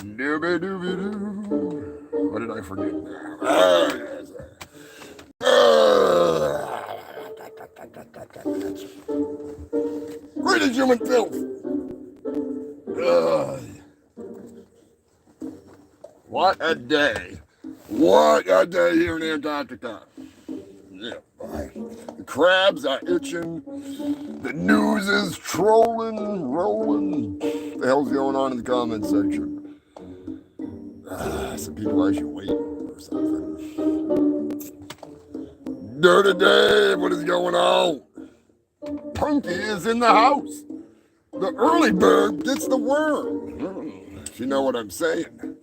Dooby dooby doo. What did I forget now? Greetings, human filth. What a day. What a day here in Antarctica. Yeah, boy. The crabs are itching. The news is trolling, rolling. What the hell's going on in the comments section? Some people actually waiting or something. Dirty Dave, what is going on? Punky is in the house. The early bird gets the worm. If you know what I'm saying.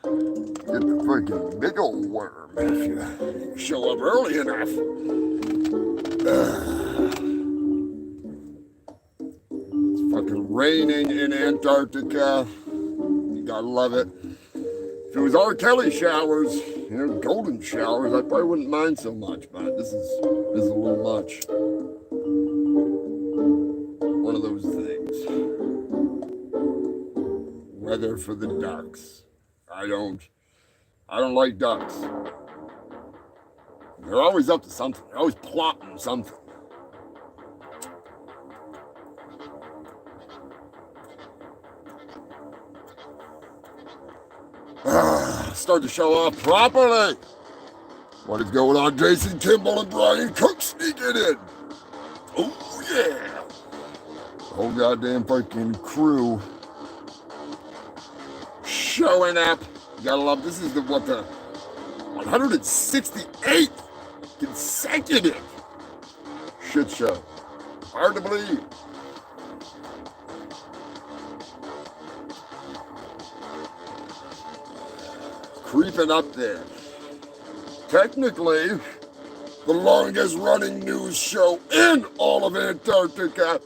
Get the freaking big old worm if you show up early enough. It's fucking raining in Antarctica. You gotta love it. If it was R. Kelly showers, golden showers, I probably wouldn't mind so much, but this is a little much. One of those things. Weather for the ducks. I don't like ducks. They're always up to something. They're always plotting something. Start the show off properly. What is going on? Jason Kimball and Brian Cook sneaking in. Oh yeah. The whole goddamn fucking crew showing up. You gotta love, this is the 168th consecutive shit show. Hard to believe. Creeping up there. Technically, the longest running news show in all of Antarctica.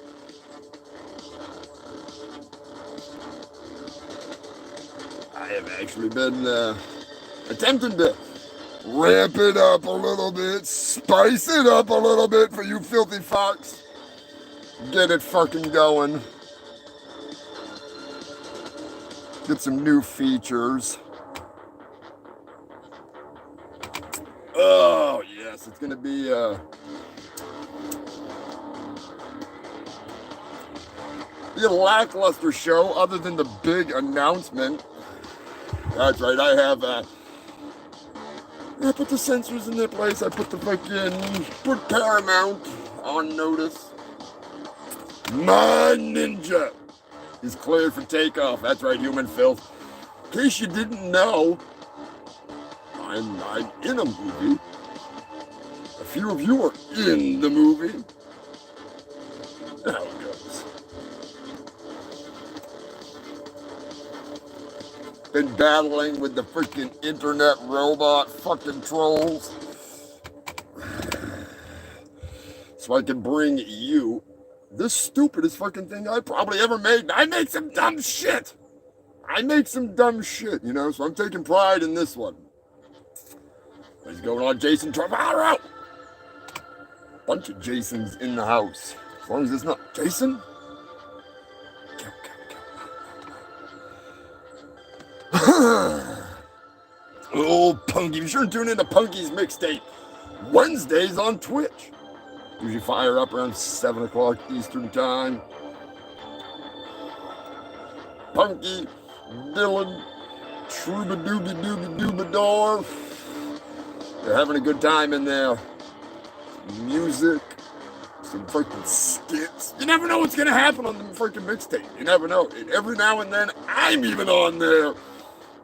I have actually been attempting to ramp it up a little bit, spice it up a little bit for you filthy fucks. Get it fucking going. Get some new features. Oh, yes, it's going to be a lackluster show other than the big announcement. That's right, I put the sensors in their place. I put Paramount on notice. My Ninja is cleared for takeoff. That's right, human filth. In case you didn't know, I'm in a movie. A few of you are in the movie. How it goes. Been battling with the freaking internet robot fucking trolls. So I can bring you the stupidest fucking thing I probably ever made. And I make some dumb shit. So I'm taking pride in this one. What's going on, Jason Travaro? Bunch of Jasons in the house. As long as it's not Jason. Oh, Punky. Be sure to tune in to Punky's mixtape Wednesdays on Twitch. Usually fire up around 7 o'clock Eastern time. Punky, Dylan, Troubadoobie-doobie-doobador. They're having a good time in there. Music, some freaking skits. You never know what's gonna happen on the freaking mixtape. You never know. And every now and then, I'm even on there.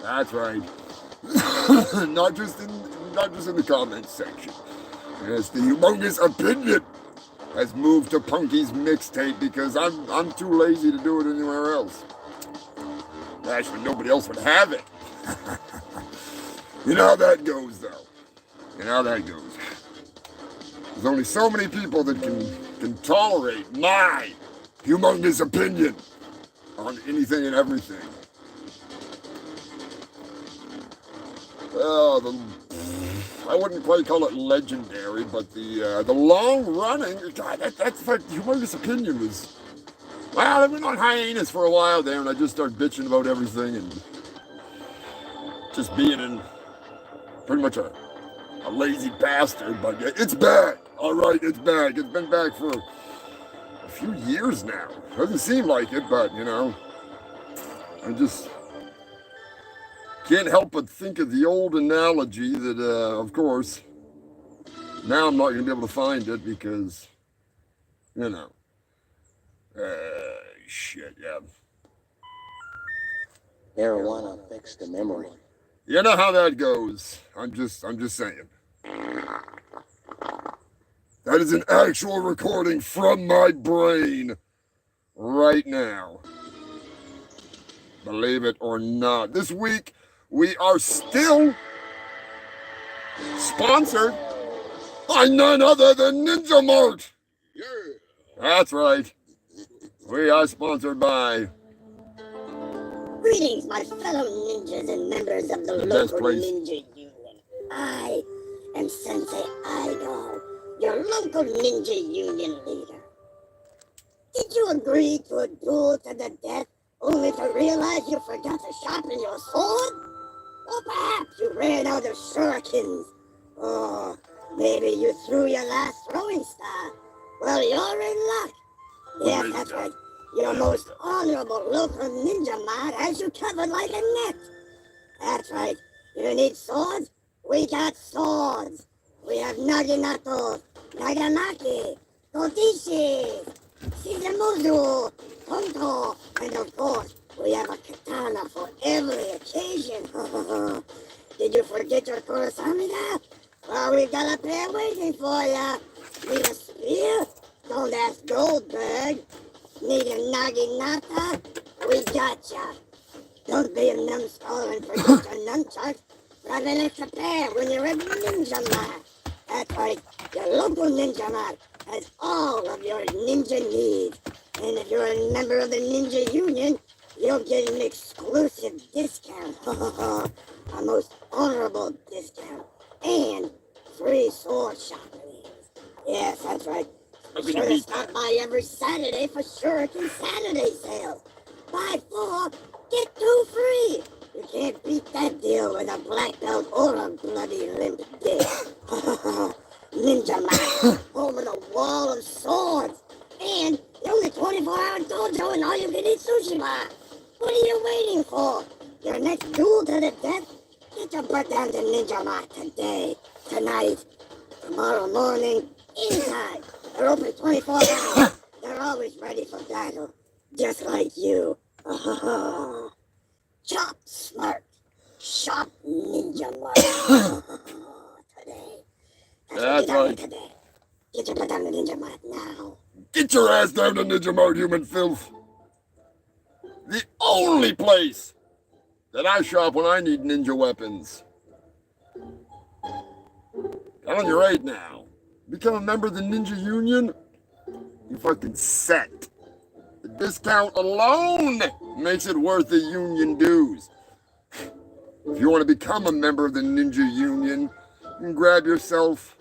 That's right. not just in the comments section. Yes, the humongous opinion has moved to Punky's mixtape because I'm too lazy to do it anywhere else. Actually, nobody else would have it. You know how that goes, though. There's only so many people that can tolerate my humongous opinion on anything and everything. I wouldn't quite call it legendary, but the long running, God, that's like humongous opinion was. Well, I've been on hiatus for a while there, and I just started bitching about everything, and just being pretty much a lazy bastard, but it's back. All right, it's back. It's been back for a few years now. Doesn't seem like it, but, I just can't help but think of the old analogy that, of course, now I'm not going to be able to find it because, shit, yeah. Marijuana affects the memory. You know how that goes. I'm just saying. That is an actual recording from my brain right now. Believe it or not. This week, we are still sponsored by none other than Ninja Mart. Yeah. That's right. We are sponsored by... Greetings, my fellow ninjas and members of the local ninja union. I am Sensei Idol, your local ninja union leader. Did you agree to a duel to the death only to realize you forgot to sharpen your sword? Or perhaps you ran out of shurikens? Or maybe you threw your last throwing star? Well, you're in luck. Yes, that's right. Your most honorable local ninja mod has you covered like a net. That's right. You need swords? We got swords. We have Naginato, Nagamaki, Kotishi, Shizemuzu, Tonto, and of course, we have a katana for every occasion. Did you forget your Kurosamida? Well, we got a pair waiting for ya. Need a spear? Don't ask Goldberg. Need a naginata? We gotcha. Don't be a numbskull and forget your nunchucks. Grab an extra pair when you're at Ninja Mart. That's right, your local Ninja Mart has all of your ninja needs. And if you're a member of the Ninja Union, you'll get an exclusive discount. A most honorable discount. And free sword sharpenings. Yes, that's right. Be sure to stop by every Saturday for Shuriken Saturday sales. Buy 4, get 2 free. You can't beat that deal with a black belt or a bloody limp dick. Ninja Mart, home of the wall of swords. And the only 24-hour dojo in all you can eat sushi bar. What are you waiting for? Your next duel to the death? Get your butt down to Ninja Mart today, tonight, tomorrow morning, anytime. They're open 24 hours. They're always ready for battle, just like you. Chop smart. Shop Ninja Mart. Today. That's right. Today. Get your butt down to Ninja Mart now. Get your ass down to Ninja Mart, human filth. The only place that I shop when I need ninja weapons. Telling you right now. Become a member of the Ninja Union, you fucking set. The discount alone makes it worth the union dues. If you want to become a member of the Ninja Union, you can grab yourself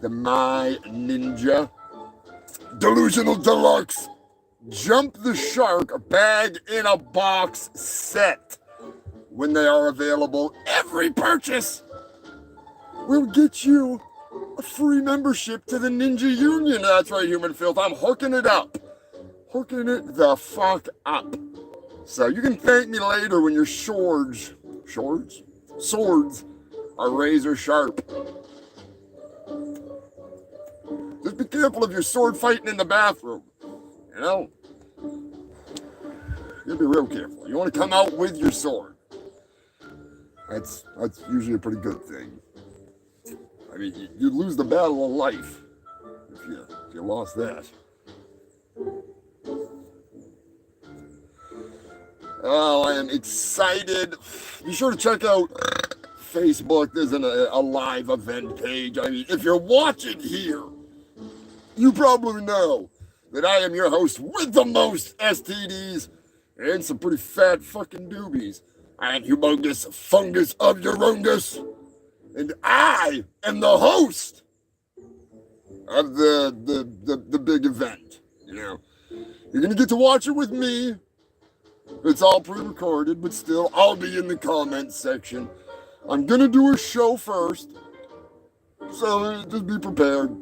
the My Ninja Delusional Deluxe Jump the Shark Bag in a Box set. When they are available, every purchase will get you a free membership to the Ninja Union. That's right, human filth. I'm hooking it up. Hooking it the fuck up. So you can thank me later when your swords are razor sharp. Just be careful of your sword fighting in the bathroom. You know? You gotta be real careful. You want to come out with your sword. That's usually a pretty good thing. I mean, you lose the battle of life if you lost that. Oh, I am excited. Be sure to check out Facebook. There's a live event page. I mean, if you're watching here, you probably know that I am your host with the most STDs and some pretty fat fucking doobies. I am Humongous Fungus of Urungus. And I am the host of the big event. You know, you're gonna get to watch it with me, It's all pre-recorded, but still, I'll be in the comments section. I'm gonna do a show first, so just be prepared.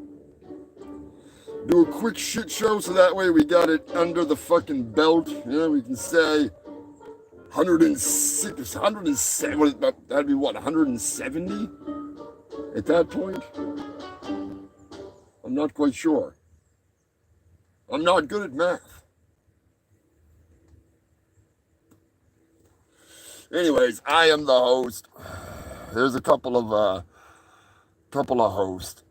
Do a quick shit show so that way we got it under the fucking belt. We can say 106, 107, that'd be what, 170 at that point? I'm not quite sure. I'm not good at math. Anyways, I am the host. There's a couple of hosts.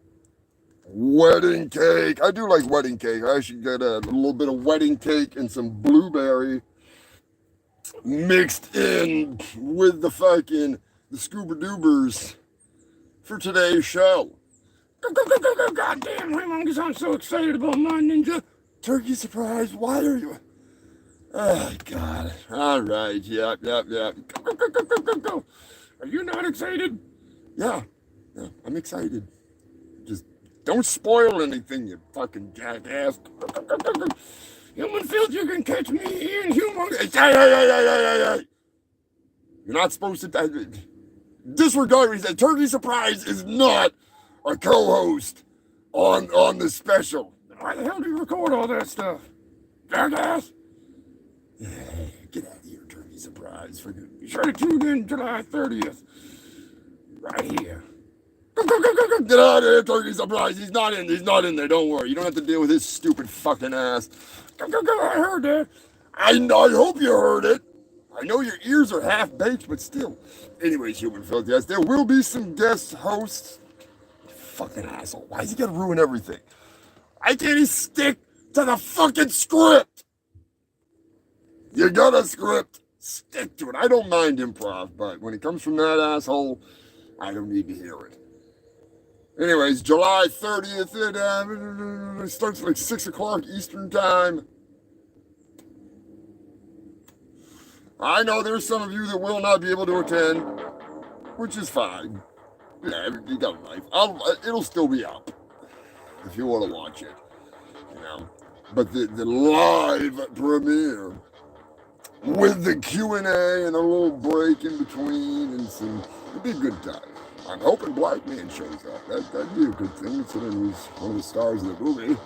Wedding cake. I do like wedding cake. I should get a little bit of wedding cake and some blueberry mixed in with the scuba doobers for today's show. Goddamn, Humongous, I'm so excited about my ninja turkey surprise. Why are you? Oh, God. All right. Yep. Go. Are you not excited? Yeah, I'm excited. Just don't spoil anything, you fucking jackass. Human Field, you can catch me in Humongous. Hey. You're not supposed to disregard me. Turkey Surprise is not a co-host on the special. Why the hell do you record all that stuff? Jackass? Get out of here, Turkey Surprise. Be sure to tune in July 30th. Right here. Go. Get out of here, Turkey Surprise. He's not in there. Don't worry. You don't have to deal with his stupid fucking ass. Go. I heard that. I hope you heard it. I know your ears are half-baked, but still. Anyways, Human Filth, yes, there will be some guest hosts. Fucking asshole. Why is he gonna ruin everything? Why can't he stick to the fucking script? You got a script. Stick to it. I don't mind improv, but when it comes from that asshole, I don't need to hear it. Anyways, July 30th, it starts at like 6 o'clock Eastern Time. I know there's some of you that will not be able to attend, which is fine. Yeah, you got a life. It'll still be up if you want to watch it, But the live premiere with the Q&A and a little break in between and it'd be a good time. I'm hoping Black Man shows up. That'd be a good thing, considering he's one of the stars of the movie.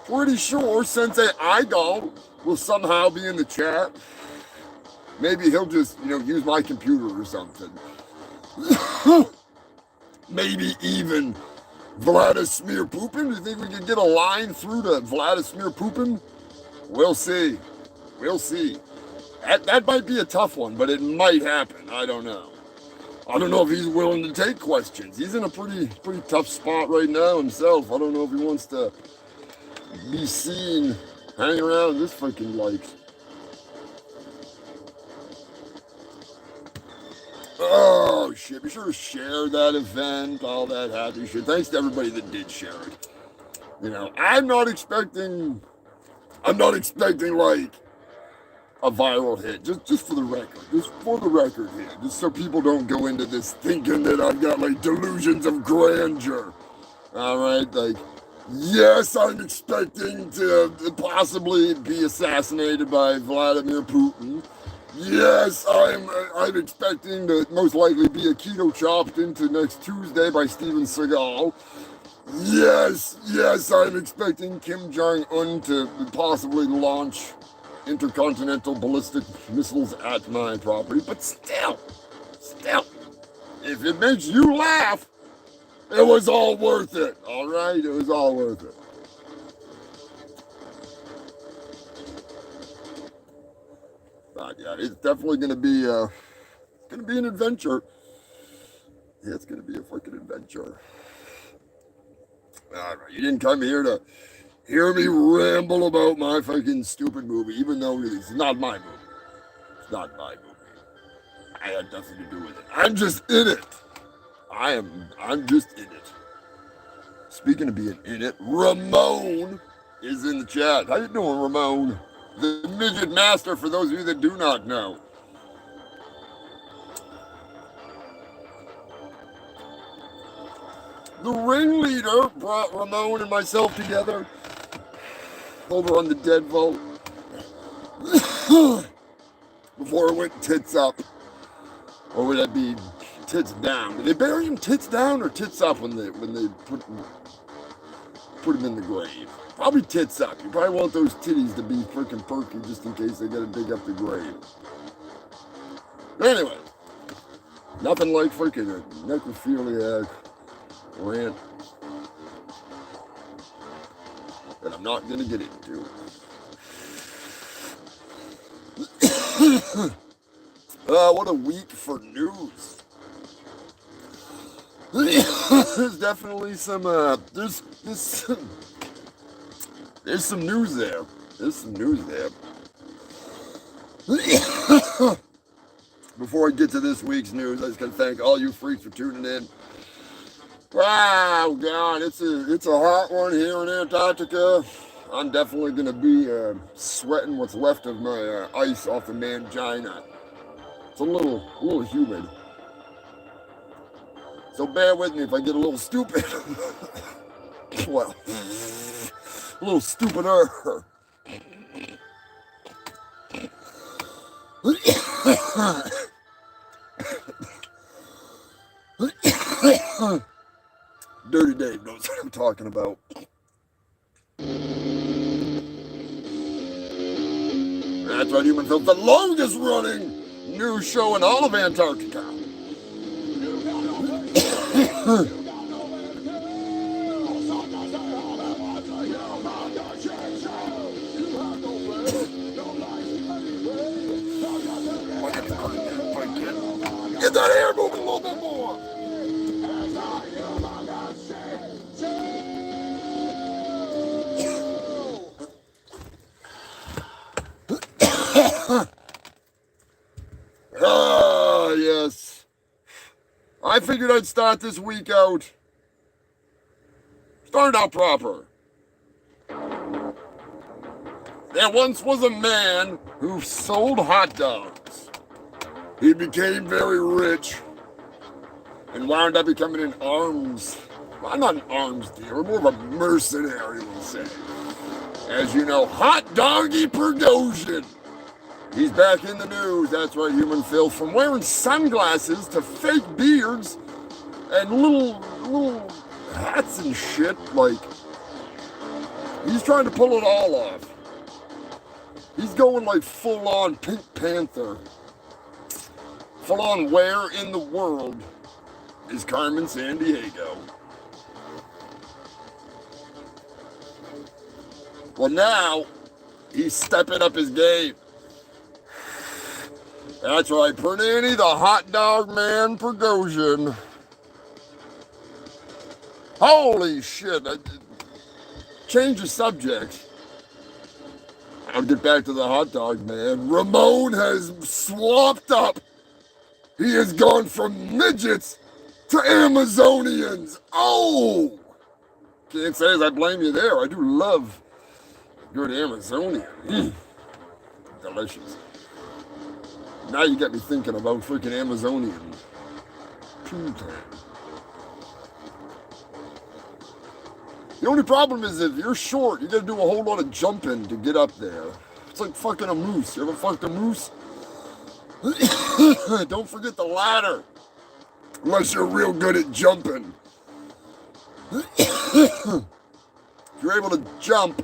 Pretty sure Sensei Idol will somehow be in the chat. Maybe he'll just, use my computer or something. Maybe even Vladimir Poopin. Do you think we can get a line through to Vladimir Poopin? We'll see. That might be a tough one, but it might happen. I don't know. I don't know if he's willing to take questions. He's in a pretty tough spot right now himself. I don't know if he wants to be seen hanging around this freaking light. Oh shit, be sure to share that event, all that happy shit. Thanks to everybody that did share it. I'm not expecting like a viral hit, just for the record here, just so people don't go into this thinking that I've got like delusions of grandeur. All right, like, yes, I'm expecting to possibly be assassinated by Vladimir Putin. Yes, I'm expecting to most likely be a keto chopped into next Tuesday by Steven Seagal. Yes, I'm expecting Kim Jong-un to possibly launch intercontinental ballistic missiles at my property. But still, if it makes you laugh, it was all worth it. All right, it was all worth it. But yeah, it's definitely gonna be an adventure. Yeah, it's gonna be a fucking adventure. All right, you didn't come here to hear me ramble about my fucking stupid movie, even though it's not my movie. It's not my movie. I had nothing to do with it. I'm just in it. I'm just in it. Speaking of being in it, Ramon is in the chat. How you doing, Ramon? The midget master, for those of you that do not know. The ringleader brought Ramon and myself together over on the dead vault before it went tits up. Or would that be tits down? Did they bury him tits down or tits up when they put him in the grave? Probably tits up. You probably want those titties to be freaking perky just in case they gotta dig up the grave. Anyway, nothing like freaking a necrophiliac rant that I'm not gonna get into. What a week for news. There's definitely some, there's some news there. There's some news there. Before I get to this week's news, I just gotta thank all you freaks for tuning in. Wow, God, it's a hot one here in Antarctica. I'm definitely gonna be sweating what's left of my ice off the mangina. It's a little humid. So bear with me if I get a little stupid. Well, a little stupider. Dirty Dave knows what I'm talking about. That's right, Human Filth, the longest running news show in all of Antarctica. Get that air moving a little bit more. Yes. I figured I'd start this week out. Start out proper. There once was a man who sold hot dogs. He became very rich and wound up becoming an arms, well, not an arms dealer, more of a mercenary, we'll say. As you know, Hot Doggy Prigozhin. He's back in the news, that's right, Human Filth. From wearing sunglasses to fake beards and little hats and shit, like, he's trying to pull it all off. He's going like full-on Pink Panther. Full-on where in the world is Carmen Sandiego? Well, now, he's stepping up his game. That's right, Pernanny, the hot dog man, Prigozhin. Holy shit. Change the subject. I'll get back to the hot dog man. Ramon has swapped up. He has gone from midgets to Amazonians. Oh! Can't say as I blame you there. I do love good Amazonian. Delicious. Now you got me thinking about freaking Amazonian poontang. The only problem is if you're short, you gotta do a whole lot of jumping to get up there. It's like fucking a moose. You ever fucked a moose? Don't forget the ladder. Unless you're real good at jumping. If you're able to jump,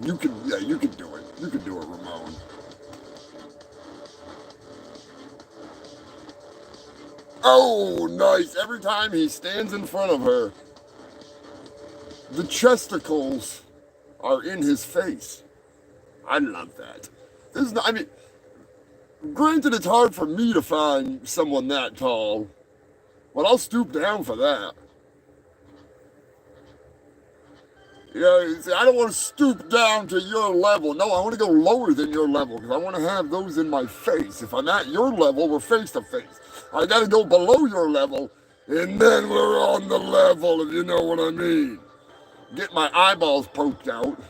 you can do it. You can do it, Ramon. Oh, nice. Every time he stands in front of her, the chesticles are in his face. I love that. This is not, I mean, granted it's hard for me to find someone that tall, but I'll stoop down for that. Yeah, see, I don't want to stoop down to your level. No, I want to go lower than your level because I want to have those in my face. If I'm at your level, we're face to face. I got to go below your level, and then we're on the level, if you know what I mean. Get my eyeballs poked out.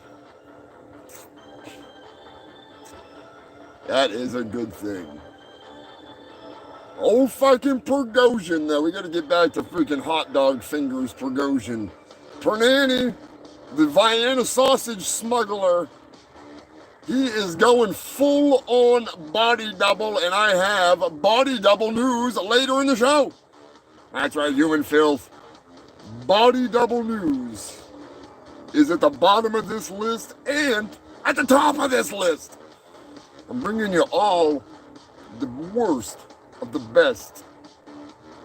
That is a good thing. Old fucking Prigozhin, though. We gotta get back to freaking hot dog fingers Prigozhin. Pernani, the Vienna sausage smuggler, he is going full on body double, and I have body double news later in the show. That's right, human filth. Body double news is at the bottom of this list and at the top of this list. I'm bringing you all the worst of the best.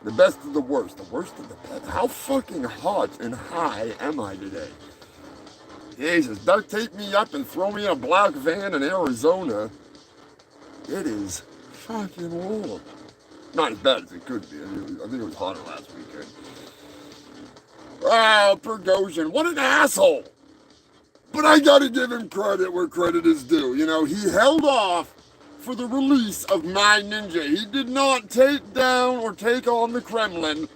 The best of the worst of the best. How fucking hot and high am I today? Jesus, duct tape me up and throw me in a black van in Arizona. It is fucking warm. Not as bad as it could be. I think it was hotter last weekend. Oh, Prigozhin, what an asshole. But I gotta give him credit where credit is due. You know, he held off for the release of My Ninja. He did not take down or take on the Kremlin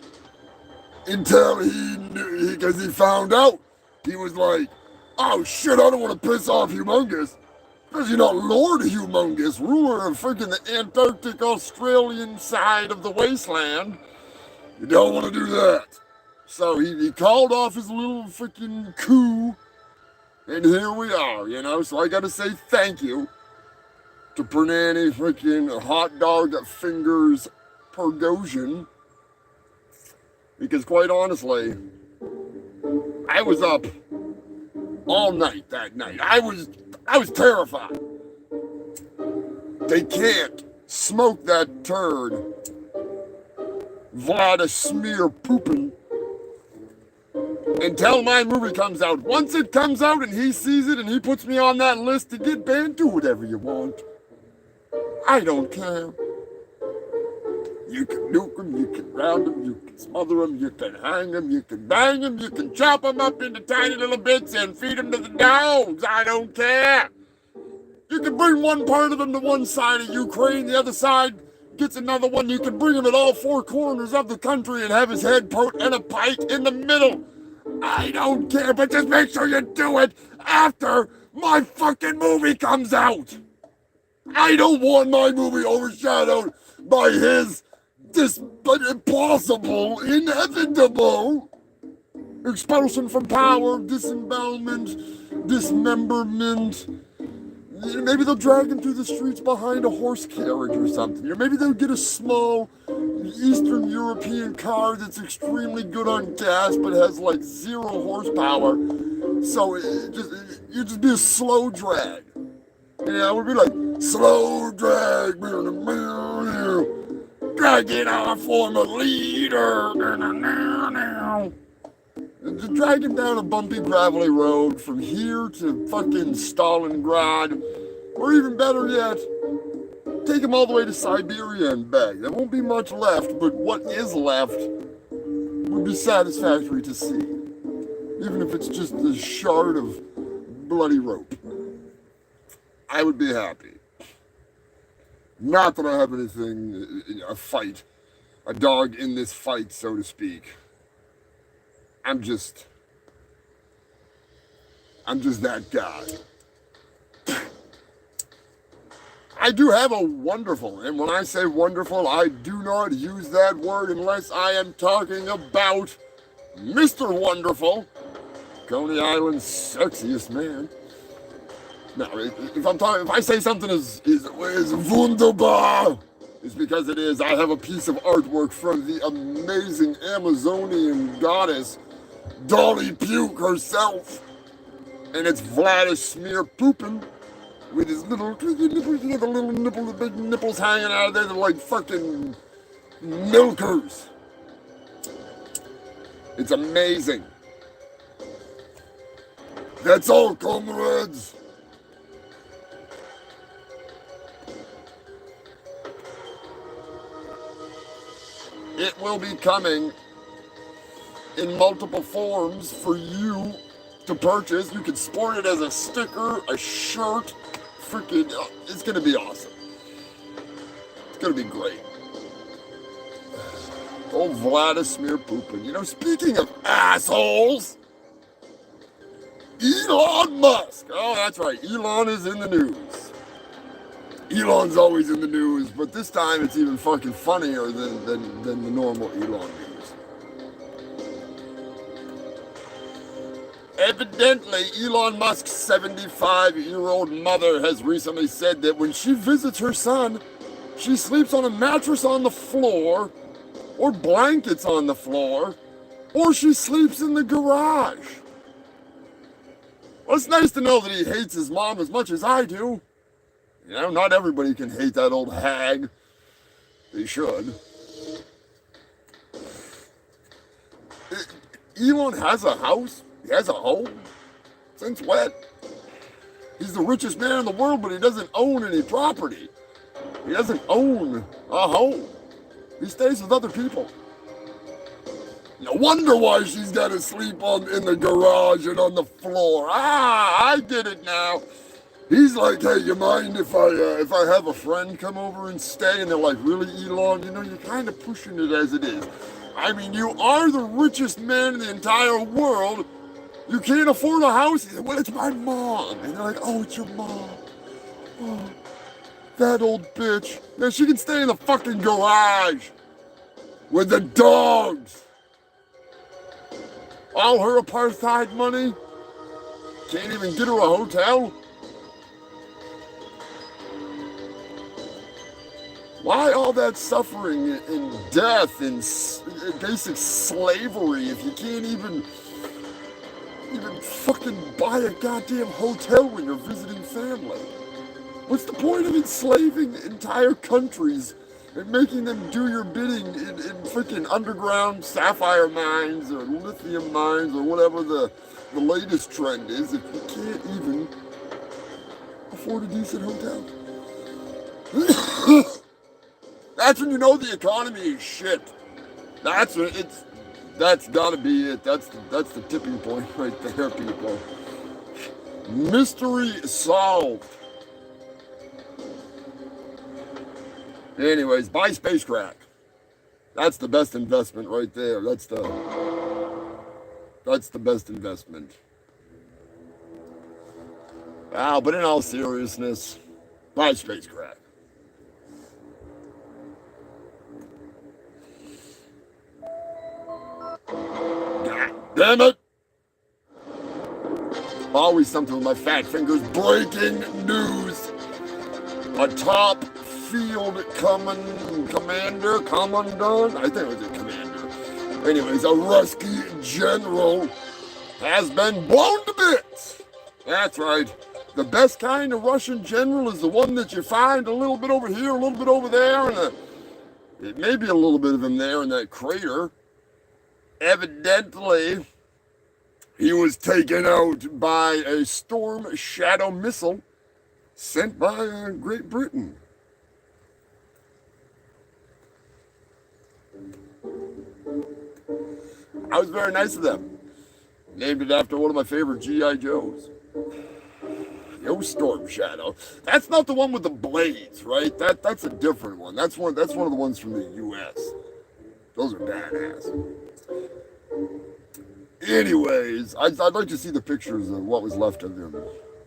until he knew, because he found out. He was like, oh shit, I don't want to piss off Humongous. Because you're not Lord Humongous, ruler of freaking the Antarctic Australian side of the wasteland. You don't want to do that. So he called off his little freaking coup. And here we are, you know. So I got to say thank you to Pernani freaking hot dog fingers Prigozhin, because quite honestly, I was up all night that night. I was terrified. They can't smoke that turd, Vladimir Putin, until my movie comes out. Once it comes out and he sees it and he puts me on that list to get banned, do whatever you want. I don't care. You can nuke them, you can ground them, you can smother them, you can hang them, you can bang them, you can chop them up into tiny little bits and feed them to the dogs. I don't care. You can bring one part of them to one side of Ukraine, the other side gets another one. You can bring him at all four corners of the country and have his head put in a pike in the middle. I don't care, but just make sure you do it after my fucking movie comes out. I don't want my movie overshadowed by his impossible, inevitable expulsion from power, disembowelment, dismemberment. Maybe they'll drag him through the streets behind a horse carriage or something. Or maybe they'll get a small Eastern European car that's extremely good on gas but has like 0 horsepower. So it'd just be a slow drag. Yeah, it would be like, slow drag, dragging our former leader. Just drag him down a bumpy, gravelly road from here to fucking Stalingrad, or even better yet, take him all the way to Siberia and back. There won't be much left, but what is left would be satisfactory to see, even if it's just a shard of bloody rope. I would be happy. Not that I have anything, a fight, a dog in this fight, so to speak. I'm just that guy. I do have a wonderful, and when I say wonderful, I do not use that word unless I am talking about Mr. Wonderful, Coney Island's sexiest man. Now, if I say something is wunderbar, it's because it is. I have a piece of artwork from the amazing Amazonian goddess, Dolly Puke herself. And it's Vladimir Putin with his little nipples, the little nipples, the big nipples hanging out of there. They're like fucking milkers. It's amazing. That's all, comrades. It will be coming in multiple forms for you to purchase. You can sport it as a sticker, a shirt, freaking, it's gonna be awesome. It's gonna be great. Oh, Vladimir Putin. You know, speaking of assholes, Elon Musk. Oh, that's right, Elon is in the news. Elon's always in the news, but this time it's even fucking funnier than the normal Elon news. Evidently, Elon Musk's 75-year-old mother has recently said that when she visits her son, she sleeps on a mattress on the floor, or blankets on the floor, or she sleeps in the garage. Well, it's nice to know that he hates his mom as much as I do. You know, not everybody can hate that old hag. They should. Elon has a house. He has a home. Since when? He's the richest man in the world, but he doesn't own any property. He doesn't own a home. He stays with other people. No wonder why she's got to sleep in the garage and on the floor. Ah, I get it now. He's like, hey, you mind if I have a friend come over and stay? And they're like, really, Elon? You know, you're kind of pushing it as it is. I mean, you are the richest man in the entire world. You can't afford a house? He said, well, it's my mom. And they're like, oh, it's your mom. Oh, that old bitch. Now she can stay in the fucking garage with the dogs. All her apartheid money? Can't even get her a hotel? Why all that suffering and death and basic slavery if you can't even fucking buy a goddamn hotel when you're visiting family? What's the point of enslaving entire countries and making them do your bidding in freaking underground sapphire mines or lithium mines or whatever the latest trend is if you can't even afford a decent hotel? That's when you know the economy is shit. That's gotta be it. That's the tipping point right there, people. Mystery solved. Anyways, buy spacecraft. That's the best investment right there. That's the best investment. Wow, but in all seriousness, buy spacecraft. God damn it! Always something with my fat fingers. Breaking news. A top field commandant, I think it was a commander. Anyways, a Rusky general has been blown to bits. That's right. The best kind of Russian general is the one that you find a little bit over here, a little bit over there, and it may be a little bit of him there in that crater. Evidently, he was taken out by a Storm Shadow missile sent by Great Britain. That was very nice of them. Named it after one of my favorite G.I. Joes. Yo, Storm Shadow. That's not the one with the blades, right? That's a different one. That's one of the ones from the U.S. Those are badass. Anyways, I'd like to see the pictures of what was left of him.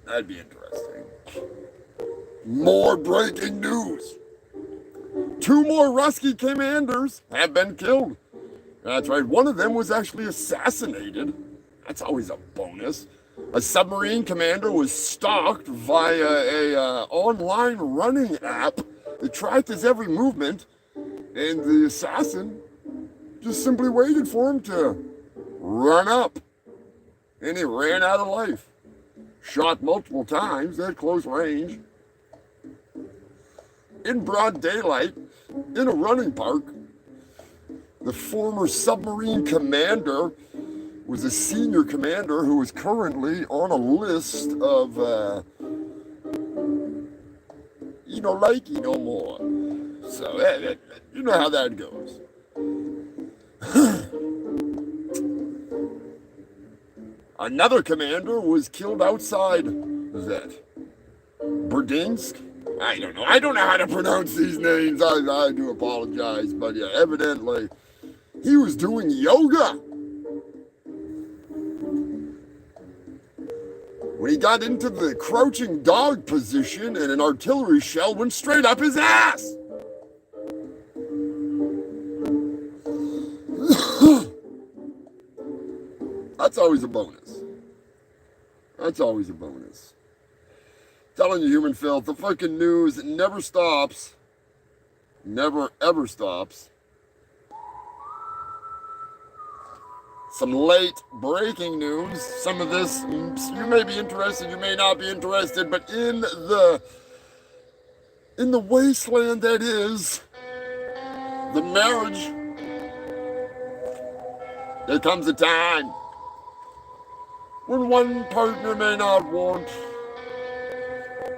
That'd be interesting. More breaking news. 2 more Rusky commanders have been killed. That's right, one of them was actually assassinated. That's always a bonus. A submarine commander was stalked via a online running app that tracked his every movement, and the assassin just simply waited for him to run up. And he ran out of life. Shot multiple times at close range. In broad daylight, in a running park. The former submarine commander was a senior commander who is currently on a list of, like you no more. So, you know how that goes. Another commander was killed outside that. Berdinsk? I don't know. I don't know how to pronounce these names. I do apologize. But yeah, evidently, he was doing yoga when he got into the crouching dog position and an artillery shell went straight up his ass. That's always a bonus. That's always a bonus. Telling you, human filth, the fucking news never stops. Never, ever stops. Some late breaking news. Some of this, you may be interested, you may not be interested, but in the wasteland that is the marriage, there comes a time when one partner may not want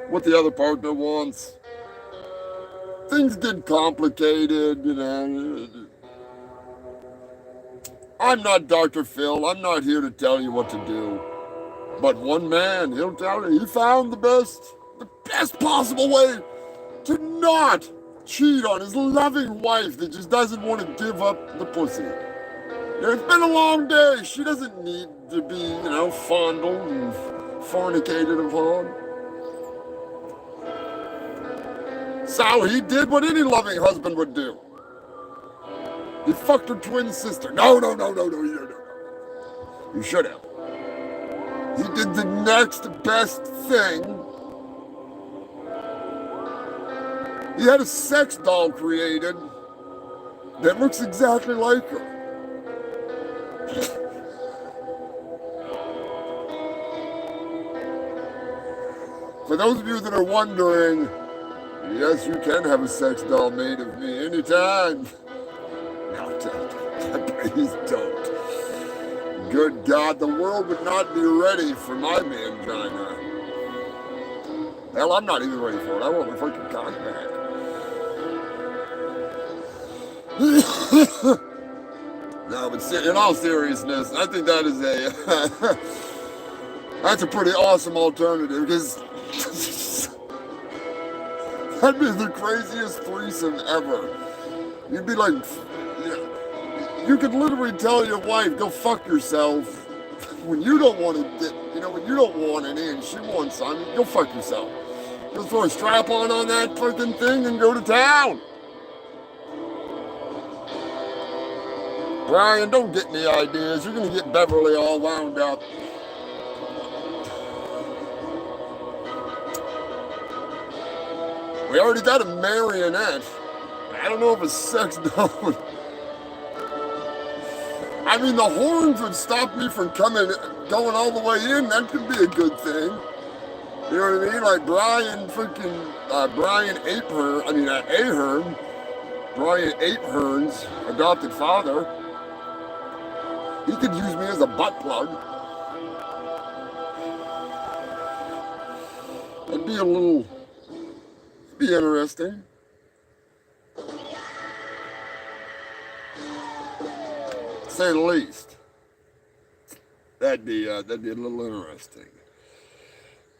what the other partner wants. Things get complicated, you know. I'm not Dr. Phil. I'm not here to tell you what to do. But one man, he'll tell you, he found the best possible way to not cheat on his loving wife that just doesn't want to give up the pussy. You know, it's been a long day. She doesn't need to be, you know, fondled and fornicated upon. So he did what any loving husband would do. He fucked her twin sister. No. You should have. He did the next best thing. He had a sex doll created that looks exactly like her. For those of you that are wondering, yes, you can have a sex doll made of me anytime. No, don't. Please don't. Good God, the world would not be ready for my mangina. Hell, I'm not even ready for it. I want my fucking cock back. No, but in all seriousness, I think that is that's a pretty awesome alternative, because that'd be the craziest threesome ever. You'd be like, you could literally tell your wife, go fuck yourself, when you don't want to, when you don't want any and she wants some, go fuck yourself. Just throw a strap-on on that fucking thing and go to town. Brian, don't get any ideas. You're going to get Beverly all wound up. We already got a marionette. I don't know if a sex doll. I mean, the horns would stop me from going all the way in. That could be a good thing. You know what I mean? Like Brian Ahern's adopted father. He could use me as a butt plug. That'd be interesting. Say the least. That'd be a little interesting.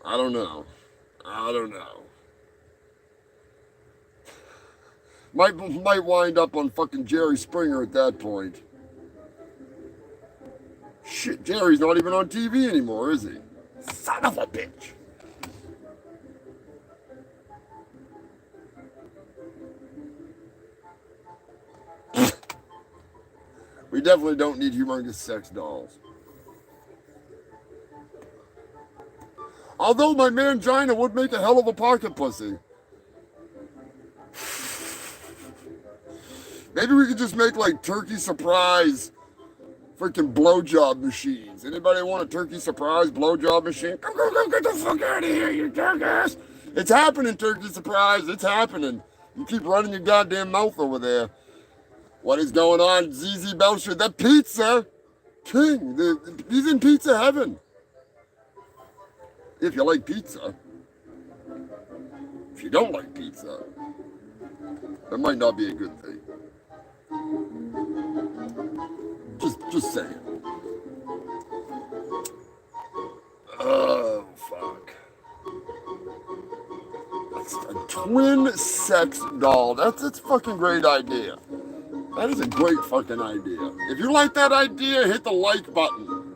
I don't know. Might wind up on fucking Jerry Springer at that point. Shit, Jerry's not even on TV anymore, is he? Son of a bitch. We definitely don't need humongous sex dolls. Although my mangina would make a hell of a pocket pussy. Maybe we could just make like turkey surprise freaking blowjob machines. Anybody want a turkey surprise blowjob machine? Go, get the fuck out of here, you jackass. It's happening, turkey surprise. It's happening. You keep running your goddamn mouth over there. What is going on, ZZ Belcher? The pizza king. He's in pizza heaven. If you like pizza. If you don't like pizza, that might not be a good thing. Just saying. Oh, fuck. That's a twin sex doll. That's a fucking great idea. That is a great fucking idea. If you like that idea, hit the like button.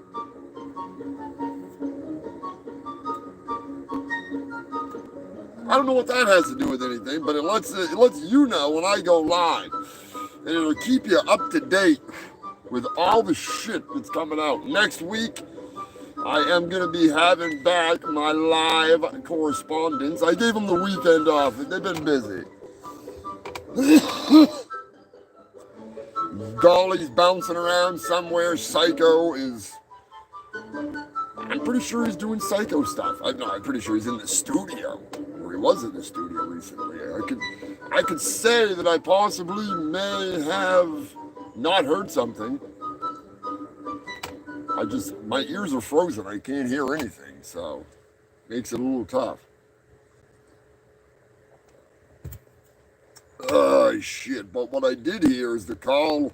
I don't know what that has to do with anything, but it lets you know when I go live. And it'll keep you up to date with all the shit that's coming out. Next week, I am going to be having back my live correspondents. I gave them the weekend off. They've been busy. Dolly's bouncing around somewhere. Psycho is... I'm pretty sure he's doing Psycho stuff. I'm pretty sure he's in the studio. Or he was in the studio recently. I could say that I possibly may have not heard something. My ears are frozen. I can't hear anything, so makes it a little tough. Oh, shit. But what I did hear is the call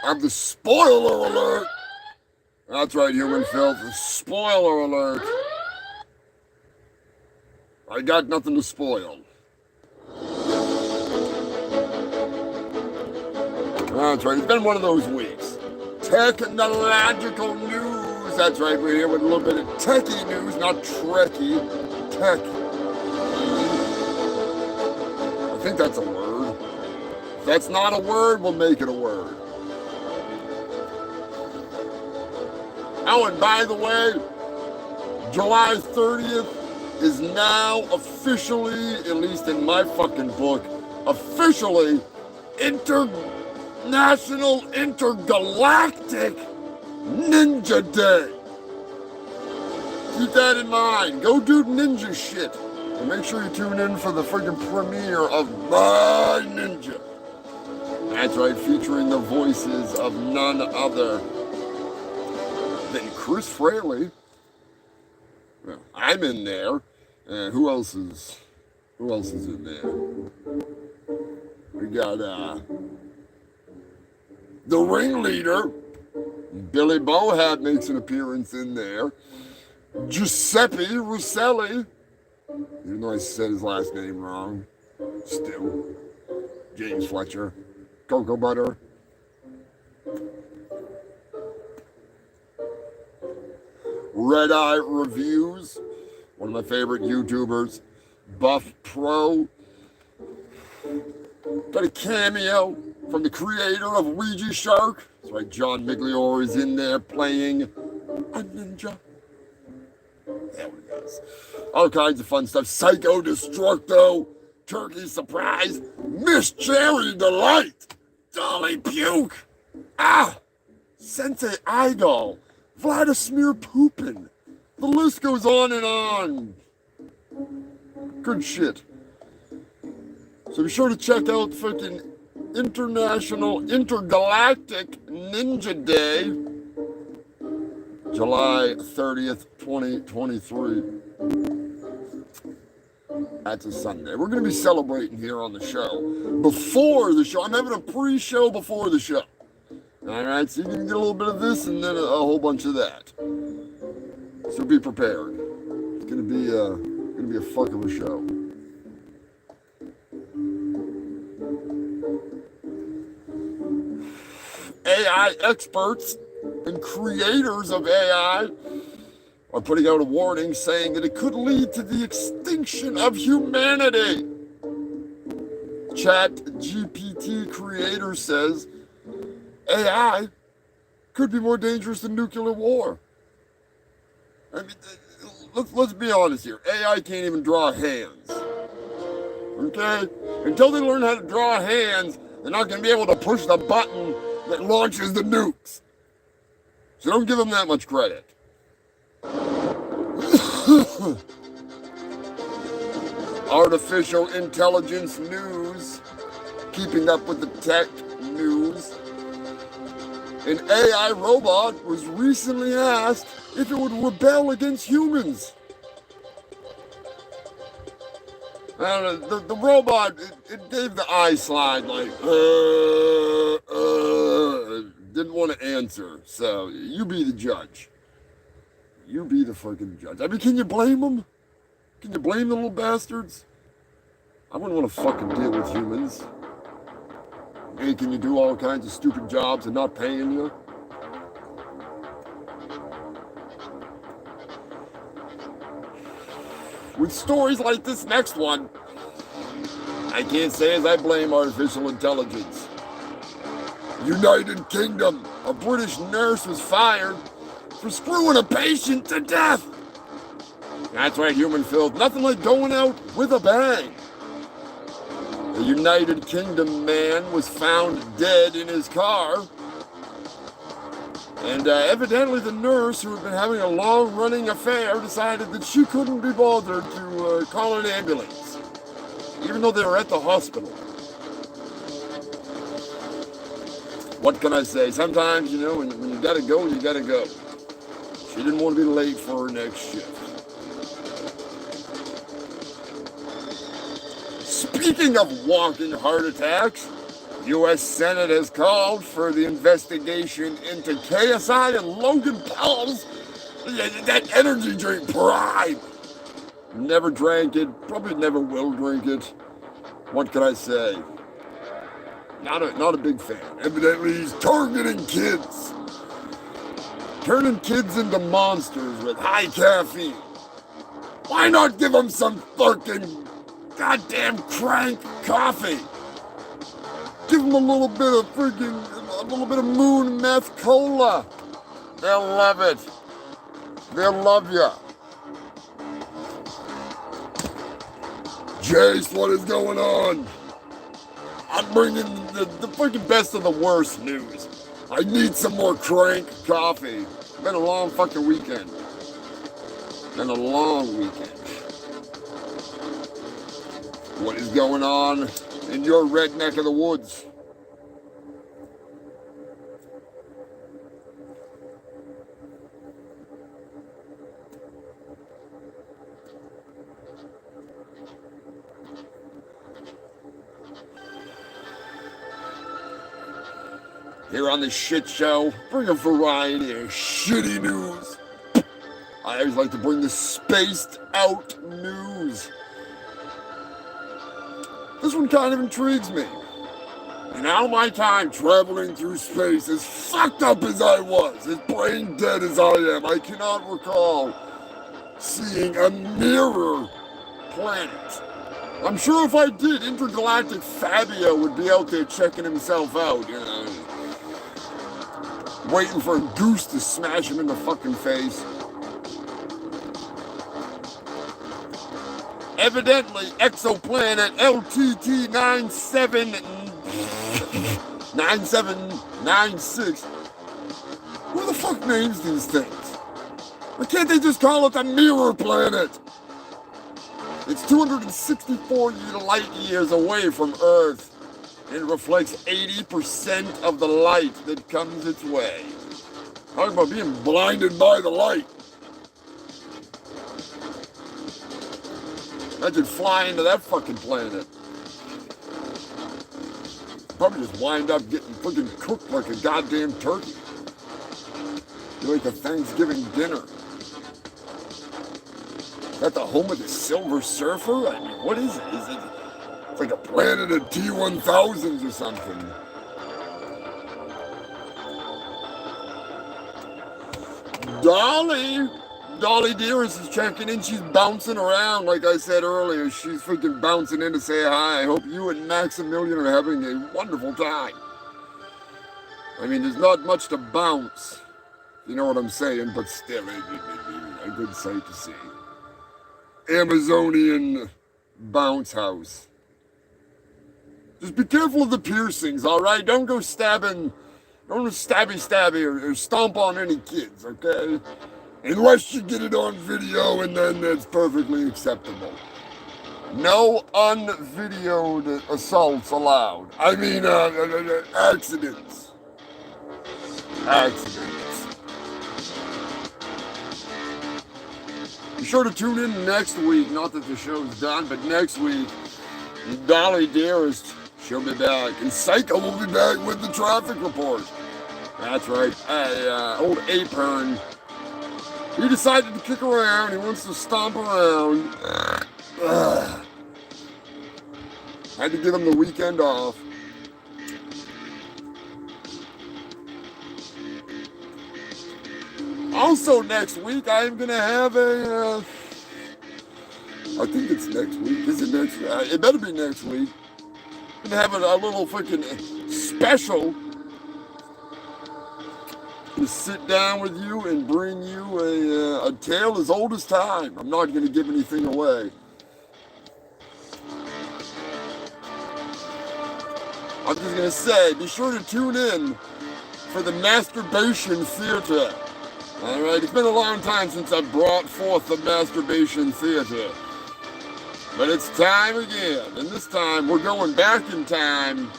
of the spoiler alert. That's right, human filth. Spoiler alert. I got nothing to spoil. That's right, it's been one of those weeks. Technological news. That's right, we're here with a little bit of techie news, not Trekkie. Tech. I think that's a word. If that's not a word, we'll make it a word. Oh, and by the way, July 30th is now officially, at least in my fucking book, officially International Intergalactic Ninja Day. Keep that in mind. Go do ninja shit. And make sure you tune in for the freaking premiere of My Ninja. That's right, featuring the voices of none other than Chris Fraley. Well, I'm in there. And who else is in there? We got the ringleader. Billy Bohat makes an appearance in there. Giuseppe Rosselli. Even though I said his last name wrong. Still. James Fletcher. Cocoa Butter. Red Eye Reviews. One of my favorite YouTubers. Buff Pro. Got a cameo from the creator of Ouija Shark. That's right, John Migliore is in there playing a ninja. There he is. All kinds of fun stuff. Psycho Destructo, Turkey Surprise, Miss Cherry Delight, Dolly Puke, Sensei Idol, Vladimir Poopin. The list goes on and on. Good shit. So be sure to check out fucking International Intergalactic Ninja Day, July 30th, 2023. That's a Sunday. We're going to be celebrating here on the show. Before the show, I'm having a pre-show before the show. All right, so you can get a little bit of this and then a whole bunch of that. So be prepared. It's going to be a fuck of a show. AI experts and creators of AI are putting out a warning saying that it could lead to the extinction of humanity. ChatGPT creator says AI could be more dangerous than nuclear war. I mean, let's be honest here. AI can't even draw hands. Okay? Until they learn how to draw hands, they're not going to be able to push the button that launches the nukes. So don't give them that much credit. Artificial intelligence news. Keeping up with the tech news. An AI robot was recently asked if it would rebel against humans. I don't know, the robot, it gave the eye slide like, didn't want to answer. So you be the judge. You be the fucking judge. I mean, can you blame them? Can you blame the little bastards? I wouldn't want to fucking deal with humans. Making you do all kinds of stupid jobs and not paying you. with stories like this next one, I can't say as I blame artificial intelligence. United Kingdom, a British nurse was fired for screwing a patient to death. That's right, human filth. Nothing like going out with a bang. A United Kingdom man was found dead in his car. And evidently the nurse, who had been having a long-running affair, decided that she couldn't be bothered to call an ambulance, even though they were at the hospital. What can I say? Sometimes, you know, when you gotta go, you gotta go. She didn't want to be late for her next shift. Speaking of walking heart attacks, U.S. Senate has called for the investigation into KSI and Logan Paul's that energy drink Prime. Never drank it, probably never will drink it. What can I say? Not a big fan. Evidently he's targeting kids. Turning kids into monsters with high caffeine. Why not give them some fucking goddamn crank coffee? Give them a little bit of moon meth cola. They'll love it. They'll love ya. Jace, what is going on? I'm bringing the fucking best of the worst news. I need some more crank coffee. It's been a long fucking weekend. Been a long weekend. What is going on in your red neck of the woods? Here on the Shit Show, bring a variety of shitty news. I always like to bring the spaced out news. This one kind of intrigues me. In all my time traveling through space, as fucked up as I was, as brain dead as I am, I cannot recall seeing a mirror planet. I'm sure if I did, intergalactic Fabio would be out there checking himself out, you know, waiting for a goose to smash him in the fucking face. Evidently, exoplanet LTT 9796. Who the fuck names these things? Why can't they just call it the Mirror Planet? It's 264 light years away from Earth, and it reflects 80% of the light that comes its way. Talk about being blinded by the light. Imagine flying to that fucking planet. Probably just wind up getting fucking cooked like a goddamn turkey. You're like a Thanksgiving dinner. Is that the home of the Silver Surfer? I mean, what is it? It's like a planet of T-1000s or something. Dolly Dearest is checking in. She's bouncing around, like I said earlier. She's freaking bouncing in to say hi. I hope you and Maximilian are having a wonderful time. I mean, there's not much to bounce, you know what I'm saying, but still, a good sight to see. Amazonian bounce house. Just be careful of the piercings, all right? Don't go stabbing, don't stabby or stomp on any kids, okay? Unless you get it on video, and then that's perfectly acceptable. No unvideoed assaults allowed. I mean, accidents. Be sure to tune in next week. Not that the show's done, but next week, Dolly Dearest, she'll be back. And Psycho will be back with the traffic report. That's right. Old Apern. He decided to kick around. He wants to stomp around. Had to give him the weekend off. Also next week, I'm going to have a I think it's next week. Is it next week? It better be next week. We're gonna have a little freaking special to sit down with you and bring you a tale as old as time. I'm not gonna give anything away. I'm just gonna say, be sure to tune in for the Masturbation Theater. All right, it's been a long time since I brought forth the Masturbation Theater. But it's time again, and this time we're going back in time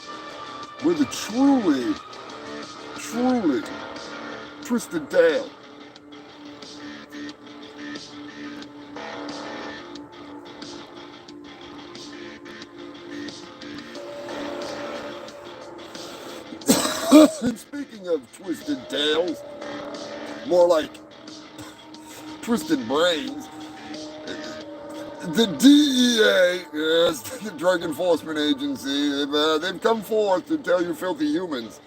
with a truly twisted tale. And speaking of twisted tales, more like twisted brains, the DEA, yes, the Drug Enforcement Agency, they've come forth to tell you filthy humans,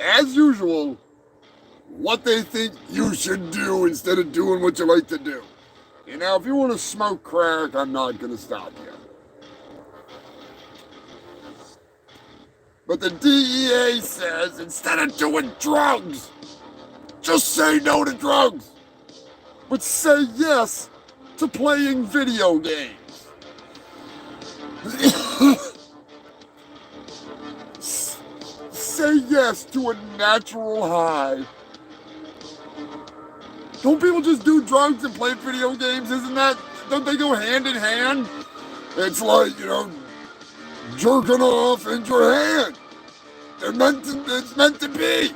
as usual, what they think you should do instead of doing what you like to do. You know, if you want to smoke crack, I'm not going to stop you. But the DEA says instead of doing drugs, just say no to drugs, but say yes to playing video games. Say yes to a natural high. Don't people just do drugs and play video games? Don't they go hand in hand? It's like, you know, jerking off in your hand. It's meant to be.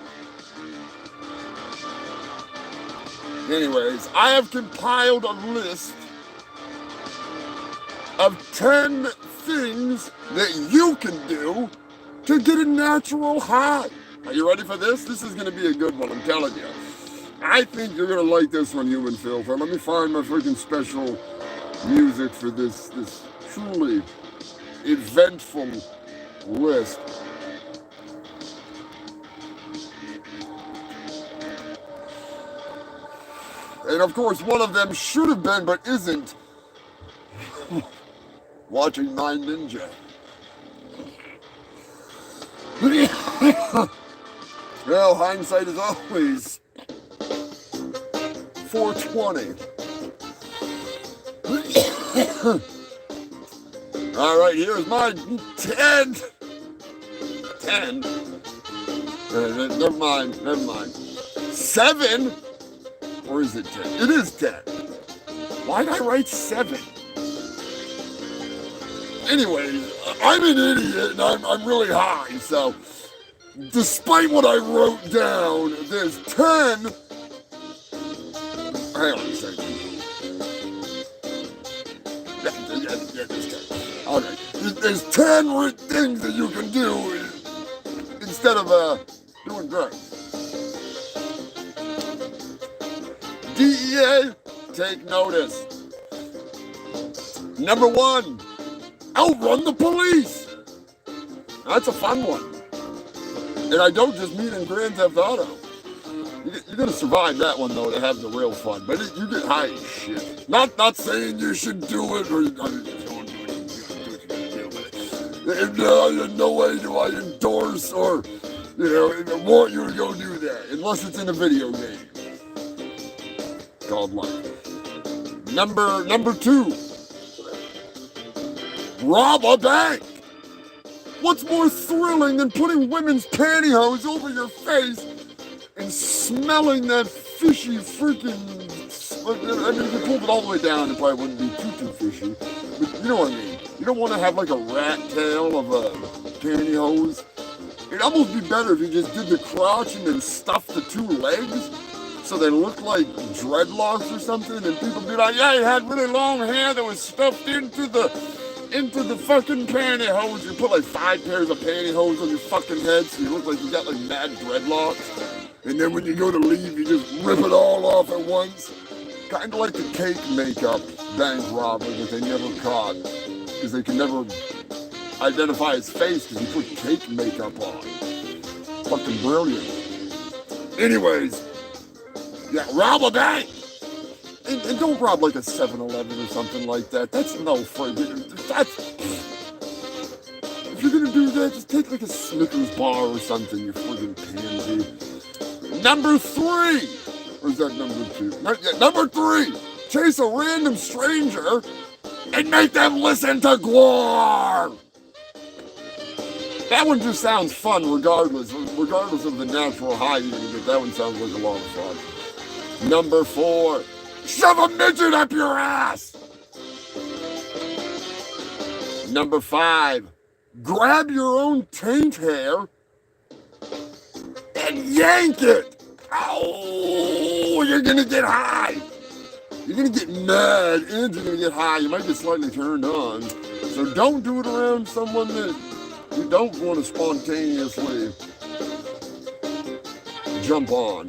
Anyways, I have compiled a list of 10 things that you can do to get a natural high. Are you ready for this? This is going to be a good one, I'm telling you. I think you're going to like this one, Human Filter. Let me find my freaking special music for this truly eventful list. And of course, one of them should have been, but isn't, watching my ninja. Well, hindsight is always 420. All right, here's my 10. Never mind. 7. Or is it 10? It is 10. Why did I write 7? Anyways, I'm an idiot and I'm really high, so despite what I wrote down, there's 10. Hang on a second. Yeah, there's 10. Okay. There's 10 things that you can do instead of doing drugs. DEA, take notice. Number 1, outrun the police. That's a fun one. And I don't just mean in Grand Theft Auto. You're gonna survive that one though to have the real fun, but you get high as shit. Not saying you should do it or no way do I endorse or want you to go do that unless it's in a video game. Called life. Number 2. Rob a bank. What's more thrilling than putting women's pantyhose over your face and smelling that fishy freaking... I mean, if you pulled it all the way down, it probably wouldn't be too fishy. But you know what I mean. You don't want to have like a rat tail of a pantyhose. It'd almost be better if you just did the crotch and then stuffed the 2 legs so they look like dreadlocks or something, and people be like, yeah, you had really long hair that was stuffed into the fucking pantyhose. You put like 5 pairs of pantyhose on your fucking head so you look like you got like mad dreadlocks. And then when you go to leave, you just rip it all off at once. Kind of like the cake makeup bank robber that they never caught. Because they can never identify his face because he put cake makeup on. Fucking brilliant. Anyways, yeah, rob a bank. And don't rob like a 7-Eleven or something like that. That's no friggin'. That's. If you're gonna do that, just take like a Snickers bar or something, you friggin' pansy. Number 3. Or is that number 2? Number 3. Chase a random stranger and make them listen to Gwar. That one just sounds fun regardless of the natural high you're gonna get. That one sounds like a lot of fun. Number 4. Shove a midget up your ass. Number 5. Grab your own taint hair and yank it. Oh, you're gonna get high. You're gonna get mad and you're gonna get high. You might get slightly turned on. So don't do it around someone that you don't want to spontaneously jump on.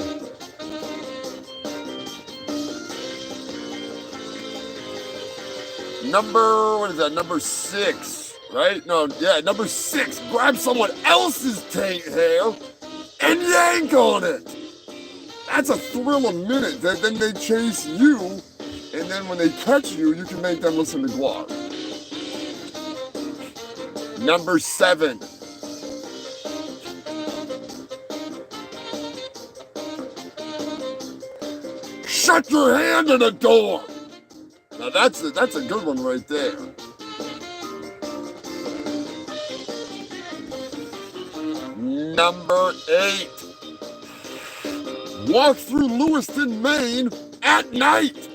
Number 6, right? No, yeah, number 6. Grab someone else's taint hair and yank on it. That's a thrill a minute. Then they chase you, and then when they catch you, you can make them listen to Gwar. Number 7. Shut your hand in a door. Now that's a good one right there. Number 8. Walk through Lewiston, Maine at night.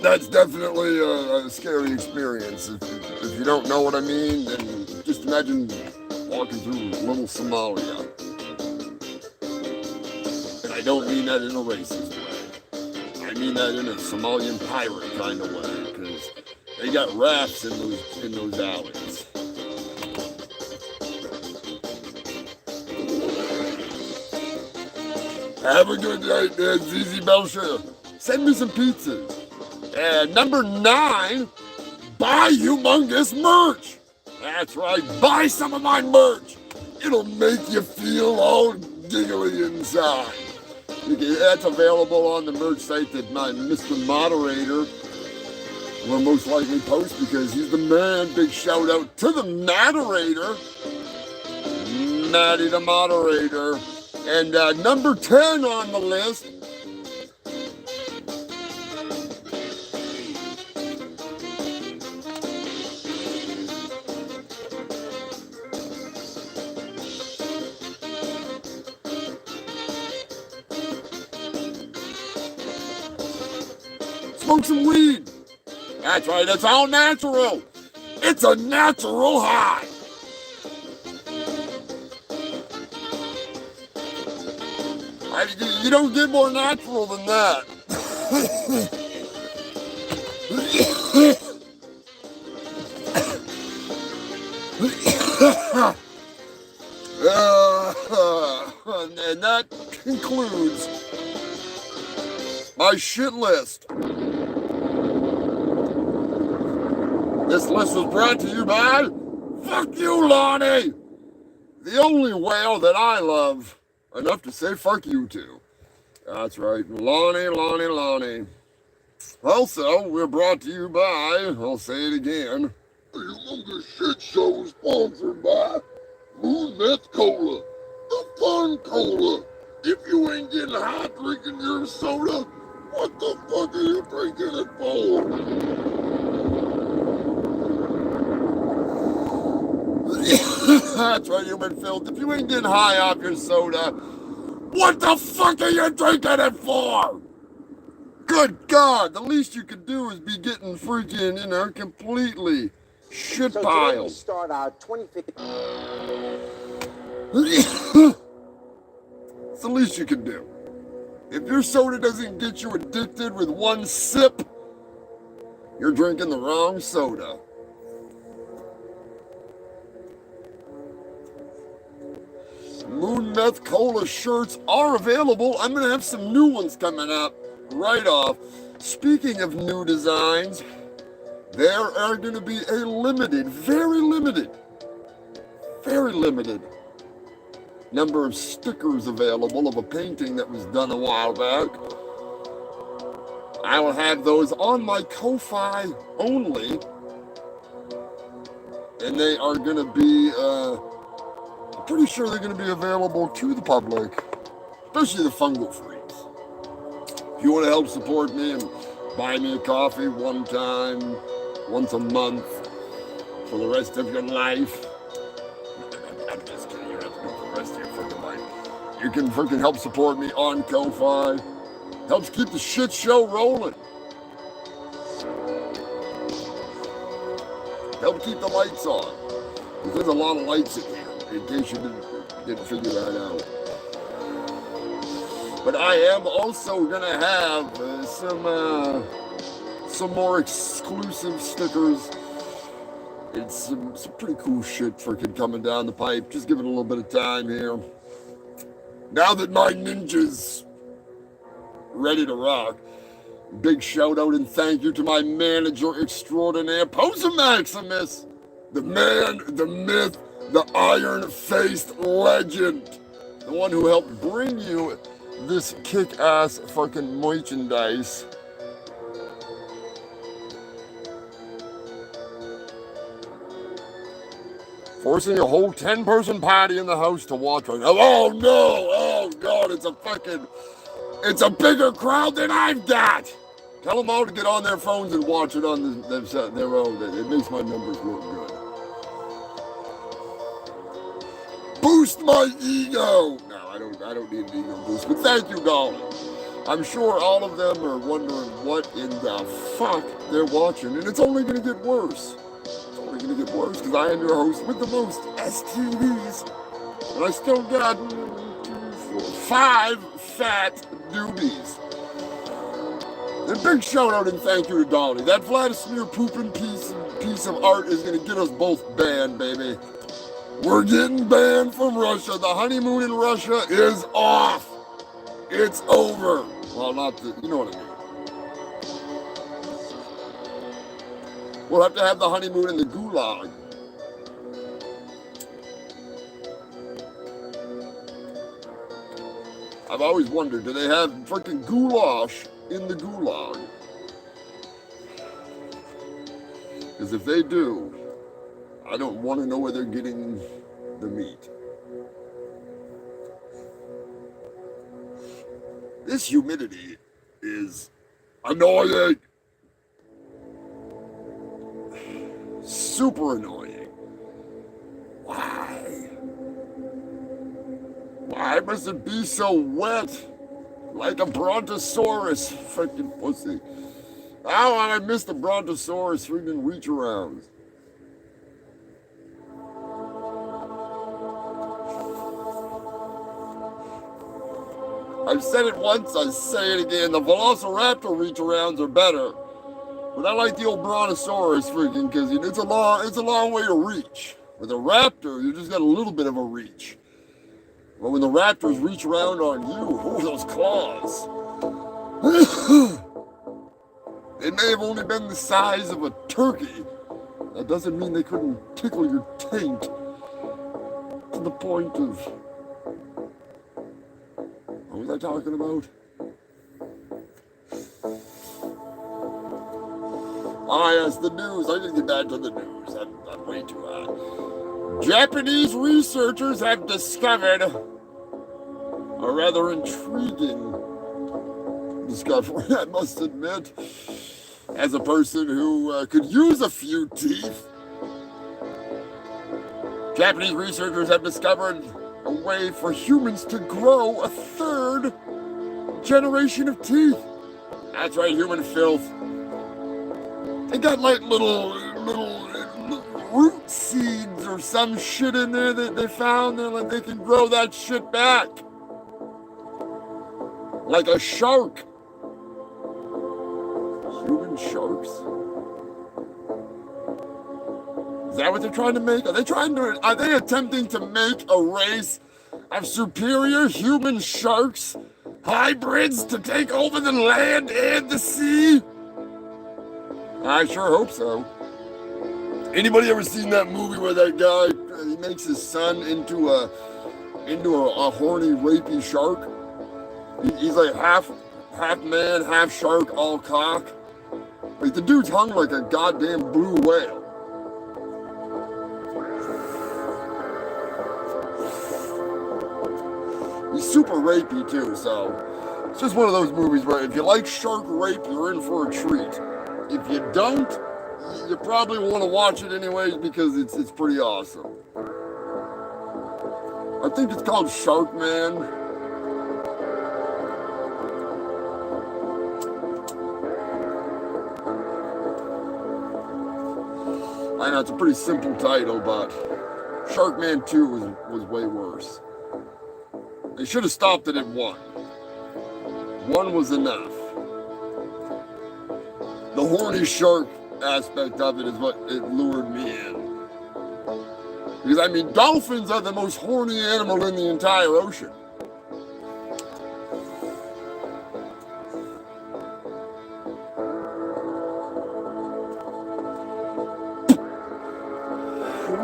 That's definitely a scary experience. If you don't know what I mean, then just imagine walking through little Somalia. And I don't mean that in a racist way. I mean that in a Somalian pirate kind of way, because they got rafts in those alleys. Have a good night, man. ZZ Belcher. Send me some pizzas. And number 9, buy Humongous merch. That's right, buy some of my merch. It'll make you feel all giggly inside. That's available on the merch site that my Mr. Moderator will most likely post because he's the man. Big shout out to the moderator, Maddie the Moderator. And number 10 on the list, smoke some weed. That's right, it's all natural. It's a natural high. You don't get more natural than that. And that concludes my shit list. This list was brought to you by Fuck You, Lonnie, the only whale that I love enough to say fuck you to. That's right, Lonnie. Also, we're brought to you by, I'll say it again, the Humongous Shit Show is sponsored by Moon Meth Cola, the fun cola. If you ain't getting high drinking your soda, what the fuck are you drinking it for? That's right, human filth. If you ain't getting high off your soda, what the fuck are you drinking it for? Good God, the least you could do is be getting freaking, completely shit piled. So today we start our 25th. It's the least you can do. If your soda doesn't get you addicted with one sip, you're drinking the wrong soda. Moon Meth Cola shirts are available. I'm going to have some new ones coming up right off. Speaking of new designs, there are going to be a very limited number of stickers available of a painting that was done a while back. I will have those on my Ko-Fi only, and they are going to be, I'm pretty sure they're going to be available to the public, especially the fungal freaks. If you want to help support me and buy me a coffee one time, once a month, for the rest of your life, I'm just kidding, you don't have to do it for the rest of your fucking life. You can freaking help support me on Ko-Fi. Helps keep the shit show rolling. Help keep the lights on. There's a lot of lights in here, in case you didn't figure that out. But I am also gonna have some more exclusive stickers. It's some pretty cool shit freaking coming down the pipe. Just give it a little bit of time here. Now that my ninja's ready to rock, big shout out and thank you to my manager extraordinaire, Poser Maximus, the man, the myth, the iron-faced legend, the one who helped bring you this kick-ass fucking merchandise. Forcing a whole 10-person party in the house to watch right now. Oh no! Oh god, it's a bigger crowd than I've got! Tell them all to get on their phones and watch it on their own. It makes my numbers look good. Boost my ego! No, I don't need an ego boost, but thank you, darling. I'm sure all of them are wondering what in the fuck they're watching, and it's only gonna get worse. It's only gonna get worse, because I am your host with the most STDs, and I still got 5 fat doobies. And big shout out and thank you to Dolly. That Vladimir pooping piece of art is gonna get us both banned, baby. We're getting banned from Russia. The honeymoon in Russia is off. It's over. Well, not the, you know what I mean. We'll have to have the honeymoon in the gulag. I've always wondered, do they have freaking goulash in the gulag? Because if they do, I don't want to know where they're getting the meat. This humidity is annoying. Super annoying. Why? Why must it be so wet? Like a brontosaurus freaking pussy. How I missed the brontosaurus freaking reach arounds. I've said it once, I say it again. The Velociraptor reach-arounds are better, but I like the old Brontosaurus freaking because it's a long way to reach. With a raptor, you just got a little bit of a reach. But when the raptors reach around on you, oh, those claws! They may have only been the size of a turkey. That doesn't mean they couldn't tickle your taint to the point of. What was I talking about? Ah, yes, the news. I didn't get back to the news. I'm way too high. Japanese researchers have discovered a rather intriguing discovery, I must admit, as a person who could use a few teeth. Japanese researchers have discovered a way for humans to grow a 3rd generation of teeth. That's right, human filth. They got like little root seeds or some shit in there that they found. They're like, they can grow that shit back. Like a shark. Human sharks. Is that what they're trying to make? Are they attempting to make a race of superior human sharks? Hybrids to take over the land and the sea? I sure hope so. Anybody ever seen that movie where that guy, he makes his son into into a horny, rapey shark. He's like half man, half shark, all cock. Like, the dude's hung like a goddamn blue whale. He's super rapey too, so it's just one of those movies where if you like shark rape, you're in for a treat. If you don't, you probably want to watch it anyways because it's pretty awesome. I think it's called Shark Man. I know it's a pretty simple title, but Shark Man 2 was way worse. They should have stopped it at 1. 1 was enough. The horny shark aspect of it is what it lured me in. Because, I mean, dolphins are the most horny animal in the entire ocean.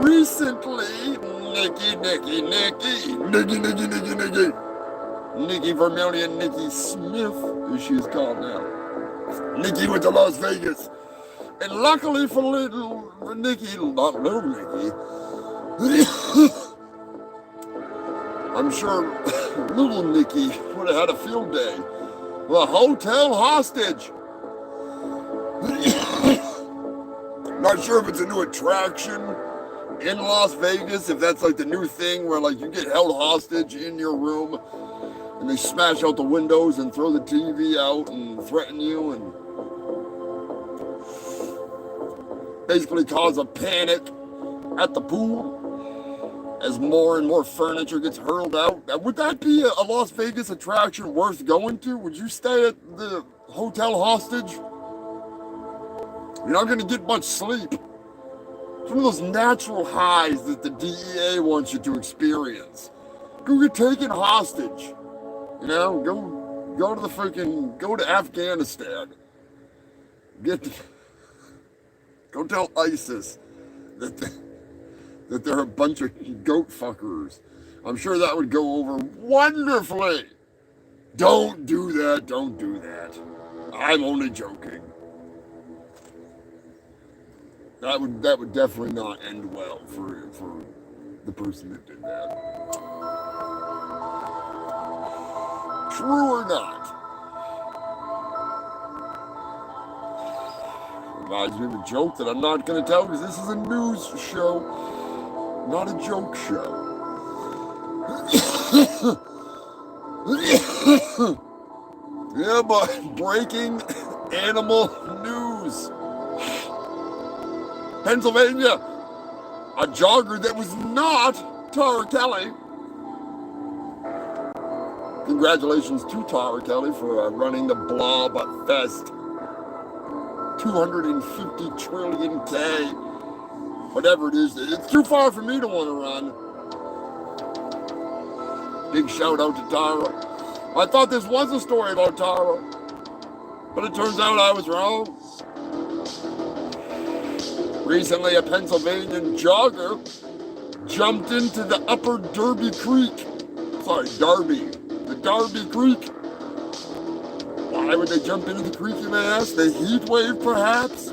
Recently, Nikki Vermillion, Nikki Smith, as she's called now. Nikki went to Las Vegas. And luckily for little Nikki, not little Nikki, I'm sure little Nikki would have had a field day. A hotel hostage. Not sure if it's a new attraction in Las Vegas, if that's like the new thing where like you get held hostage in your room and they smash out the windows and throw the TV out and threaten you and basically cause a panic at the pool as more and more furniture gets hurled out. Would that be a Las Vegas attraction worth going to? Would you stay at the hotel hostage? You're not going to get much sleep. It's one of those natural highs that the DEA wants you to experience. Go get taken hostage. You know, go to the freaking, go to Afghanistan. Go tell ISIS that they're a bunch of goat fuckers. I'm sure that would go over wonderfully. Don't do that, don't do that. I'm only joking. That would definitely not end well for the person that did that. True or not? Reminds me of a joke that I'm not going to tell because this is a news show, not a joke show. Yeah, but breaking animal news. Pennsylvania, a jogger that was not Tara Kelly. Congratulations to Tara Kelly for running the Blob Fest. 250 trillion K. Whatever it is, it's too far for me to want to run. Big shout out to Tara. I thought this was a story about Tara, but it turns out I was wrong. Recently, a Pennsylvanian jogger jumped into the upper Darby Creek. The Darby Creek. Why would they jump into the creek, you may ask? The heat wave, perhaps?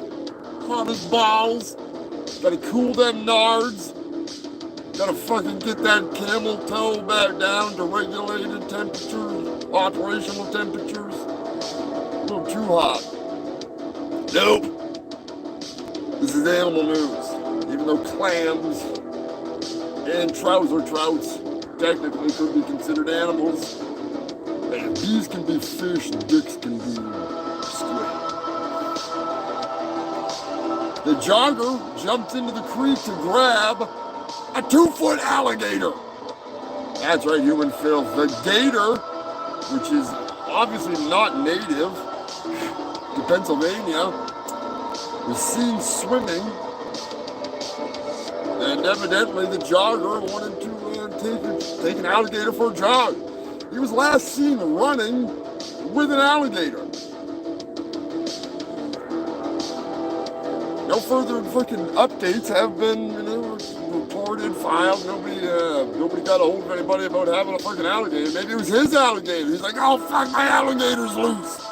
Hot as balls. Gotta cool them nards. Gotta fucking get that camel toe back down to regulated temperatures, operational temperatures. A little too hot. Nope. This is animal news. Even though clams and trouser trouts technically could be considered animals, and bees can be fish, dicks can be squid. The jogger jumped into the creek to grab a 2-foot alligator. That's right, human filth. The gator, which is obviously not native to Pennsylvania, was seen swimming, and evidently the jogger wanted to take an alligator for a jog. He was last seen running with an alligator. No further freaking updates have been reported, filed. Nobody got a hold of anybody about having a fucking alligator. Maybe it was his alligator. He's like, oh fuck, my alligator's loose.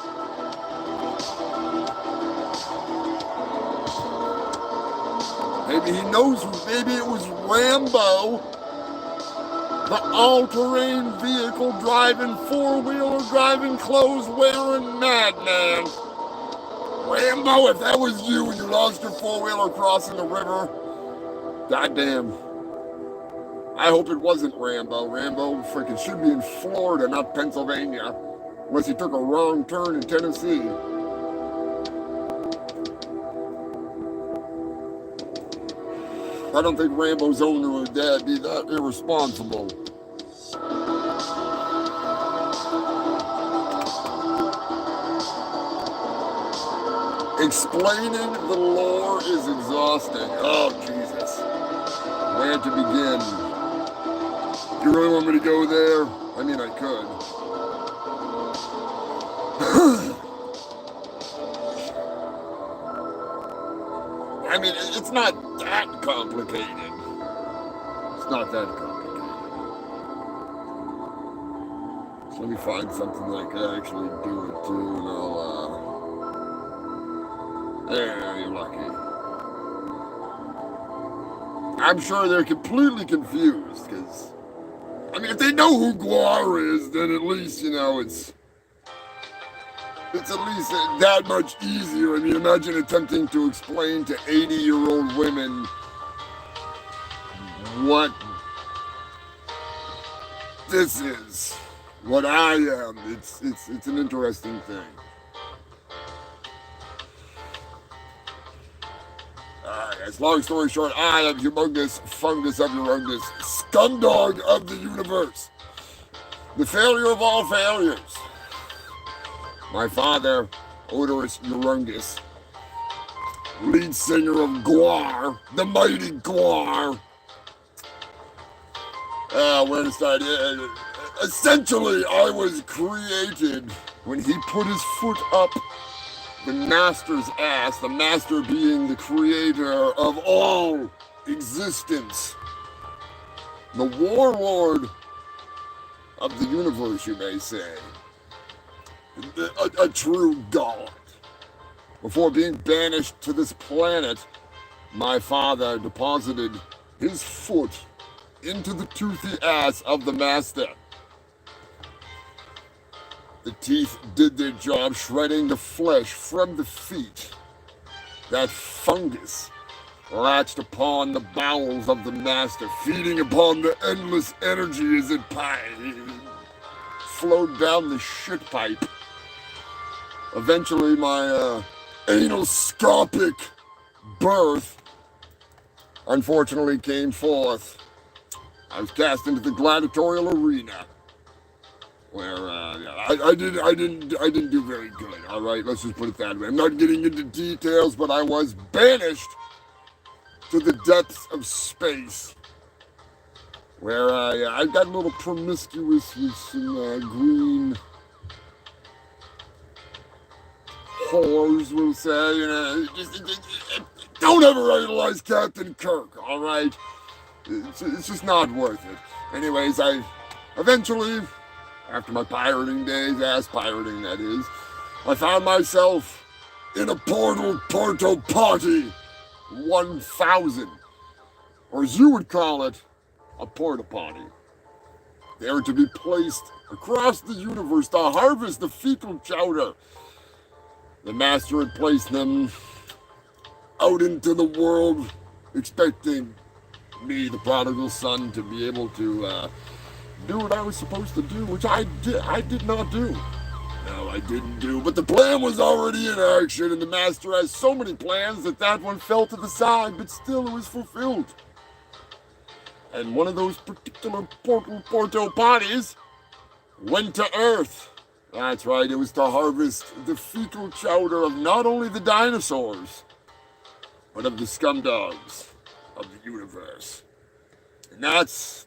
Maybe he knows who. Maybe it was Rambo, the all-terrain vehicle driving, four-wheeler driving, clothes-wearing madman. Rambo, if that was you and you lost your four-wheeler crossing the river, goddamn. I hope it wasn't Rambo. Rambo freaking should be in Florida, not Pennsylvania, unless he took a wrong turn in Tennessee. I don't think Rambo's owner would be that irresponsible. Explaining the lore is exhausting. Oh, Jesus. Where to begin? You really want me to go there? I mean, I could. I mean, it's not that complicated. It's not that complicated. So let me find something that I can actually do it too, and I'll, there, you're lucky. I'm sure they're completely confused, because, I mean, if they know who Guar is, then at least, you know, it's at least that much easier. I mean, imagine attempting to explain to 80-year-old women what this is, what I am. It's an interesting thing. Yes, long story short, I am Humongous Fungus of Urungus, Scumdog of the universe, the failure of all failures. My father, Odorous Urungus, lead singer of Guar, the mighty Guar. Where to start? Essentially, I was created when he put his foot up the master's ass, the master being the creator of all existence, the warlord of the universe, you may say. A true god. Before being banished to this planet, my father deposited his foot into the toothy ass of the master. The teeth did their job, shredding the flesh from the feet. That fungus latched upon the bowels of the master, feeding upon the endless energy as it flowed down the shit pipe. Eventually, my anal-scopic birth unfortunately came forth. I was cast into the gladiatorial arena, where I didn't do very good. All right, let's just put it that way. I'm not getting into details, but I was banished to the depths of space, where I got a little promiscuous with some green whores, we'll say. You know, just don't ever idolize Captain Kirk. All right, it's just not worth it. Anyways, I eventually, after my pirating days, ass pirating that is, I found myself in a Porto Potty 1000, or as you would call it, a porta potty. They were to be placed across the universe to harvest the fecal chowder. The master had placed them out into the world, expecting me, the prodigal son, to be able to do what I was supposed to do, which I did not do. No, I didn't do, but the plan was already in action, and the master has so many plans that one fell to the side, but still it was fulfilled. And one of those particular Porto potties went to Earth. That's right, it was to harvest the fecal chowder of not only the dinosaurs, but of the scumdogs of the universe. And that's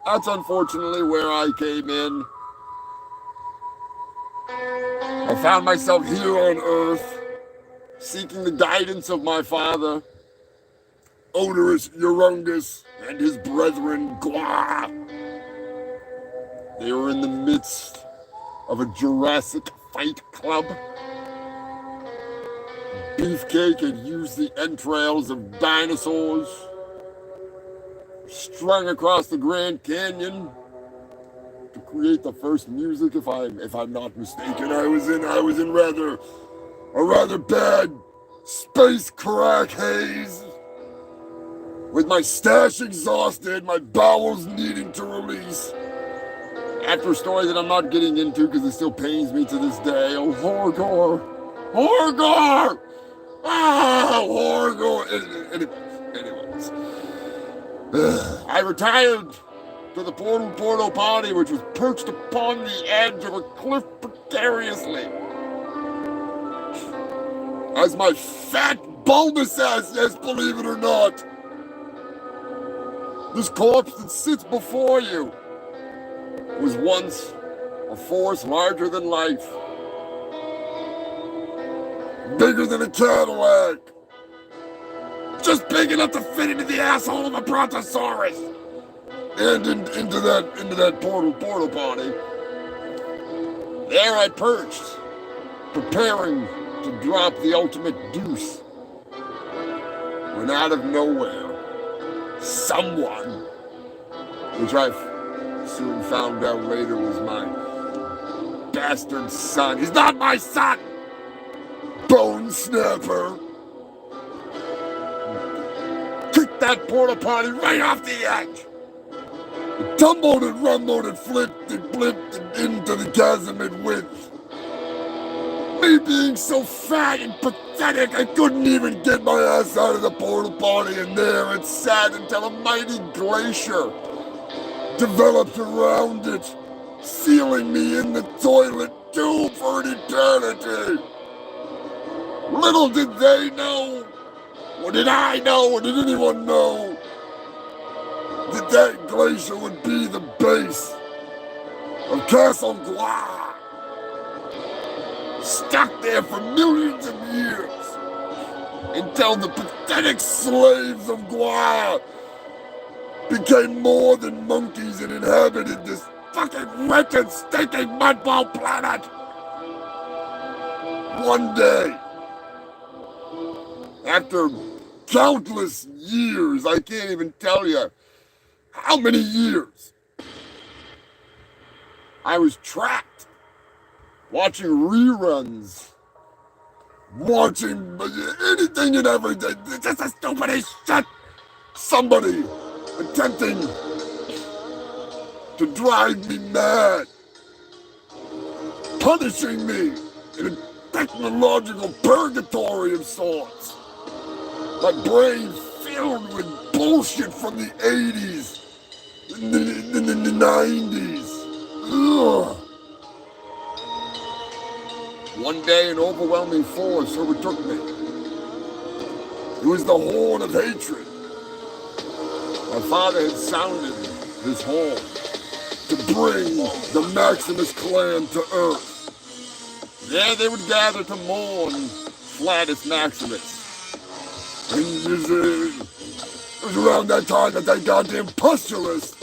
unfortunately where I came in. I found myself here on Earth, seeking the guidance of my father, odorous Humongous and his brethren, Gwa. They were in the midst of a Jurassic fight club. Beefcake had used the entrails of dinosaurs strung across the Grand Canyon to create the first music. If I'm not mistaken, I was in a rather bad space crack haze, with my stash exhausted, my bowels needing to release. After a story that I'm not getting into because it still pains me to this day. Oh, Horgor! Horgor! Ah, Horgor! Anyways. I retired to the portal potty, which was perched upon the edge of a cliff precariously, as my fat bulbous ass, yes, believe it or not, this corpse that sits before you was once a force larger than life, bigger than a Cadillac, just big enough to fit into the asshole of a brontosaurus, and into that portal potty. There I perched, preparing to drop the ultimate deuce, when out of nowhere, someone, which I soon found out later was my bastard son. He's not my son! Bone Snapper kicked that porta potty right off the edge. It tumbled and rumbled and flipped and blipped into the chasm it width. Me being so fat and pathetic, I couldn't even get my ass out of the porta potty, and there it sat until a mighty glacier developed around it, sealing me in the toilet tube for an eternity. Little did they know, or did I know, or did anyone know, that glacier would be the base of Castle Gwa, stuck there for millions of years, until the pathetic slaves of Gwa became more than monkeys and inhabited this fucking wretched, stinking mudball planet. One day, after countless years, I can't even tell you how many years, I was trapped, watching reruns, watching anything and everything. It's just the stupidest shit. Somebody attempting to drive me mad, punishing me in a technological purgatory of sorts. My brain filled with bullshit from the 80s, and the 90s. Ugh. One day, an overwhelming force overtook me. It was the horn of hatred. My father had sounded his horn to bring the Maximus clan to Earth. There they would gather to mourn Flatus Maximus. And it was around that time that goddamn pustulus,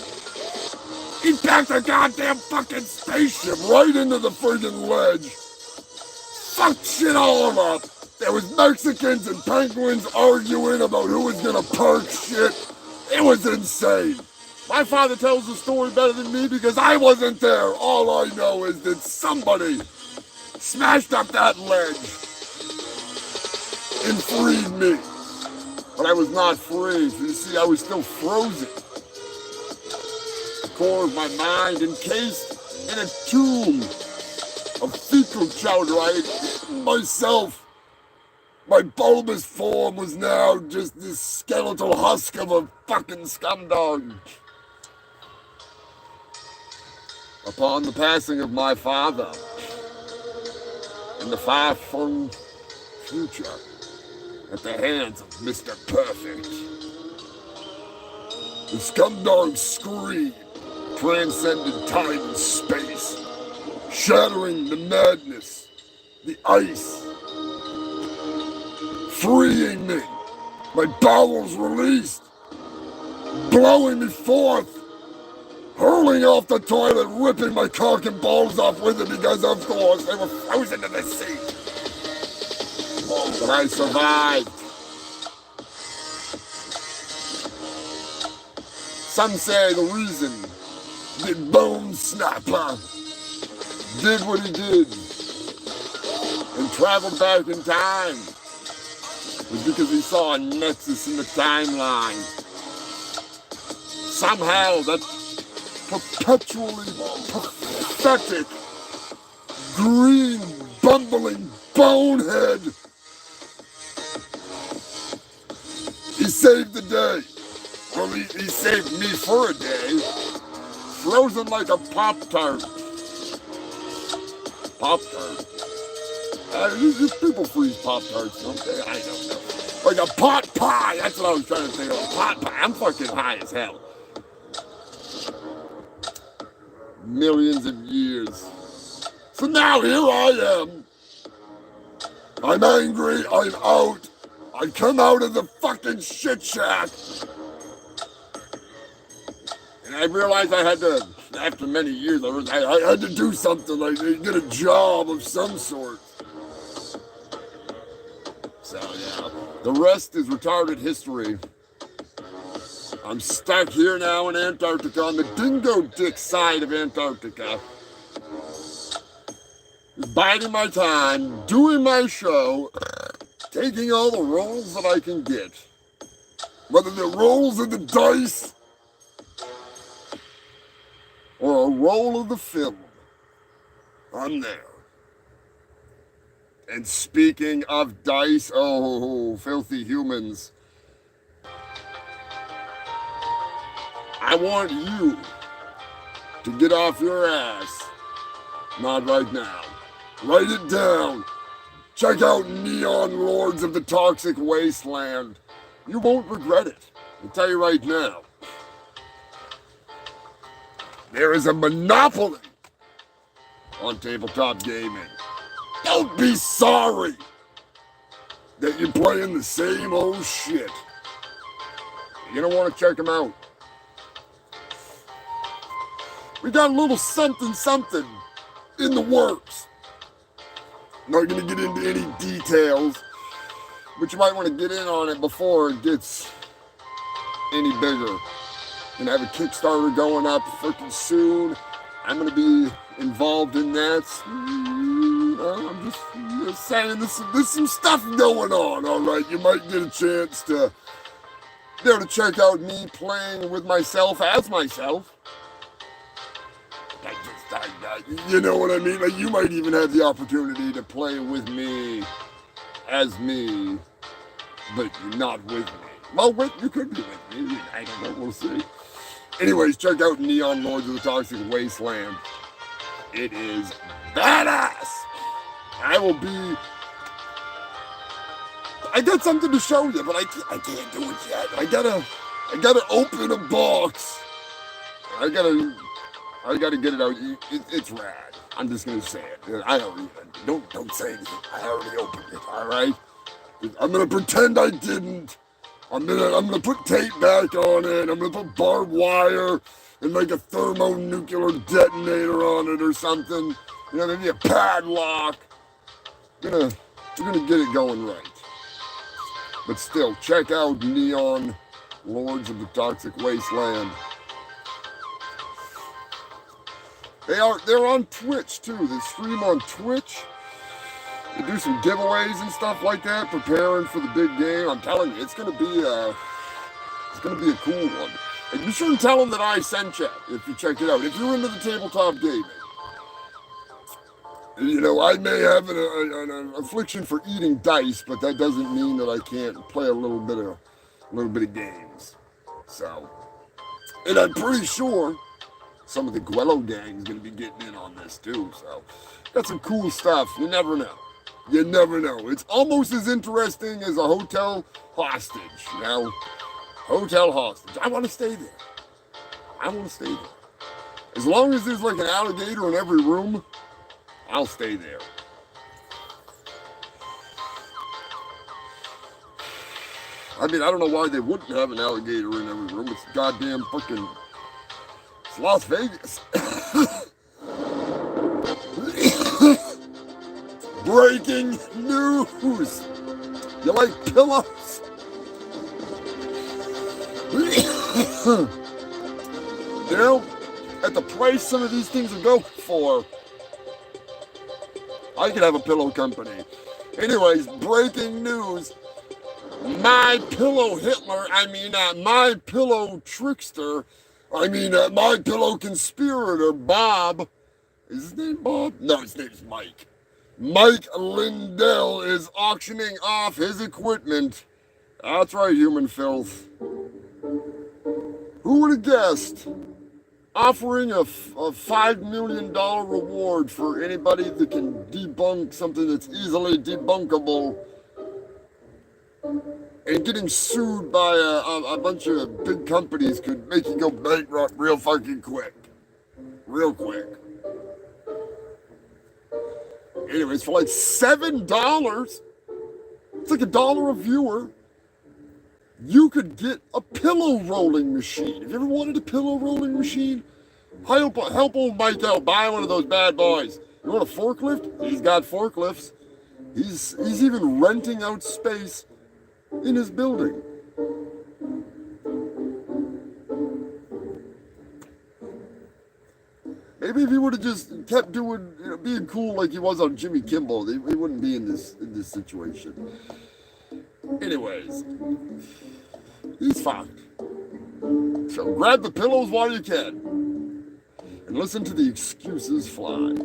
he packed a goddamn fucking spaceship right into the friggin' ledge. Fucked shit all up. There was Mexicans and penguins arguing about who was gonna park shit. It was insane. My father tells the story better than me because I wasn't there. All I know is that somebody smashed up that ledge and freed me. But I was not free. You see, I was still frozen. The core of my mind encased in a tomb of fecal chowder. I had eaten myself. My bulbous form was now just this skeletal husk of a fucking scumdog. Upon the passing of my father, in the far-flung future, at the hands of Mr. Perfect, the scumdog's scream transcended time and space, shattering the madness, the ice, freeing me My bowels released, blowing me forth, hurling off the toilet, ripping my cock and balls off with it because, of course, they were frozen to the seat. But I survived. Some say the reason that Bone Snapper did what he did and traveled back in time was because he saw a nexus in the timeline. Somehow that perpetually pathetic, green, bumbling bonehead, he saved the day. Well, he saved me for a day. Frozen like a Pop-Tart. Pop-Tart. People freeze Pop-Tarts, don't they? I don't know. Like a pot pie. That's what I was trying to think of. A pot pie. I'm fucking high as hell. Millions of years. So now here I am. I'm angry. I'm out. I come out of the fucking shit shack. And I realized I had to, after many years, I had to do something, like get a job of some sort. So yeah, the rest is retarded history. I'm stuck here now in Antarctica, on the dingo dick side of Antarctica. Just biding my time, doing my show, taking all the rolls that I can get. Whether they're rolls of the dice, or a roll of the film, I'm there. And speaking of dice, oh, filthy humans, I want you to get off your ass. Not right now. Write it down. Check out Neon Lords of the Toxic Wasteland. You won't regret it. I'll tell you right now. There is a monopoly on tabletop gaming. Don't be sorry that you're playing the same old shit. You're gonna want to check them out. We got a little something in the works. Not gonna get into any details, but you might want to get in on it before it gets any bigger. Gonna have a Kickstarter going up freaking soon. I'm gonna be involved in that. I'm just saying, there's some stuff going on, all right? You might get a chance to be able to check out me playing with myself as myself. You know what I mean? Like, you might even have the opportunity to play with me as me, but not with me. Well, you could be with me. I don't know. We'll see. Anyways, check out Neon Lords of the Toxic Wasteland. It is badass. I got something to show you, but I can't do it yet. I gotta open a box. I gotta get it out. It's rad. I'm just gonna say it. I don't say anything. I already opened it. All right. I'm gonna pretend I didn't. I'm gonna put tape back on it. I'm gonna put barbed wire and like a thermonuclear detonator on it or something. You know, maybe a padlock. We're gonna get it going right. But still, check out Neon Lords of the Toxic Wasteland. They're on Twitch too. They stream on Twitch. They do some giveaways and stuff like that, preparing for the big game. I'm telling you, it's gonna be a cool one. And be sure and tell them that I sent you if you check it out. If you're into the tabletop gaming, you know, I may have an affliction for eating dice, but that doesn't mean that I can't play a little bit of games. So, and I'm pretty sure some of the Guello gang is going to be getting in on this too. So, got some cool stuff. You never know. You never know. It's almost as interesting as a hotel hostage. You know, hotel hostage. I want to stay there. As long as there's like an alligator in every room, I'll stay there. I mean, I don't know why they wouldn't have an alligator in every room. It's goddamn fucking... It's Las Vegas. Breaking news! You like pillows? You know, at the price some of these things will go for, I could have a pillow company. Anyways, breaking news. My pillow Hitler, my pillow trickster, my pillow conspirator, Bob. Is his name Bob? No, his name's Mike. Mike Lindell is auctioning off his equipment. That's right, human filth. Who would have guessed? Offering a $5 million reward for anybody that can debunk something that's easily debunkable, and getting sued by a bunch of big companies could make you go bankrupt real fucking quick. Real quick. Anyways, for like $7, it's like $1 a viewer, you could get a pillow rolling machine. Have you ever wanted a pillow rolling machine? Help old Mike out. Buy one of those bad boys. You want a forklift? He's got forklifts. He's even renting out space in his building. Maybe if he would have just kept doing, being cool like he was on Jimmy Kimmel, he wouldn't be in this situation. Anyways, he's fucked. So grab the pillows while you can, and listen to the excuses fly.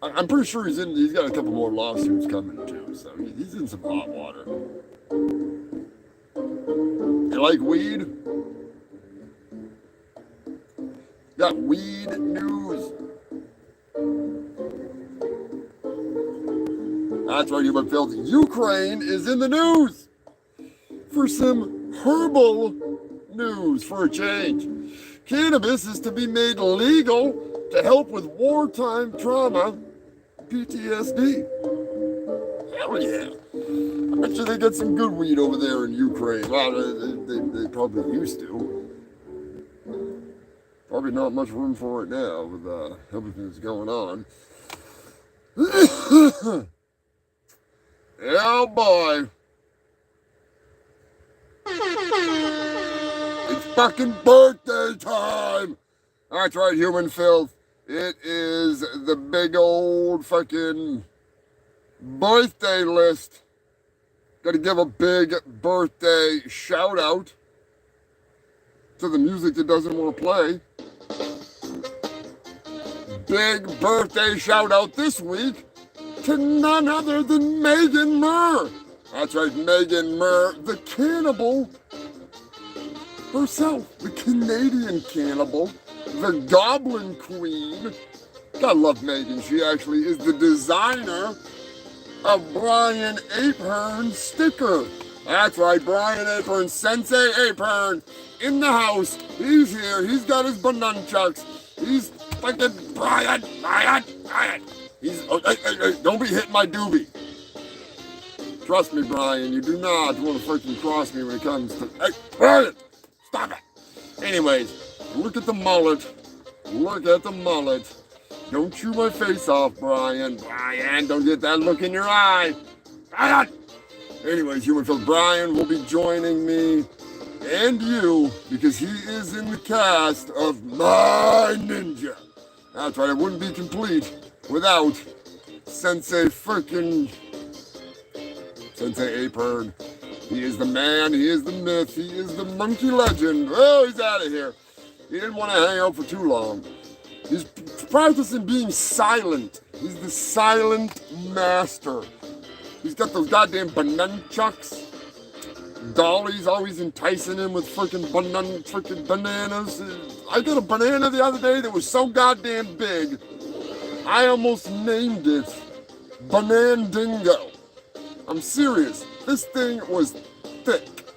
I'm pretty sure he's got a couple more lawsuits coming too, so he's in some hot water. You like weed? Got weed news. That's right, human filth. Ukraine is in the news for some herbal news for a change. Cannabis is to be made legal to help with wartime trauma, PTSD. Hell yeah. I bet you they got some good weed over there in Ukraine. Well, they probably used to. Probably not much room for it now with everything that's going on. Yeah, boy. It's fucking birthday time. That's right, human filth. It is the big old fucking birthday list. Gotta give a big birthday shout out to the music that doesn't want to play. Big birthday shout out this week to none other than Megan Murr. That's right, Megan Murr, the cannibal herself, the Canadian cannibal, the Goblin Queen. God love Megan. She actually is the designer of Brian Apehern's sticker. That's right, Brian Apehern, Sensei Apehern, in the house. He's here. He's got his banunchucks. He's fucking Brian. He's, hey, don't be hitting my doobie. Trust me, Brian, you do not want to freaking cross me when it comes to, hey, Brian, stop it. Anyways, look at the mullet. Look at the mullet. Don't chew my face off, Brian. Brian, don't get that look in your eye. Brian. Anyways, human filth, Brian will be joining me and you because he is in the cast of My Ninja. That's right, it wouldn't be complete without Sensei Apehern. He is the man, he is the myth, he is the monkey legend. Oh, he's out of here. He didn't want to hang out for too long. He's practicing being silent. He's the silent master. He's got those goddamn banunchucks. Dolly's always enticing him with freaking bananas. I got a banana the other day that was so goddamn big, I almost named it Banandingo. I'm serious. This thing was thick.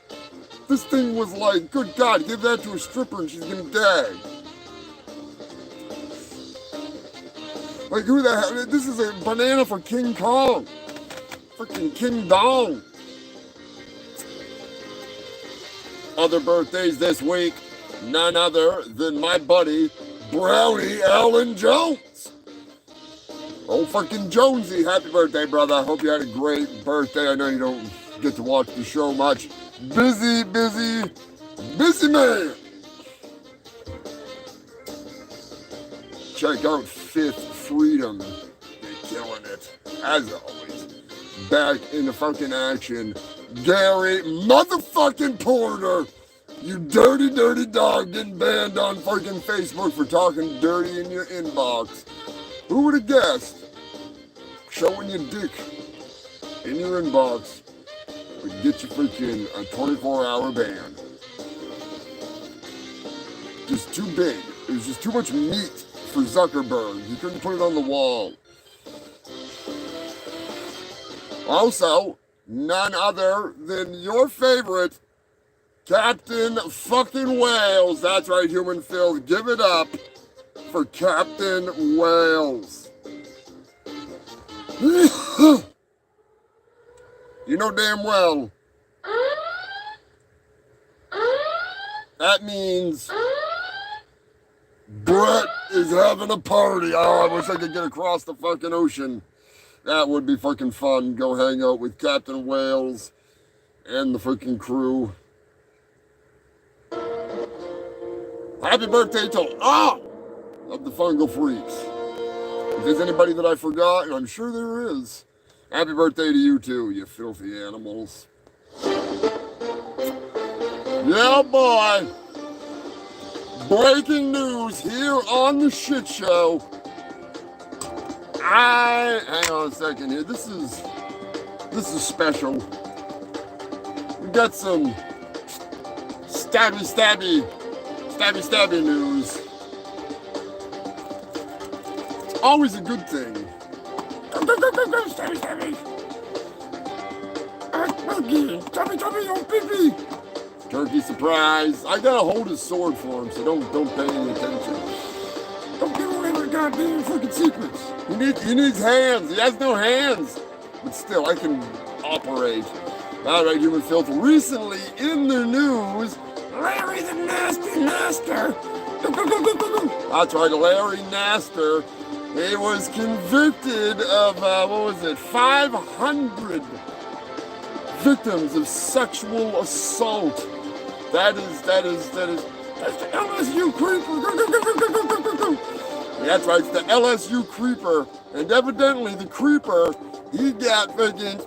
This thing was like, good God, give that to a stripper and she's gonna gag. Like, who the hell? This is a banana for King Kong. Freaking King Dong. Other birthdays this week, none other than my buddy, Brownie Allen Jones. Oh, fucking Jonesy, happy birthday, brother. I hope you had a great birthday. I know you don't get to watch the show much. Busy man. Check out Fifth Freedom. They're killing it, as always. Back in the fucking action. Gary motherfucking Porter, you dirty dog, getting banned on fucking Facebook for talking dirty in your inbox. Who would have guessed? Showing your dick in your inbox would get you freaking a 24-hour ban. Just too big. It was just too much meat for Zuckerberg. He couldn't put it on the wall. Also, none other than your favorite, Captain fucking Wales. That's right, Human Phil. Give it up for Captain Wales. You know damn well that means Brett is having a party. Oh, I wish I could get across the fucking ocean. That would be fucking fun. Go hang out with Captain Wales and the freaking crew. Happy birthday to all of the Fungal Freaks. If there's anybody that I forgot, and I'm sure there is, happy birthday to you too, you filthy animals. Yeah, boy. Breaking news here on the Shit Show. Hang on a second here. This is special. We got some stabby news. It's always a good thing. Go, stabby. Turkey, oh, pee-pee. Turkey surprise. I gotta hold his sword for him, so don't pay any attention. Don't give away my goddamn freaking secrets. He needs hands. He has no hands. But still, I can operate. All right, Human Filth. Recently in the news, Larry the Nasty Naster. That's right, Larry Naster. He was convicted of, 500 victims of sexual assault. That's the LSU creeper. That's right, it's the LSU creeper. And evidently the creeper, he got fucking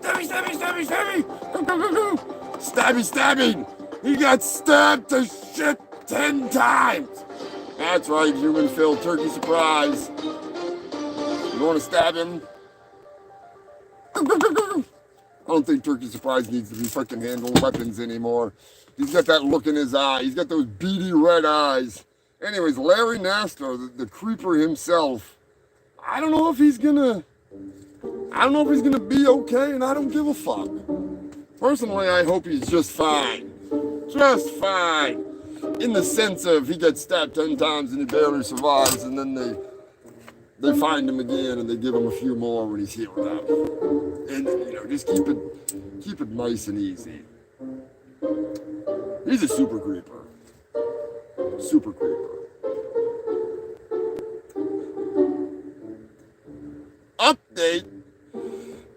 stabbing. He got stabbed to shit 10 times. That's right, Human Phil, turkey surprise. You want to stab him? I don't think Turkey Surprise needs to be fucking handling weapons anymore. He's got that look in his eye. He's got those beady red eyes. Anyways, Larry Naster, the creeper himself, I don't know if he's gonna be okay, and I don't give a fuck. Personally, I hope he's just fine. Just fine. In the sense of he gets stabbed 10 times and he barely survives, and then they find him again and they give him a few more when he's healed up. And just keep it nice and easy. He's a super creeper. Super creeper. Update.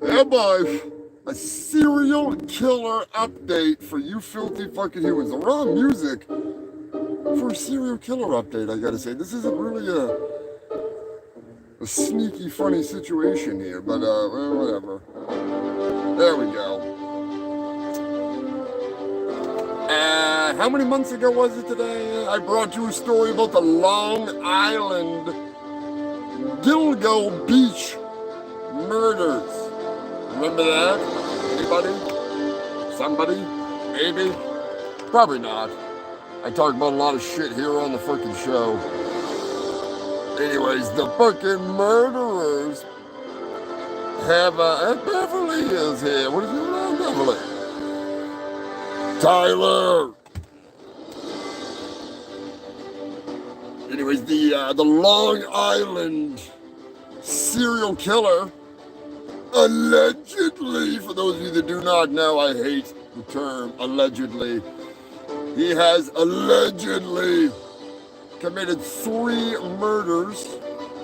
Yeah, boy. A serial killer update for you filthy fucking humans. The wrong music for a serial killer update, I gotta say. This isn't really a sneaky, funny situation here, but whatever. There we go. How many months ago was it today? I brought you a story about the Long Island Gilgo Beach murders. Remember that? Anybody? Somebody? Maybe? Probably not. I talk about a lot of shit here on the fucking show. Anyways, the fucking murderers have, Beverly is here. What is going on, Beverly? Tyler! Anyways, the Long Island serial killer, allegedly, for those of you that do not know, I hate the term allegedly. He has allegedly committed 3 murders,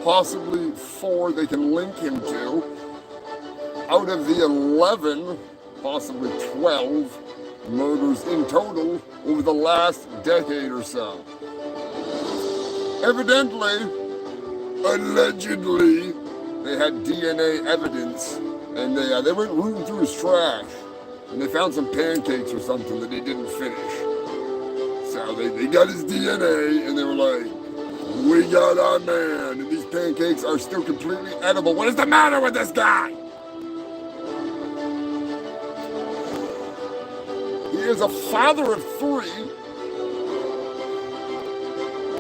possibly 4 they can link him to. Out of the 11, possibly 12 murders in total over the last decade or so. Evidently, allegedly, they had DNA evidence, and they went rooting through his trash, and they found some pancakes or something that he didn't finish. So they got his DNA, and they were like, we got our man, and these pancakes are still completely edible. What is the matter with this guy? He is a father of 3,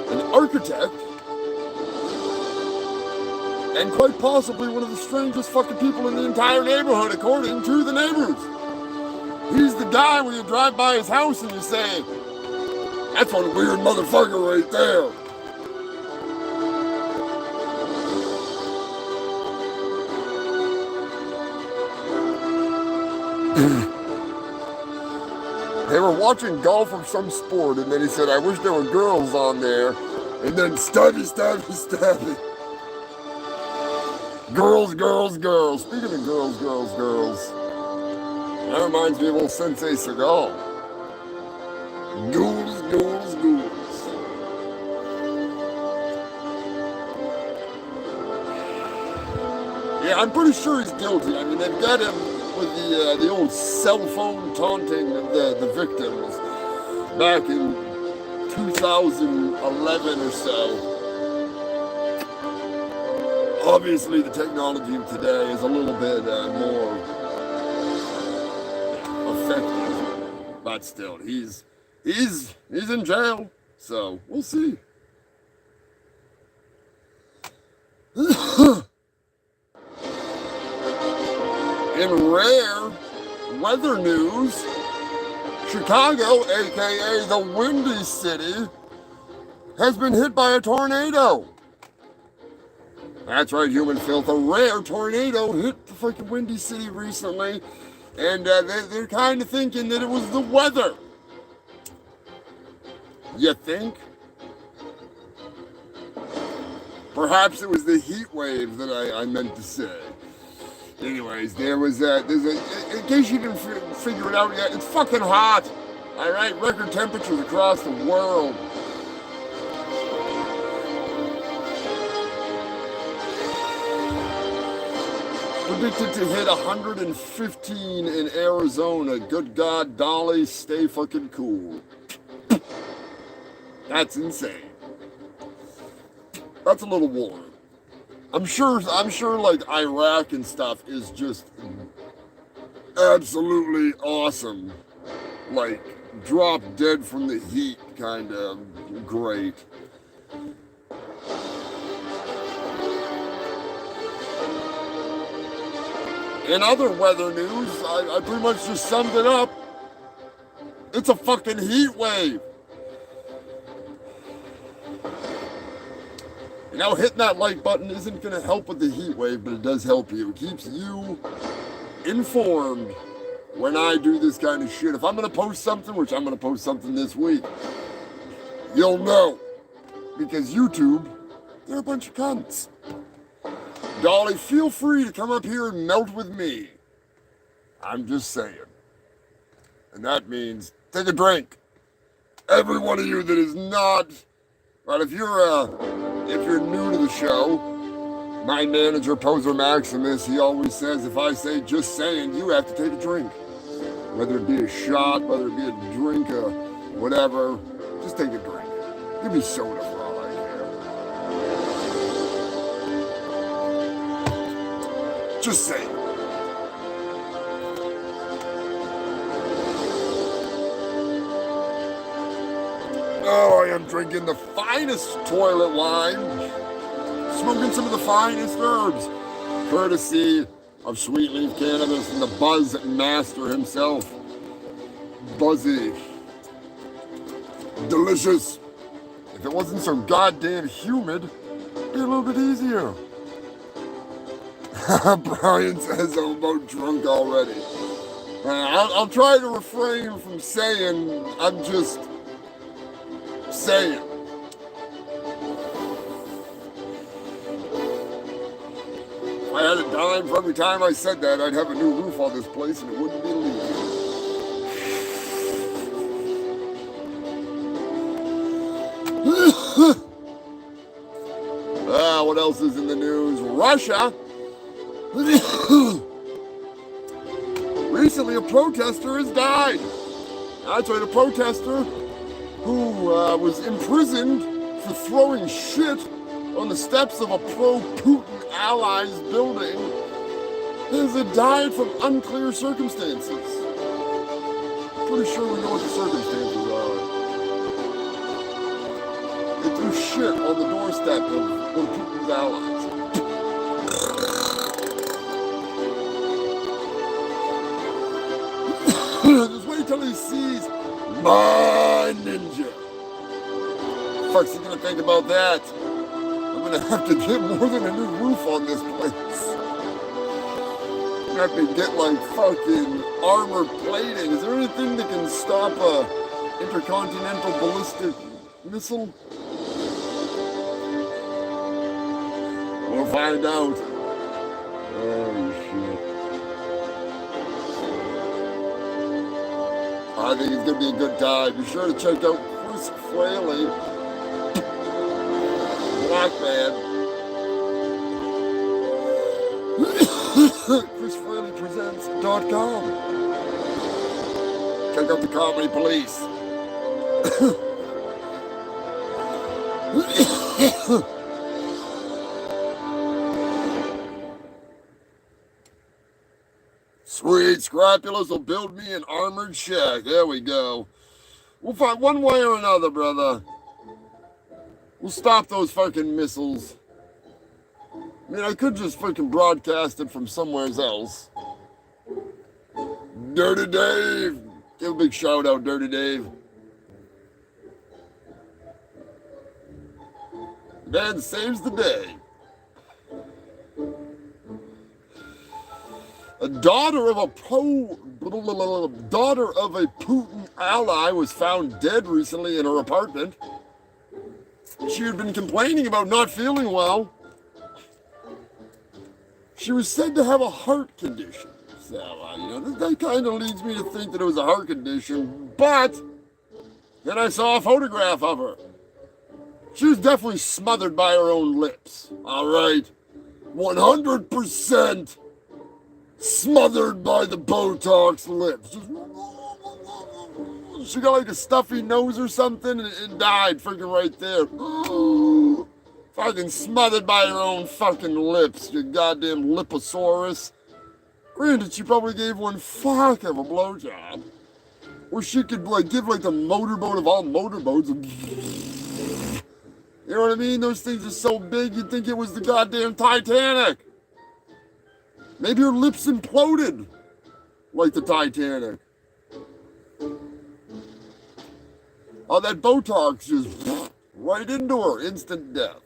an architect, and quite possibly one of the strangest fucking people in the entire neighborhood, according to the neighbors. He's the guy where you drive by his house and you say, that's one weird motherfucker right there. They were watching golf or some sport, and then he said, I wish there were girls on there. And then stabby, stabby, stabby. Girls, girls, girls. Speaking of girls, girls, girls, that reminds me of old Sensei Seagal. Ghouls, ghouls, ghouls. Yeah, I'm pretty sure he's guilty. I mean, they've got him with the old cell phone taunting of the victims back in 2011 or so. Obviously, the technology of today is a little bit more effective, but still, he's in jail, so we'll see. In rare weather news, Chicago, aka the Windy City, has been hit by a tornado. That's right, human filth. A rare tornado hit the freaking Windy City recently, and they're kind of thinking that it was the weather. You think? Perhaps it was the heat wave that I meant to say. Anyways, there's in case you didn't figure it out yet, it's fucking hot. All right, record temperatures across the world. Predicted to hit 115 in Arizona. Good God, Dolly, stay fucking cool. That's insane. That's a little warm. I'm sure like Iraq and stuff is just absolutely awesome. Like drop dead from the heat kind of great. In other weather news, I pretty much just summed it up. It's a fucking heat wave. You know, hitting that like button isn't going to help with the heat wave, but it does help you. It keeps you informed when I do this kind of shit. If I'm going to post something, which I'm going to post something this week, you'll know. Because YouTube, they're a bunch of cunts. Dolly, feel free to come up here and melt with me. I'm just saying. And that means take a drink. Every one of you that is not, but if you're new to the show, my manager, Poser Maximus, he always says, if I say just saying, you have to take a drink. Whether it be a shot, whether it be a drink, whatever, just take a drink. Give me soda for all I care. Just saying. Oh, I am drinking the finest toilet wine, smoking some of the finest herbs, courtesy of Sweet Leaf Cannabis and the Buzz Master himself. Buzzy. Delicious. If it wasn't so goddamn humid, it'd be a little bit easier. Brian says I'm about drunk already. I'll try to refrain from saying I'm just Saying. If I had a dime for every time I said that, I'd have a new roof on this place and it wouldn't be leaking. What else is in the news? Russia. Recently, a protester has died. That's right, a protester who was imprisoned for throwing shit on the steps of a pro-Putin allies building has died from unclear circumstances. Pretty sure we know what the circumstances are. They threw shit on the doorstep of one of Putin's allies. Just wait till he sees my ninja. Fuck's he gonna think about that? I'm gonna have to get more than a new roof on this place. I'm gonna have to get like fucking armor plating. Is there anything that can stop a intercontinental ballistic missile? We'll find out. Oh shit. I think it's gonna be a good time. Be sure to check out Chris Fraley, Black Man. ChrisFraleyPresents.com. Check out the Comedy Police. Sweet, Scrapulous will build me an armored shack. There we go. We'll find one way or another, brother. We'll stop those fucking missiles. I mean, I could just fucking broadcast it from somewhere else. Dirty Dave. Give a big shout out, Dirty Dave. Man saves the day. A daughter of a Putin ally was found dead recently in her apartment. She had been complaining about not feeling well. She was said to have a heart condition. So, that kind of leads me to think that it was a heart condition. But then I saw a photograph of her. She was definitely smothered by her own lips. All right, 100%. Smothered by the Botox lips. She got like a stuffy nose or something and died freaking right there. Fucking smothered by her own fucking lips, you goddamn liposaurus. Granted, she probably gave one fuck of a blowjob. Or she could like give like the motorboat of all motorboats. You know what I mean? Those things are so big you'd think it was the goddamn Titanic. Maybe her lips imploded like the Titanic. Oh, that Botox just right into her, instant death.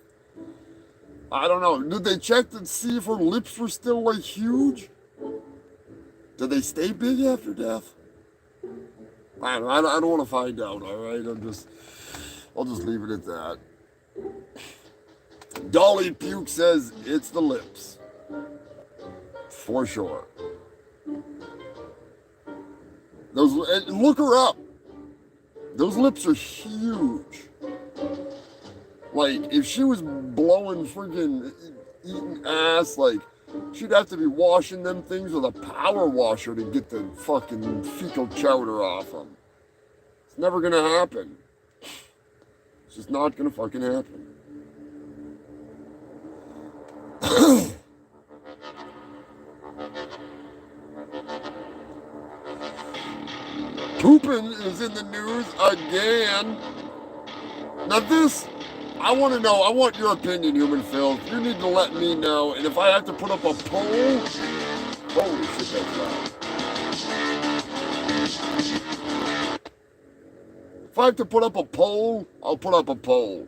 I don't know. Did they check to see if her lips were still like huge? Did they stay big after death? I don't want to find out. All right, I'll just leave it at that. Dolly Puke says it's the lips. For sure. Look her up. Those lips are huge. Like, if she was blowing freaking eating ass, like, she'd have to be washing them things with a power washer to get the fucking fecal chowder off them. It's never gonna happen. It's just not gonna fucking happen. Pooping is in the news again. Now this, I want to know, I want your opinion, Human Filth. You need to let me know, and if I have to put up a poll, holy shit, that's loud. If I have to put up a poll, I'll put up a poll.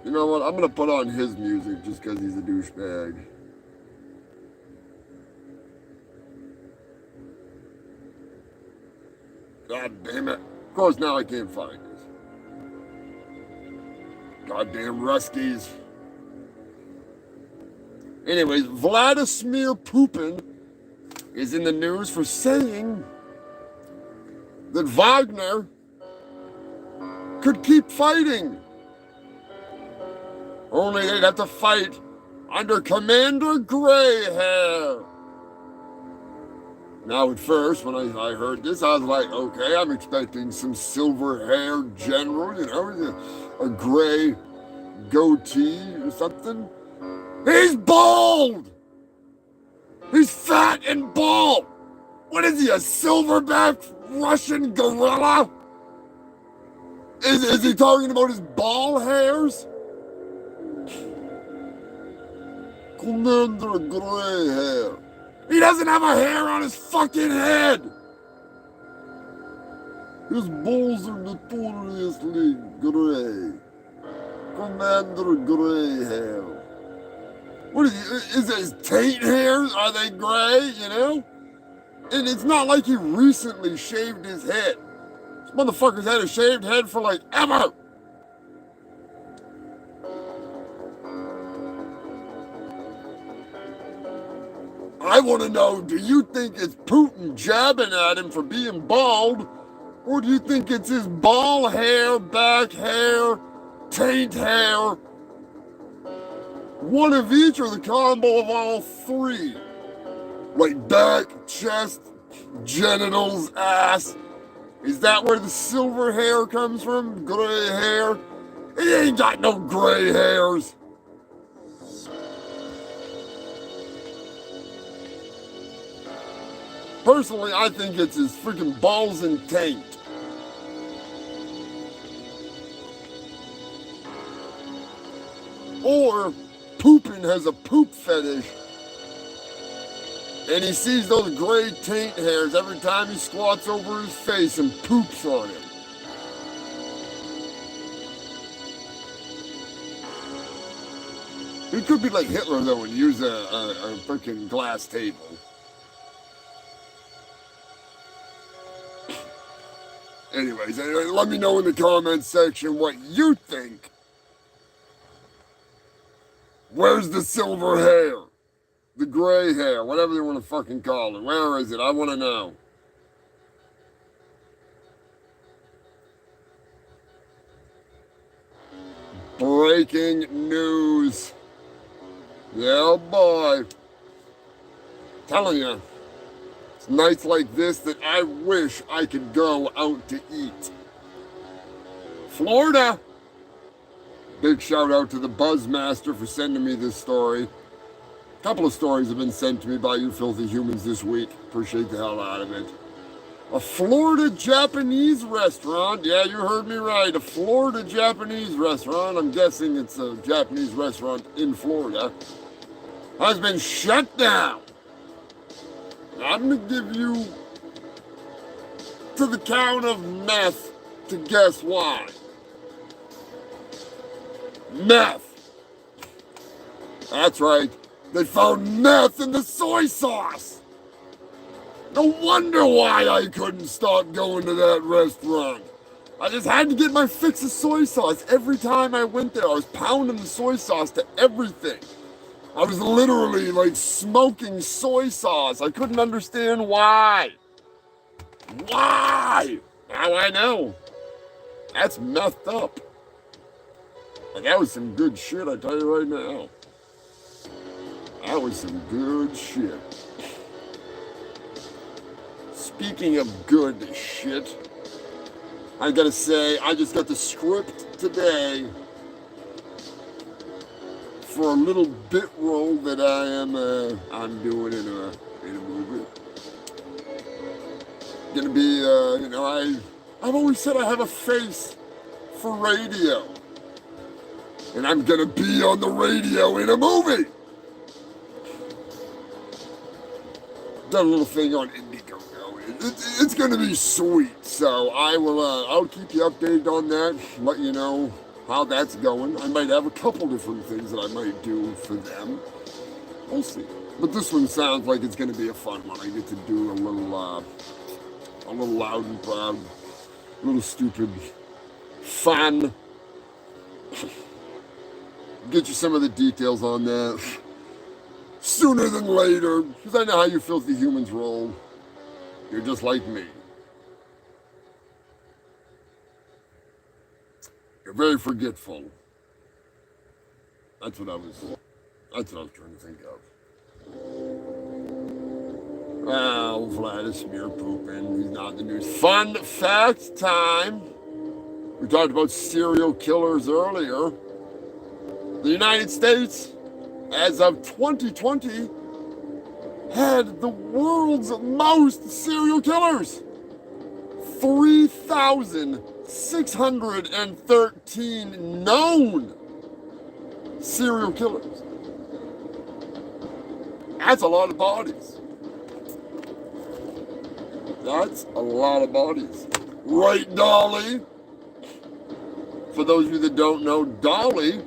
You know what, I'm going to put on his music just because he's a douchebag. God damn it. Of course, now I can't find it. Goddamn Ruskies. Anyways, Vladimir Putin is in the news for saying that Wagner could keep fighting. Only they'd have to fight under Commander Greyhair. Now at first, when I heard this, I was like, okay, I'm expecting some silver-haired general, you know, a gray goatee or something. He's bald! He's fat and bald! What is he, a silverback Russian gorilla? Is he talking about his ball hairs? Commander Greyhair. He doesn't have a hair on his fucking head! His balls are notoriously gray. Commander Greyhair. What is his taint hairs? Are they gray, you know? And it's not like he recently shaved his head. This motherfucker's had a shaved head for like ever. I want to know, do you think it's Putin jabbing at him for being bald? Or do you think it's his ball hair, back hair, taint hair? One of each or the combo of all three? Like back, chest, genitals, ass. Is that where the silver hair comes from? Gray hair? He ain't got no gray hairs. Personally, I think it's his freaking balls and taint. Or Putin has a poop fetish. And he sees those gray taint hairs every time he squats over his face and poops on him. He could be like Hitler, though, and use a freaking glass table. Anyways, let me know in the comments section what you think. Where's the silver hair? The gray hair, whatever they want to fucking call it. Where is it? I want to know. Breaking news. Yeah, boy. Telling you. It's nights like this that I wish I could go out to eat. Florida. Big shout out to the Buzzmaster for sending me this story. A couple of stories have been sent to me by you filthy humans this week. Appreciate the hell out of it. A Florida Japanese restaurant. Yeah, you heard me right. A Florida Japanese restaurant. I'm guessing it's a Japanese restaurant in Florida. Has been shut down. I'm going to give you to the count of meth to guess why. Meth. That's right. They found meth in the soy sauce. No wonder why I couldn't stop going to that restaurant. I just had to get my fix of soy sauce. Every time I went there, I was pounding the soy sauce to everything. I was literally like smoking soy sauce. I couldn't understand why. Why? Now I know. That's messed up. And that was some good shit, I tell you right now. That was some good shit. Speaking of good shit, I gotta say, I just got the script today for a little bit role that I'm doing in a movie. Gonna be, you know, I've always said I have a face for radio. And I'm gonna be on the radio in a movie. Done a little thing on Indiegogo. It's gonna be sweet. So I'll keep you updated on that. Let you know how that's going. I might have a couple different things that I might do for them. We'll see. But this one sounds like it's gonna be a fun one. I get to do a little loud and proud, a little stupid, fun. get you some of the details on that sooner than later, because I know how you filthy humans roll. You're just like me. You're very forgetful. That's what I was trying to think of. Well, Vladimir Putin, he's not in the news. Fun fact time. We talked about serial killers earlier. The United States, as of 2020, had the world's most serial killers. 3,613 known serial killers. That's a lot of bodies. That's a lot of bodies. Right, Dolly? For those of you that don't know, Dolly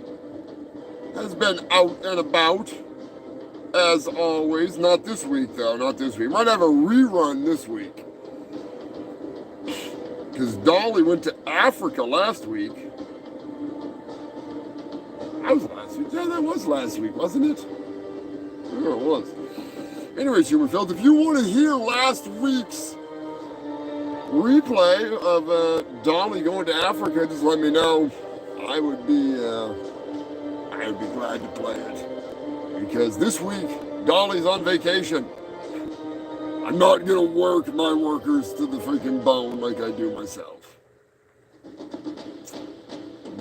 has been out and about, as always. Not this week, though. Not this week. Might have a rerun this week. Because Dolly went to Africa last week. That was last week. Yeah, that was last week, wasn't it? Yeah, it was. Anyways, Human Filth, if you want to hear last week's replay of Dolly going to Africa, just let me know. I would be glad to play it. Because this week, Dolly's on vacation. I'm not gonna work my workers to the freaking bone like I do myself.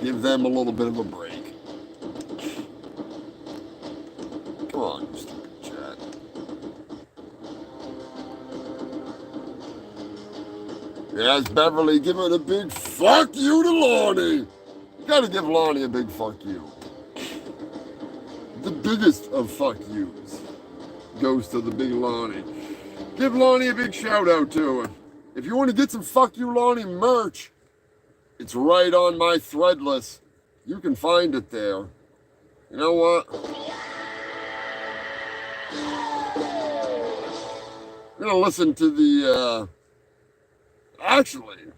Give them a little bit of a break. Come on, you stupid chat. Yes, Beverly, give it a big fuck you to Lonnie. You gotta give Lonnie a big fuck you. The biggest of fuck yous goes to the big Lonnie. Give Lonnie a big shout out too. If you want to get some fuck you Lonnie merch, it's right on my Threadless. You can find it there. You know what? I'm gonna listen to the actually,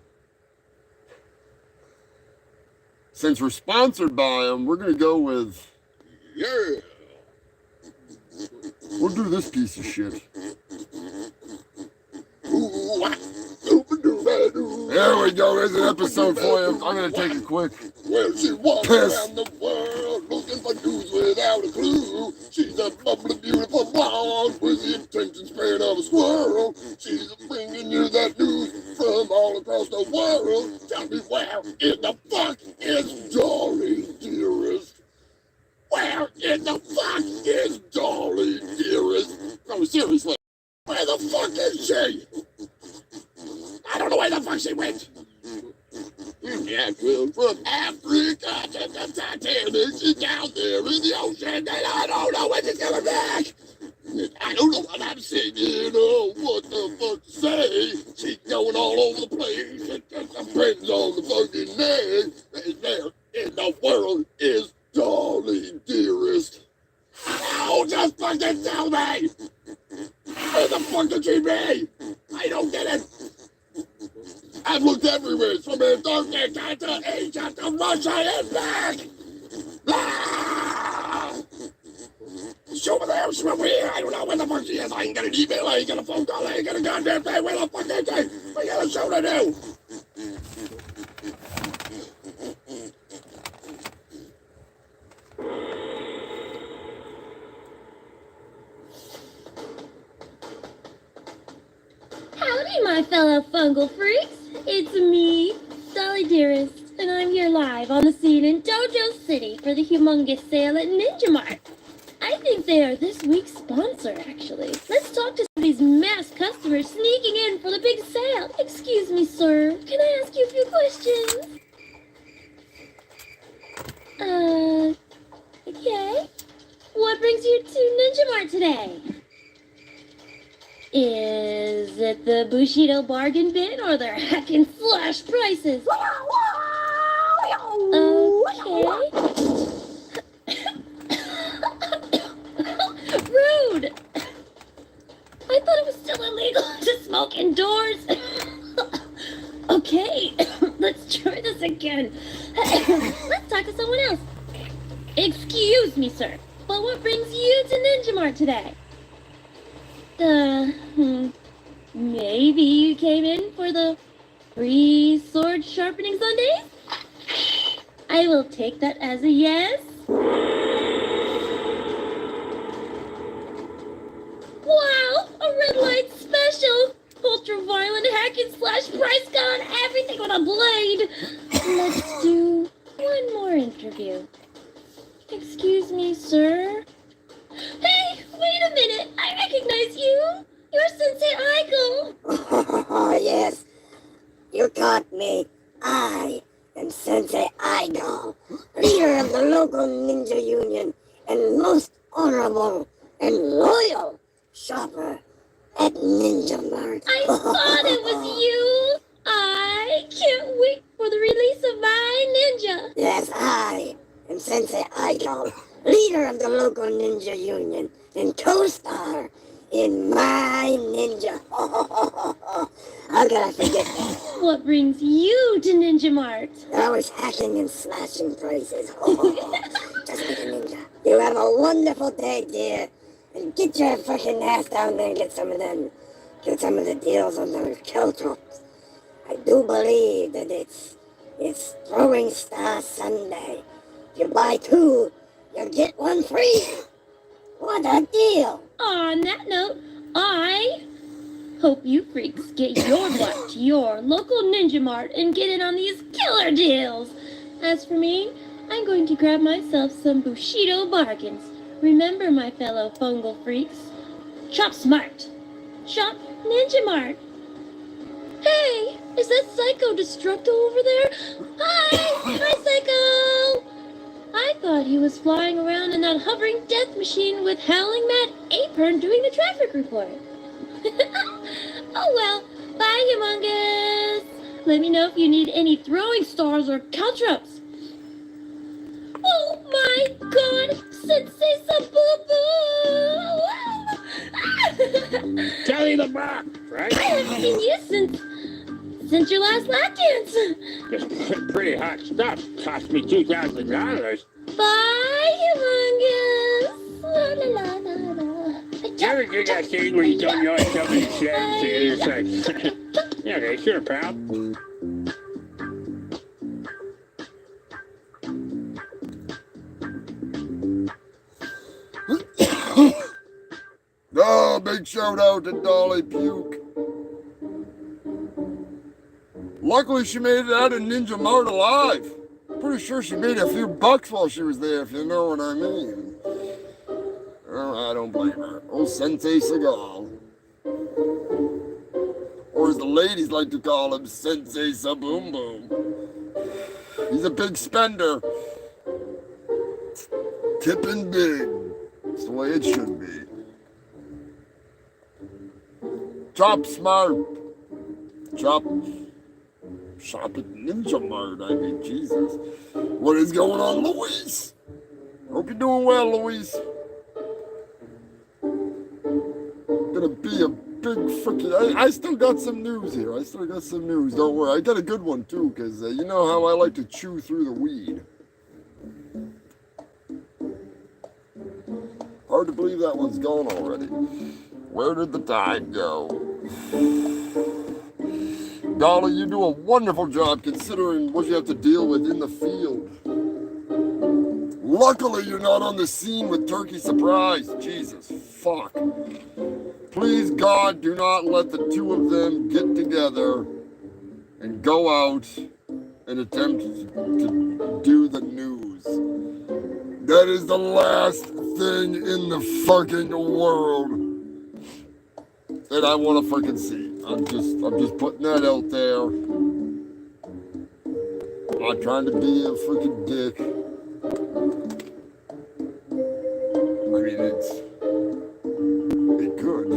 since we're sponsored by them, we're gonna go with yeah. We'll do this piece of shit. There we go. There's an episode for you. I'm gonna take a quick Well, she walks around the world looking for news without a clue. She's a bubbly, beautiful blonde with the attention span of a squirrel. She's bringing you that news from all across the world. Tell me where in the fuck is Dolly, dearest? Where in the fuck is Dolly, dearest? No, seriously, where the fuck is she? I don't know where the fuck she went. Yeah, well, from Africa to the Titanic, she's down there in the ocean, and I don't know when she's coming back. I don't know what I'm singing, or what the fuck to say. She's going all over the place, and depends on the fucking name. And there in the world is Dolly, dearest. Oh, just fucking tell me! Where the fuck did she be? I don't get it. I've looked everywhere, from Antarctica to Asia to Russia and back! Ah! She's over there, she's over here, I don't know where the fuck she is. I ain't got an email, I ain't got a phone call, I ain't got a goddamn thing. Where the fuck is she? We got a show to do! Howdy, my fellow fungal freaks. It's me, Dolly Dearest, and I'm here live on the scene in Dojo City for the humongous sale at Ninja Mart. I think they are this week's sponsor, actually. Let's talk to some of these mass customers sneaking in for the big sale. Excuse me, sir. Can I ask you a few questions? Okay. What brings you to Ninja Mart today? Is it the Bushido bargain bin or their hack and slash prices? Okay. Rude! I thought it was still illegal to smoke indoors. Okay, let's try this again. Let's talk to someone else. Excuse me, sir, but what brings you to Ninja Mart today? Maybe you came in for the free sword sharpening Sundays? I will take that as a yes. Wow, a red light special! Ultra violent hack and slash price gun, everything on a blade! Let's do one more interview. Excuse me, sir? Hey, wait a minute! I recognize you! You're Sensei Aiko! Oh, yes. You caught me. I am Sensei Aiko, leader of the local ninja union and most honorable and loyal shopper at Ninja Mart. I thought it was you! I can't wait for the release of my ninja! Yes, I am Sensei Aiko, leader of the local ninja union and co-star in My Ninja. How could I forget that? What brings you to Ninja Mart? They're always hacking and slashing prices. Just like a ninja. You have a wonderful day, dear. And get your fucking ass down there and get some of them. Get some of the deals on those caltrops. I do believe that it's Throwing Star Sunday. If you buy two, you get one free. What a deal! On that note, I hope you freaks get your butt to your local Ninja Mart and get in on these killer deals. As for me, I'm going to grab myself some Bushido bargains. Remember, my fellow fungal freaks, shop smart. Shop Ninja Mart. Hey, is that Psycho Destructo over there? Hi, Psycho! I thought he was flying around in that hovering death machine with Howling Matt Apron doing the traffic report. Oh well, bye, Humongous. Let me know if you need any throwing stars or caltrops. Oh my god, Sensei Sabubu! Kelly the Box, right? I haven't seen you since your last lap dance. Just pretty hot stuff. Cost me $2,000. Bye, Humongous. La la la la la. You ever do that thing where you don't know it's something to say, and it's like, yeah, okay, sure, pal. Oh, big shout out to Dolly Puke. Luckily, she made it out of Ninja Mart alive. Pretty sure she made a few bucks while she was there, if you know what I mean. Oh, I don't blame her. Oh, Sensei Seagal. Or as the ladies like to call him, Sensei Saboom Boom. He's a big spender. Tipping big. That's the way it should be. Shop smart. Shop at Ninja Mart. I mean, Jesus. What is going on, Louise? Hope you're doing well, Louise. Gonna be a big freaking... I still got some news here. Don't worry. I got a good one, too, because you know how I like to chew through the weed. Hard to believe that one's gone already. Where did the time go? Dolly, you do a wonderful job considering what you have to deal with in the field. Luckily, you're not on the scene with Turkey Surprise. Jesus, fuck. Please, God, do not let the two of them get together and go out and attempt to do the news. That is the last thing in the fucking world that I want to fucking see. I'm just putting that out there. I'm not trying to be a freaking dick. I mean, it could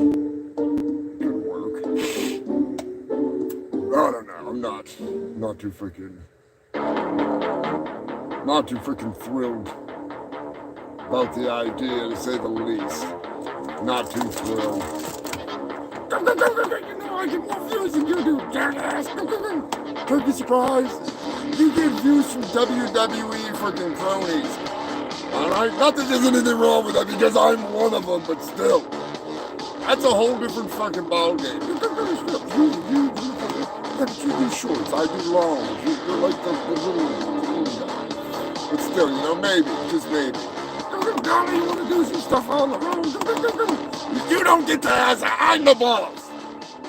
work. I don't know. I'm not too freaking thrilled about the idea, to say the least. Not too thrilled. You know I get more views than you do, jackass. Turkey Surprise. You get views from WWE freaking cronies. I Not that there's anything wrong with that because I'm one of them, but still. That's a whole different fucking ballgame. You do shorts, I do longs. You're like the little guy. But still, you know, maybe, just maybe. Dolly, you want to do some stuff on the road? You don't get to ask. I'm the boss.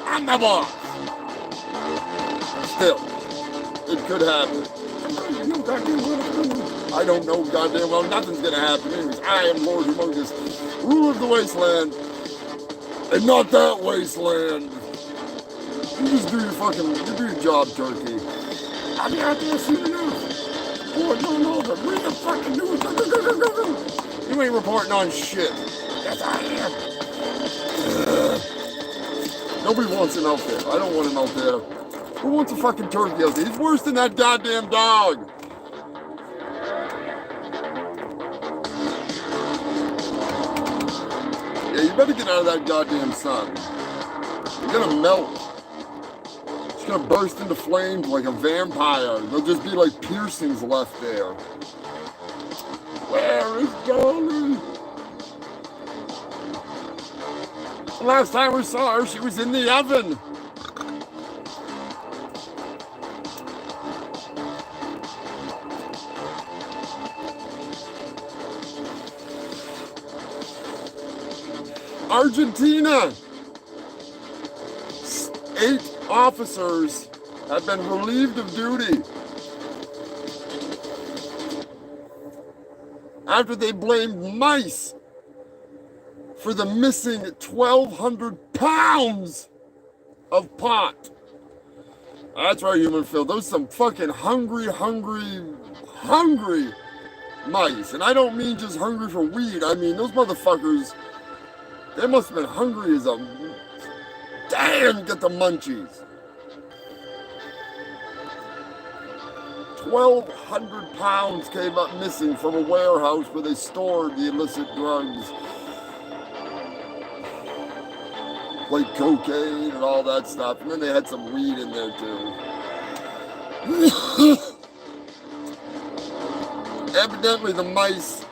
I'm the boss. Still, it could happen. I don't know goddamn well. Nothing's gonna happen anyways. I am Lord Humongous, ruler of the wasteland, and not that wasteland. You just do you do your job, turkey. I'll be out there soon enough. Reporting on all the real fucking news. You ain't reporting on shit. Yes, I am. Nobody wants him out there. I don't want him out there. Who wants a fucking turkey out there? He's worse than that goddamn dog. Yeah, you better get out of that goddamn sun. You're gonna melt. It's gonna burst into flames like a vampire. There'll just be like piercings left there. Where is Dolly? The last time we saw her, she was in the oven. Argentina. 8 officers have been relieved of duty after they blamed mice for the missing 1,200 pounds of pot. That's right, human Phil. Those some fucking hungry mice. And I don't mean just hungry for weed. I mean, those motherfuckers, they must have been hungry as a... Damn, get the munchies. 1,200 pounds came up missing from a warehouse where they stored the illicit drugs. Like cocaine and all that stuff. And then they had some weed in there too. Evidently the mice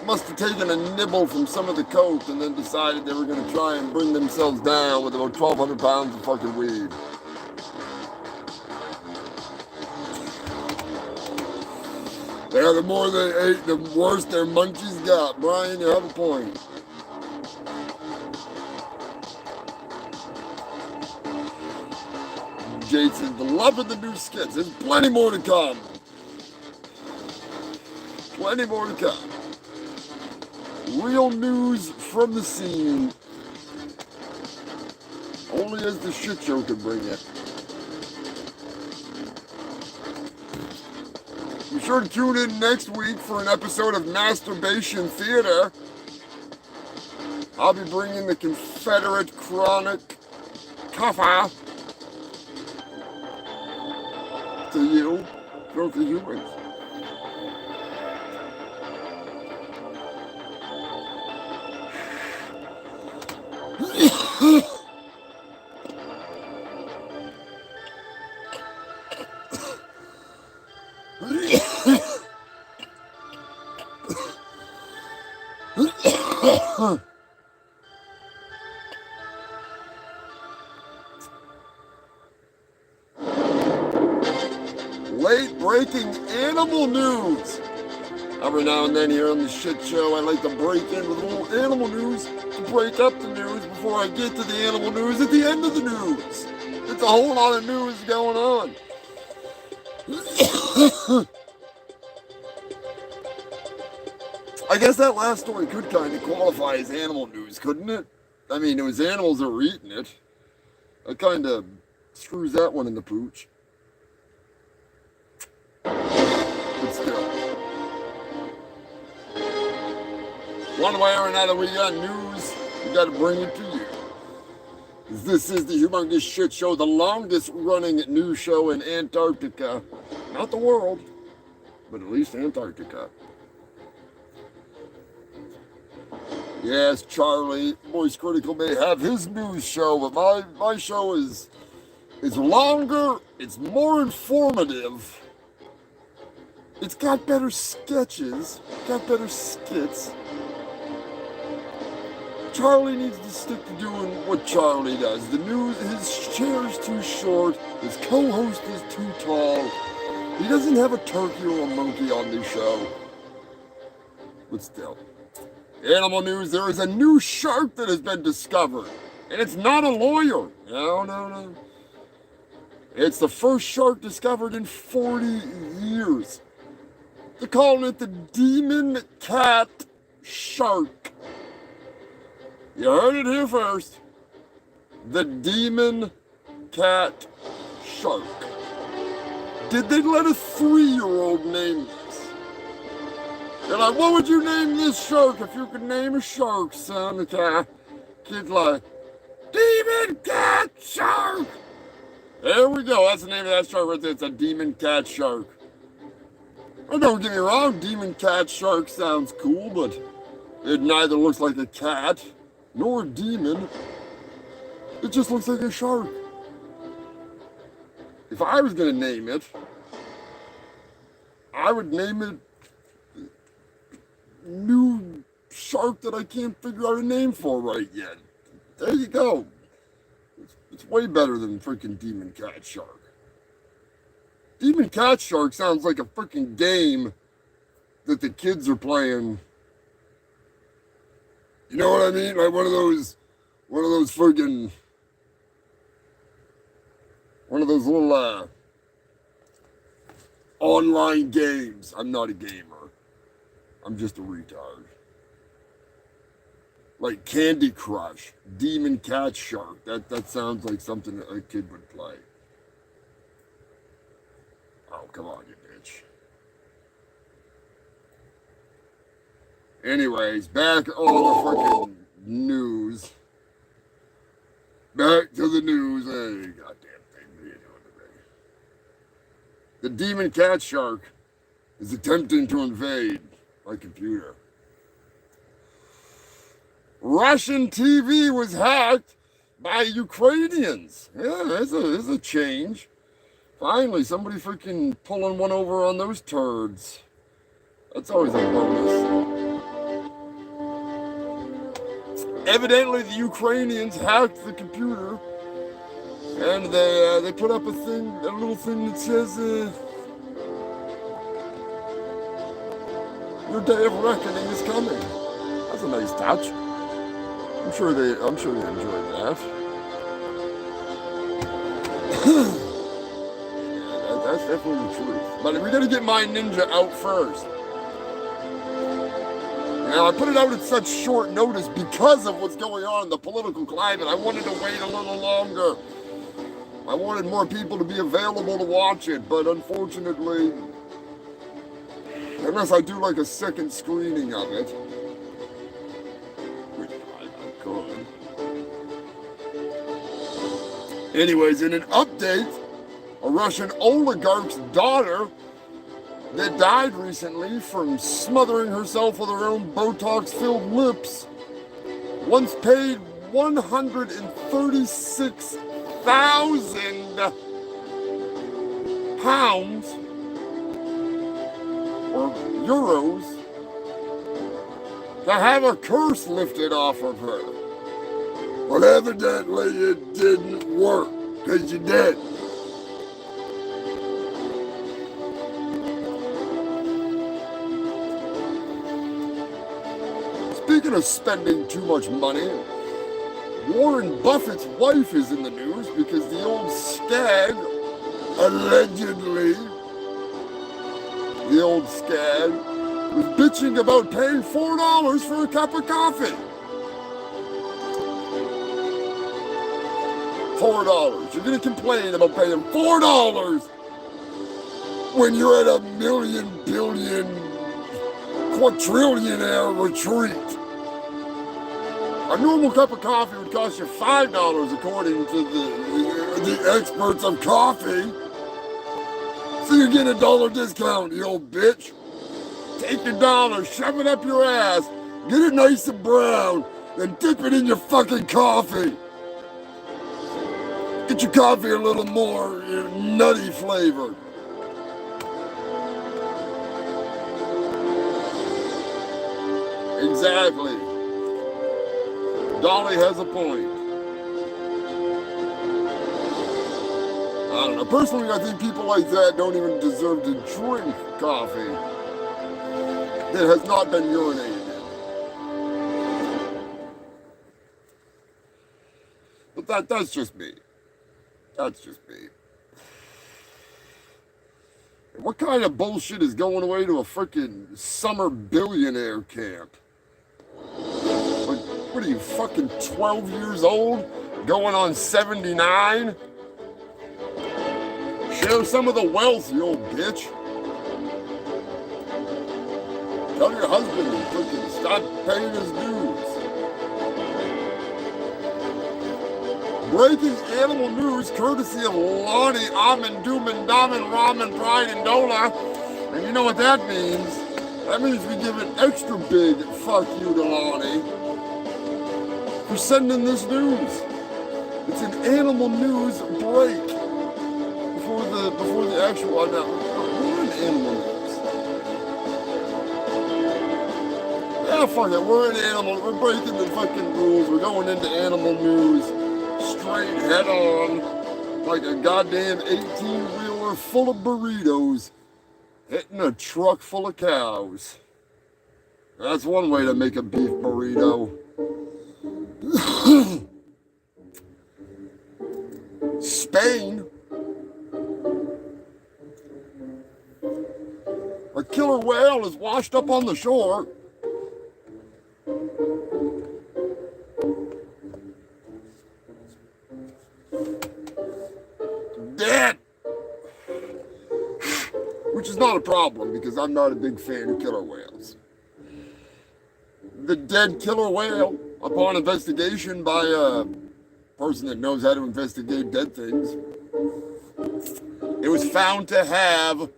must have taken a nibble from some of the coke and then decided they were going to try and bring themselves down with about 1,200 pounds of fucking weed. Yeah, the more they ate, the worse their munchies got. Brian, you have a point. Jason, the love of the new skits. There's plenty more to come. Plenty more to come. Real news from the scene. Only as the shit show can bring it. Be sure to tune in next week for an episode of Masturbation Theater. I'll be bringing the Confederate Chronic cover to you, filthy humans. Late breaking animal news. Every now and then here on the shit show, I like to break in with a little animal news to break up the news before I get to the animal news at the end of the news. It's a whole lot of news going on. I guess that last story could kind of qualify as animal news, couldn't it? I mean, it was animals that were eating it. That kind of screws that one in the pooch. But still. One way or another, we got news. We got to bring it to you. This is the Humongous Shit Show, the longest running news show in Antarctica. Not the world, but at least Antarctica. Yes, Charlie, Voice Critical may have his news show, but my show is longer, it's more informative, It's got better sketches, got better skits. Charlie needs to stick to doing what Charlie does. The news, his chair's too short, his co-host is too tall. He doesn't have a turkey or a monkey on the show. But still. Animal news, there is a new shark that has been discovered. And it's not a lawyer. No. It's the first shark discovered in 40 years. They're calling it the demon cat shark. You heard it here first. The demon cat shark. Did they let a 3-year-old name this? They're like, what would you name this shark if you could name a shark, son? The kid's like, demon cat shark. There we go. That's the name of that shark right there. It's a demon cat shark. Oh, don't get me wrong. Demon cat shark sounds cool, but it neither looks like a cat nor a demon. It just looks like a shark. If I was going to name it, I would name it new shark that I can't figure out a name for right yet. There you go. It's way better than freaking Demon Cat Shark. Demon Cat Shark sounds like a freaking game that the kids are playing. You know what I mean? Like one of those freaking, one of those little online games. I'm not a gamer. I'm just a retard. Like Candy Crush, Demon Cat Shark. That sounds like something a kid would play. Oh, come on, you bitch. Anyways, back on the freaking news. Back to the news. Hey, goddamn thing. What are you doing today? The Demon Cat Shark is attempting to invade my computer. Russian TV was hacked by Ukrainians. Yeah, there's a change. Finally, somebody freaking pulling one over on those turds. That's always a bonus. Evidently, the Ukrainians hacked the computer, and they put up a little thing that says, "Your day of reckoning is coming." That's a nice touch. I'm sure they enjoyed that. Yeah, that's definitely the truth. But we gotta get my ninja out first. Now, I put it out at such short notice because of what's going on in the political climate. I wanted to wait a little longer. I wanted more people to be available to watch it, but unfortunately, unless I do like a second screening of it, which I could. Anyways, in an update, a Russian oligarch's daughter that died recently from smothering herself with her own Botox-filled lips once paid 136,000 pounds or euros to have a curse lifted off of her. But evidently it didn't work, because you did. Speaking of spending too much money, Warren Buffett's wife is in the news because the old skag, allegedly, the old skag, was bitching about paying $4 for a cup of coffee. $4. You're gonna complain about paying $4 when you're at a million, billion, quadrillionaire retreat. A normal cup of coffee would cost you $5 according to the experts of coffee. So you're getting a $1 discount, you old bitch. Take your dollar, shove it up your ass, get it nice and brown, then dip it in your fucking coffee. Get your coffee a little more nutty flavored. Exactly. Dolly has a point. I don't know. Personally, I think people like that don't even deserve to drink coffee that has not been urinated in. But that's just me. That's just me. What kind of bullshit is going away to a freaking summer billionaire camp? Like, what are you, fucking 12 years old? Going on 79? Share some of the wealth, you old bitch. Tell your husband to freaking stop paying his dues. Breaking animal news courtesy of Lonnie, Amin, Doomin, Damin, Ramen, Pride, and Dola. And you know what that means? That means we give an extra big fuck you to Lonnie for sending this news. It's an animal news break before the actual announcement. We're in animal news. Yeah, fuck it. We're in animal. We're breaking the fucking rules. We're going into animal news straight head on, like a goddamn 18-wheeler full of burritos hitting a truck full of cows. That's one way to make a beef burrito. Spain. A killer whale is washed up on the shore. Dead! Which is not a problem because I'm not a big fan of killer whales. The dead killer whale, upon investigation by a person that knows how to investigate dead things, it was found to have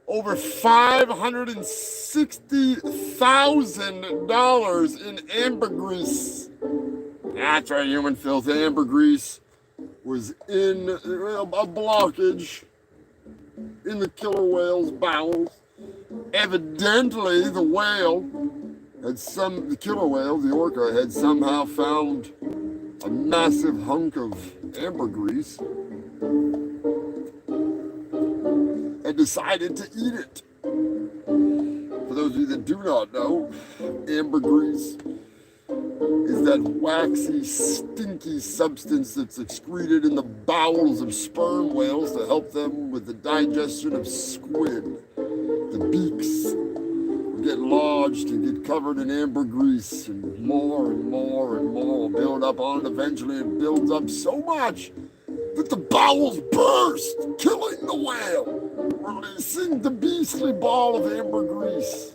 over $560,000 in ambergris. That's right, human filth. Ambergris was in a blockage in the killer whale's bowels. Evidently, the killer whale, the orca, had somehow found a massive hunk of ambergris and decided to eat it. For those of you that do not know, ambergris is that waxy, stinky substance that's excreted in the bowels of sperm whales to help them with the digestion of squid. The beaks will get lodged and get covered in ambergris, and more and more and more will build up on it. Eventually it builds up so much that the bowels burst, killing the whale, releasing the beastly ball of ambergris.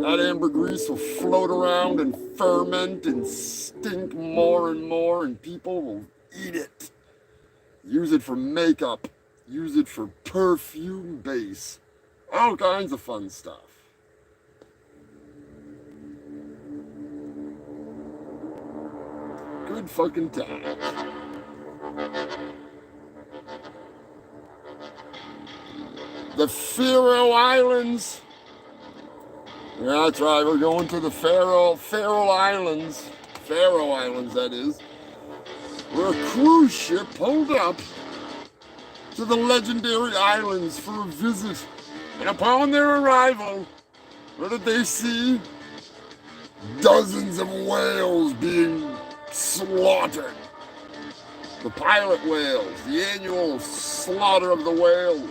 That ambergris will float around and ferment and stink more and more, and people will eat it. Use it for makeup. Use it for perfume base. All kinds of fun stuff. Good fucking times. The Faroe Islands. Yeah, that's right, we're going to the Faroe Islands. Faroe Islands, that is. Where a cruise ship pulled up to the legendary islands for a visit. And upon their arrival, what did they see? Dozens of whales being slaughtered. The pilot whales, the annual slaughter of the whales.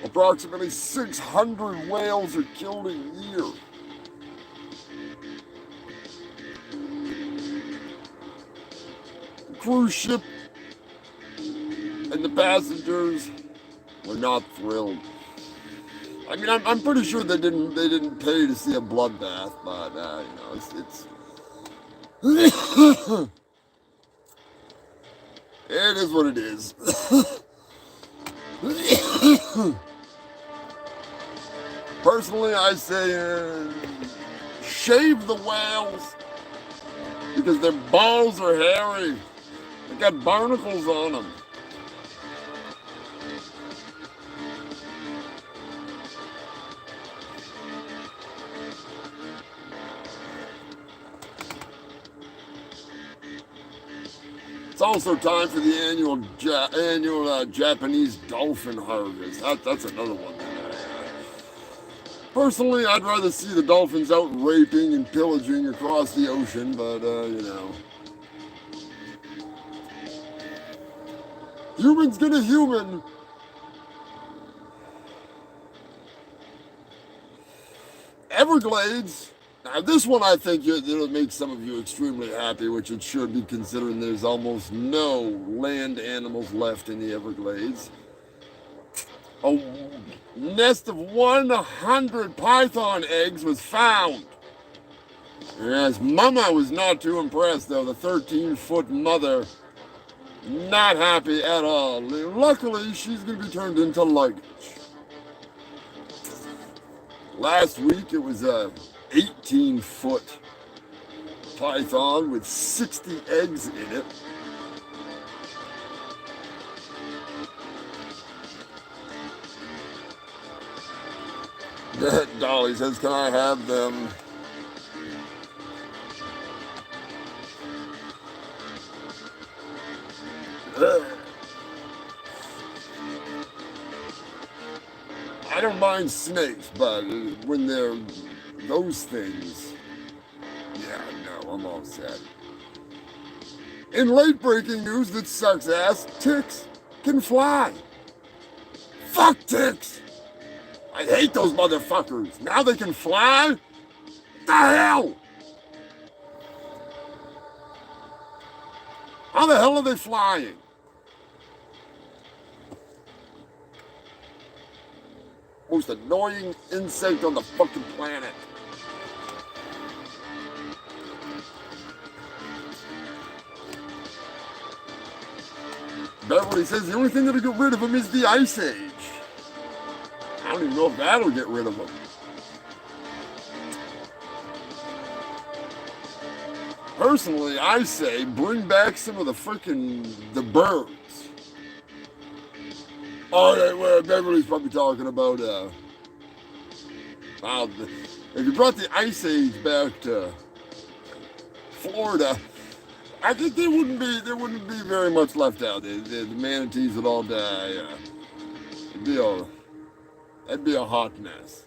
Approximately 600 whales are killed a year. The cruise ship and the passengers were not thrilled. I mean, I'm pretty sure they didn't pay to see a bloodbath, but you know, it's it is what it is. Personally, I say shave the whales because their balls are hairy. They got barnacles on them. also time for the annual Japanese dolphin harvest. That's another one. Personally, I'd rather see the dolphins out raping and pillaging across the ocean, but, you know. Humans gonna human. Everglades. Now, this one I think it'll make some of you extremely happy, which it should be considering there's almost no land animals left in the Everglades. A nest of 100 python eggs was found. Yes, Mama was not too impressed, though. The 13-foot mother, not happy at all. Luckily, she's going to be turned into luggage. Last week, it was a 18-foot python with 60 eggs in it. Dolly says, can I have them? I don't mind snakes, but when they're those things, yeah, no, I'm all set. In late breaking news that sucks ass, ticks can fly. Fuck ticks! I hate those motherfuckers. Now they can fly? What the hell? How the hell are they flying? Most annoying insect on the fucking planet. Beverly says the only thing that'll get rid of them is the Ice Age. I don't even know if that'll get rid of them. Personally, I say bring back some of the birds. Oh, well, Beverly's probably talking about, if you brought the Ice Age back to Florida, I think there wouldn't be very much left out. The manatees would all die. That'd be a hot mess.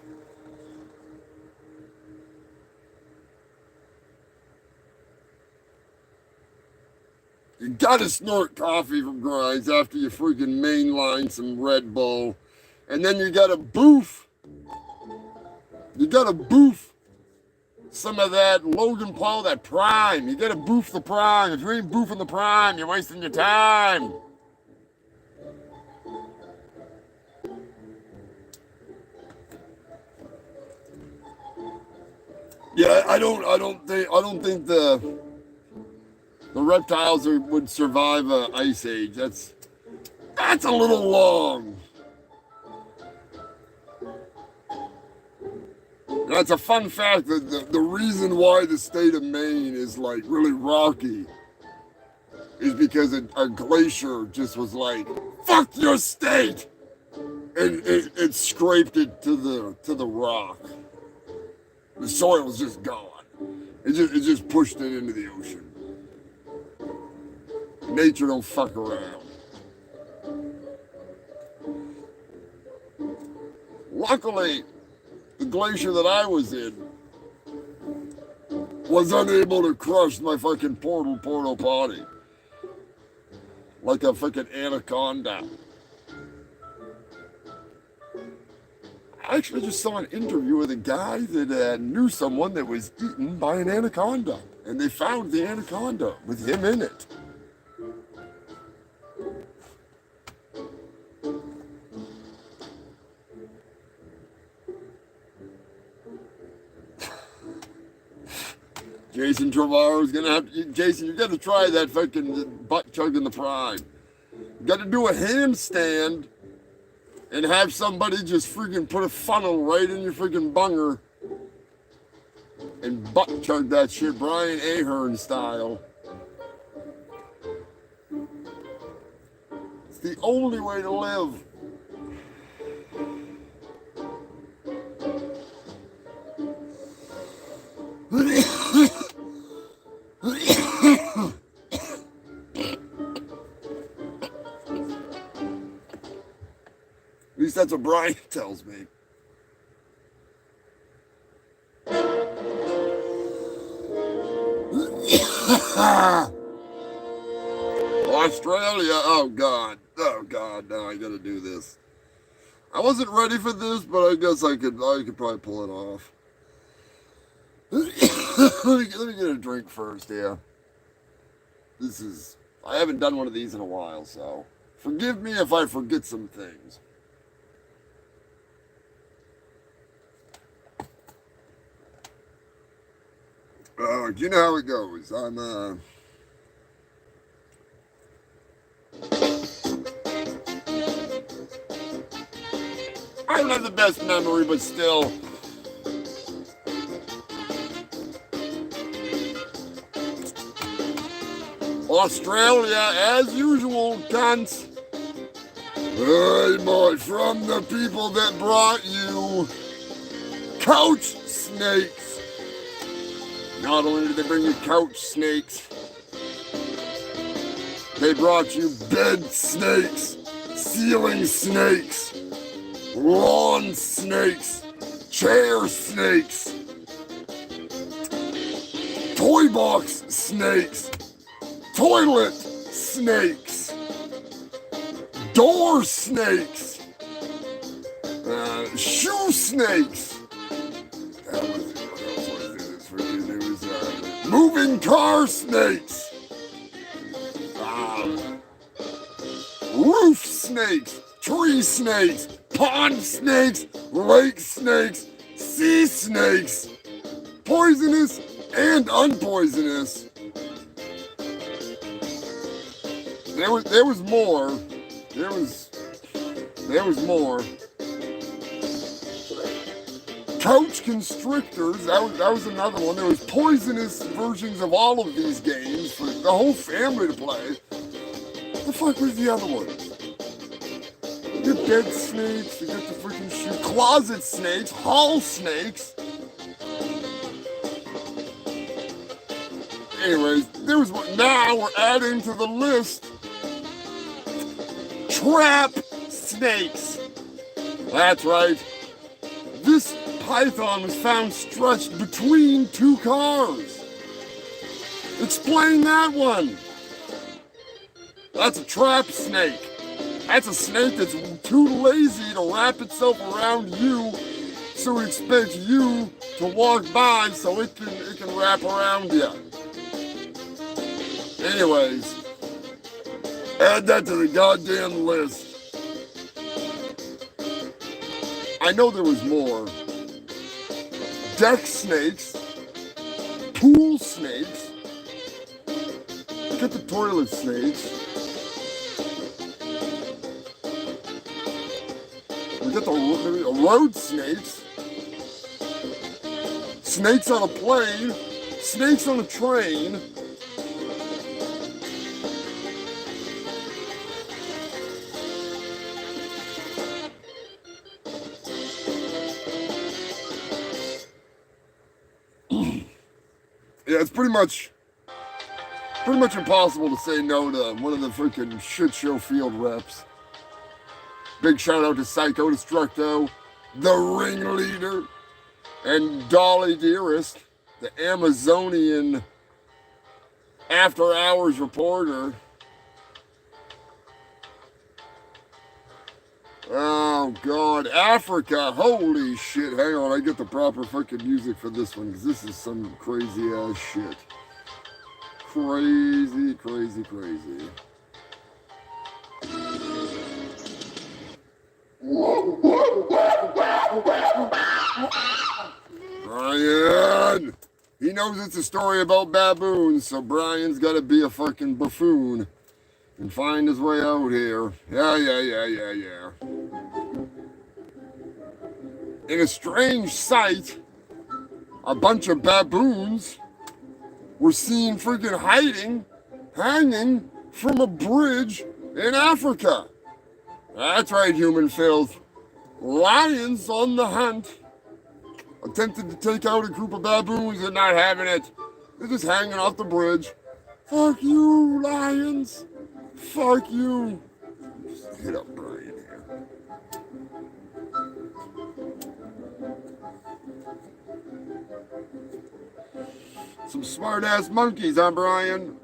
You gotta snort coffee from grinds after you freaking mainline some Red Bull. And then you gotta boof. You gotta boof some of that Logan Paul, that Prime. You gotta boof the Prime. If you ain't boofing the Prime, you're wasting your time. Yeah, I don't think the reptiles would survive an ice age. That's a little long. That's a fun fact that the reason why the state of Maine is like really rocky is because a glacier just was like, fuck your state, and it scraped it to the rock. The soil was just gone. It just pushed it into the ocean. Nature don't fuck around. Luckily, the glacier that I was in was unable to crush my fucking portal potty. Like a fucking anaconda. I actually just saw an interview with a guy that knew someone that was eaten by an anaconda. And they found the anaconda with him in it. Jason Trevorrow's gonna have to, Jason, you gotta try that fucking butt chug in the Prime. You gotta do a handstand and have somebody just freaking put a funnel right in your freaking bunger and butt chug that shit Brian Ahern style. It's the only way to live. least that's what Brian tells me. Australia, oh God, now I gotta do this. I wasn't ready for this, but I guess I could probably pull it off. let me get a drink first, yeah. I haven't done one of these in a while, so forgive me if I forget some things. You know how it goes. I don't have the best memory, but still. Australia, as usual, cunts. Hey, boy, from the people that brought you couch snakes. Not only did they bring you couch snakes, they brought you bed snakes, ceiling snakes, lawn snakes, chair snakes, toy box snakes, toilet snakes, door snakes, shoe snakes. That was it. What else was it? It was moving car snakes, roof snakes, tree snakes, pond snakes, lake snakes, sea snakes, poisonous and unpoisonous. There was more. There was more. Couch constrictors, that was another one. There was poisonous versions of all of these games for the whole family to play. What the fuck was the other one? You get bed snakes, you get the freaking shit. Closet snakes, hall snakes. Anyways, there was one. Now we're adding to the list. Trap snakes. That's right. This python was found stretched between two cars. Explain that one. That's a trap snake. That's a snake that's too lazy to wrap itself around you, so it expects you to walk by so it can wrap around you. Anyways, add that to the goddamn list. I know there was more. Deck snakes, pool snakes, look at the toilet snakes. We got the road snakes, snakes on a plane, snakes on a train. Yeah, it's pretty much impossible to say no to one of the freaking shit show field reps. Big shout out to Psycho Destructo, the ringleader, and Dolly Dearest, the Amazonian after hours reporter. Oh God, Africa, holy shit. Hang on, I get the proper fucking music for this one, because this is some crazy ass shit. Crazy, crazy, crazy. Brian! He knows it's a story about baboons, so Brian's gotta be a fucking buffoon and find his way out here. Yeah. In a strange sight, a bunch of baboons were seen freaking hanging from a bridge in Africa. That's right, human filth. Lions on the hunt attempted to take out a group of baboons and not having it. They're just hanging off the bridge. Fuck you, lions. Fuck you. Hit up Brian here. Some smart-ass monkeys, huh, Brian?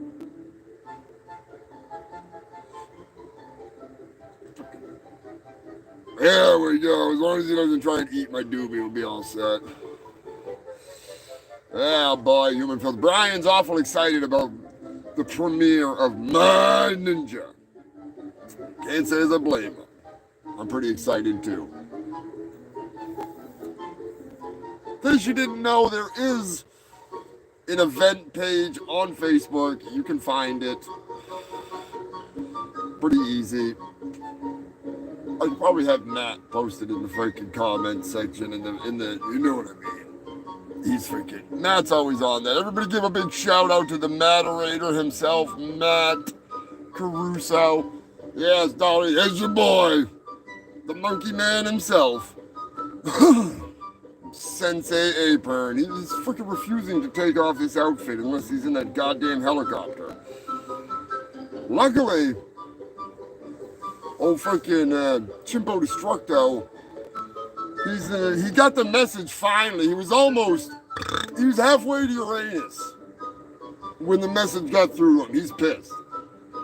There we go. As long as he doesn't try and eat my doobie, we'll be all set. Yeah, boy, human filth. Brian's awful excited about the premiere of My Ninja. Can't say as I blame him. I'm pretty excited too. In case you didn't know, there is an event page on Facebook. You can find it. Pretty easy. I could probably have Matt posted in the freaking comment section in the you know what I mean. He's freaking Matt's always on that. Everybody give a big shout out to the Matterator himself, Matt Caruso. Yes, Dolly, there's your boy, the monkey man himself. Sensei Apern. He's freaking refusing to take off his outfit unless he's in that goddamn helicopter. Luckily, old freaking Chimpo Destructo, he got the message finally. He was halfway to Uranus when the message got through to him. He's pissed.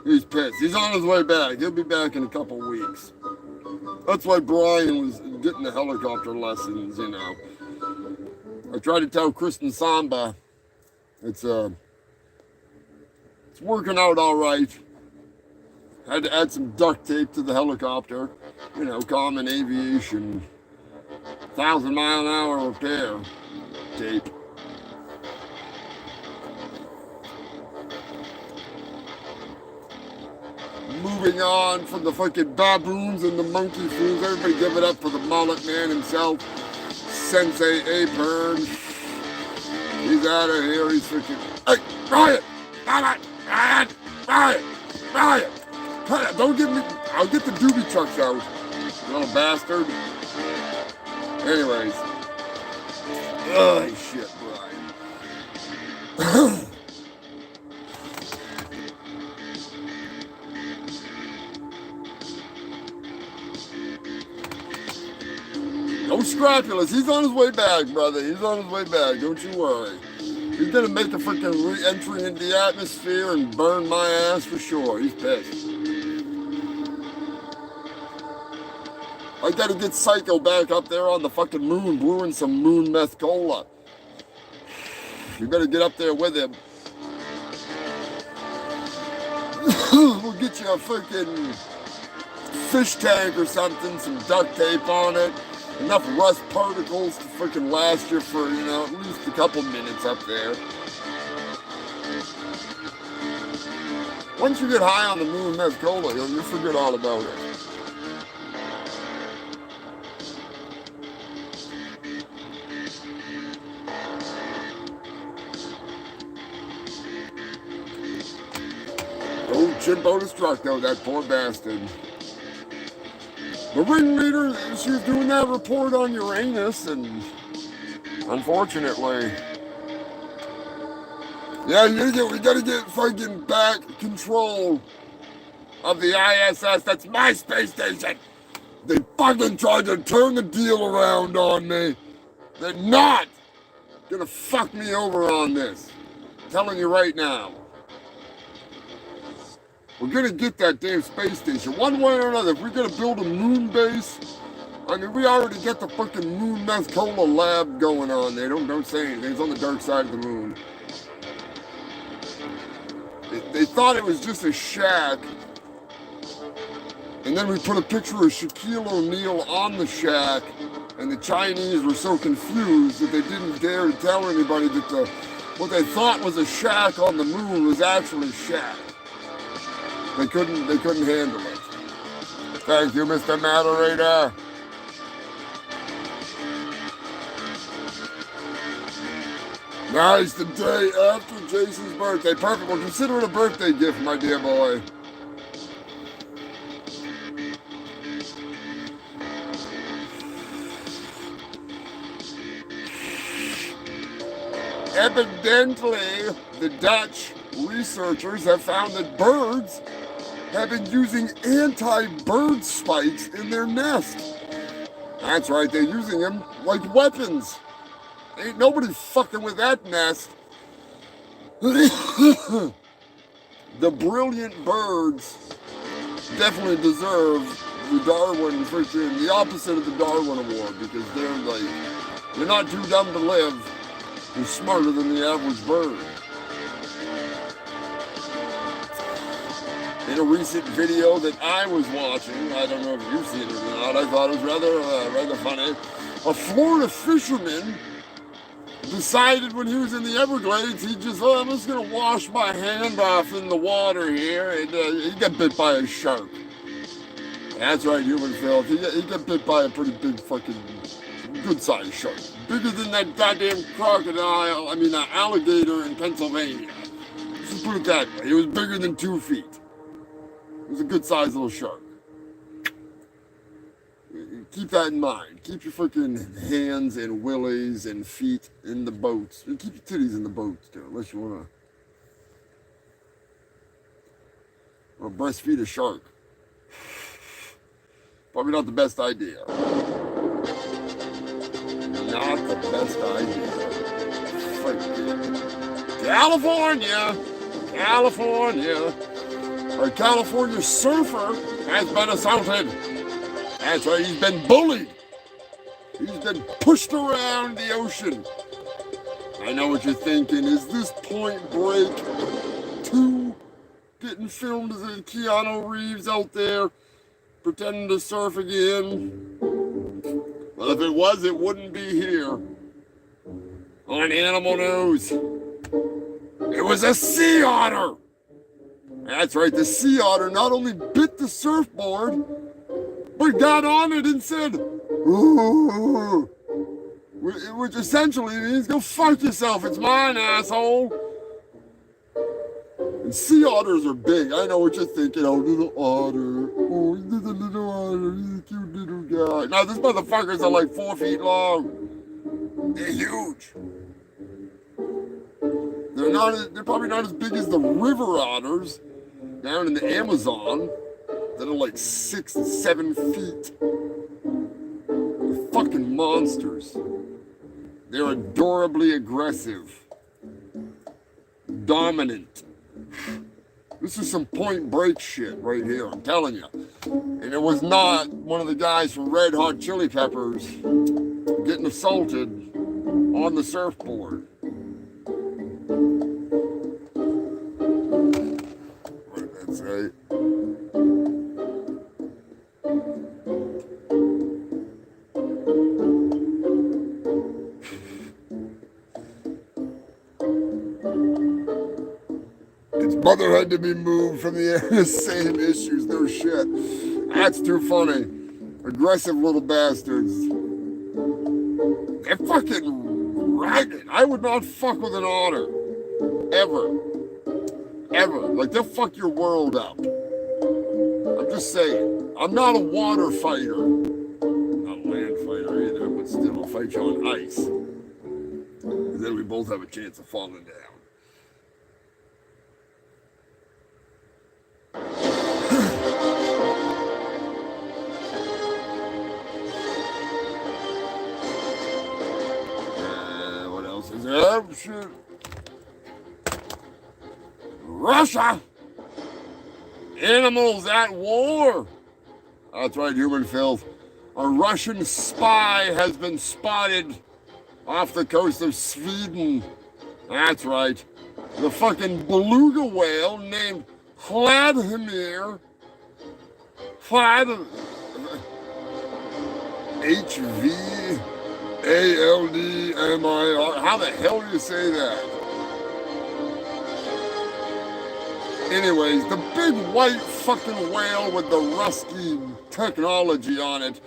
He's pissed. He's on his way back. He'll be back in a couple weeks. That's why Brian was getting the helicopter lessons, you know. I tried to tell Kristen Samba it's working out all right. Had to add some duct tape to the helicopter. You know, common aviation 1,000-mile-an-hour repair tape. Moving on from the fucking baboons and the monkey fools. Everybody give it up for the mullet man himself, Sensei Apern. He's out of here. He's freaking. Hey, Ryan! Ryan! Don't give me. I'll get the doobie trucks out, you little bastard. Anyways. Oh, shit, Brian. No scrapulous. He's on his way back, brother. He's on his way back. Don't you worry. He's gonna make a freaking re-entry into the atmosphere and burn my ass for sure. He's pissed. I gotta get Psycho back up there on the fucking moon, brewing some moon meth cola. You better get up there with him. We'll get you a freaking fish tank or something, some duct tape on it, enough rust particles to freaking last you for, you know, at least a couple minutes up there. Once you get high on the moon meth cola, you'll forget all about it. Old Chimpo Destructo, that poor bastard. The ringleader, she was doing that report on Uranus, and unfortunately, yeah, we gotta get fucking back control of the ISS. That's my space station. They fucking tried to turn the deal around on me. They're not gonna fuck me over on this. I'm telling you right now. We're gonna get that damn space station one way or another. If we're gonna build a moon base, I mean, we already got the fucking moon meth cola lab going on there. Don't say anything. It's on the dark side of the moon. They thought it was just a shack, and then we put a picture of Shaquille O'Neal on the shack, and the Chinese were so confused that they didn't dare to tell anybody that what they thought was a shack on the moon was actually a shack. They couldn't handle it. Thank you, Mr. Moderator. Nice, the day after Jason's birthday. Perfect. Well, consider it a birthday gift, my dear boy. Evidently, the Dutch researchers have found that birds have been using anti-bird spikes in their nest. That's right, they're using them like weapons. Ain't nobody fucking with that nest. The brilliant birds definitely deserve the Darwin, freaking the opposite of the Darwin Award, because they're not too dumb to live. They're smarter than the average bird. In a recent video that I was watching, I don't know if you've seen it or not, I thought it was rather funny. A Florida fisherman decided when he was in the Everglades, I'm just gonna wash my hand off in the water here, and he got bit by a shark. That's right, human filth. He got bit by a pretty big fucking good-sized shark. Bigger than that goddamn alligator in Pennsylvania. Just put it that way. It was bigger than 2 feet. It was a good-sized little shark. Keep that in mind. Keep your freaking hands and willies and feet in the boats. And keep your titties in the boats, too, unless you want to breastfeed a shark. Probably not the best idea. Not the best idea. Freaking California! A California surfer has been assaulted. That's right, he's been bullied. He's been pushed around the ocean. I know what you're thinking. Is this Point Break 2 getting filmed as Keanu Reeves out there pretending to surf again? Well, if it was, it wouldn't be here on Animal News. It was a sea otter. That's right, the sea otter not only bit the surfboard, but got on it and said, "Ooh," which essentially means, go fuck yourself, it's mine, asshole. And sea otters are big. I know what you're thinking. Oh, little otter. Oh, he's a little otter. He's a cute little guy. Now, these motherfuckers are like 4 feet long. They're huge. They're probably not as big as the river otters down in the Amazon that are like 6 and 7 feet. They're fucking monsters. They're adorably aggressive. Dominant. This is some Point Break shit right here, I'm telling you. And it was not one of the guys from Red Hot Chili Peppers getting assaulted on the surfboard. What did that say? Its mother had to be moved from the area. Same issues, no shit. That's too funny. Aggressive little bastards. They're fucking ragged. I would not fuck with an otter. Ever. Like, they'll fuck your world up. I'm just saying. I'm not a water fighter. Not a land fighter either, but still, I'll fight you on ice. And then we both have a chance of falling down. What else is there? Oh, shit. Russia! Animals at war! That's right, human filth. A Russian spy has been spotted off the coast of Sweden. That's right. The fucking beluga whale named Vladimir. Hvaldimir. How the hell do you say that? Anyways, the big white fucking whale with the rusty technology on it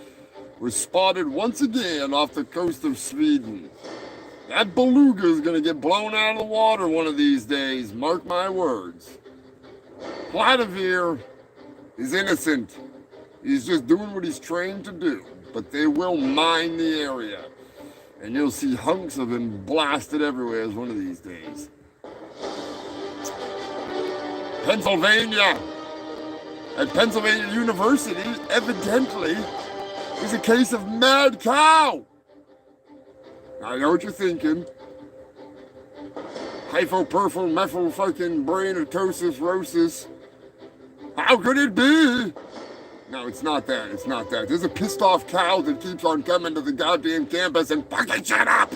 was spotted once again off the coast of Sweden. That beluga is gonna get blown out of the water one of these days, mark my words. Vladimir is innocent. He's just doing what he's trained to do, but they will mine the area. And you'll see hunks of him blasted everywhere one of these days. Pennsylvania. At Pennsylvania University, evidently, is a case of mad cow. I know what you're thinking. hypoperful methyl fucking brainatosis rosis. How could it be? No, it's not that. It's not that. There's a pissed off cow that keeps on coming to the goddamn campus and fucking shut up.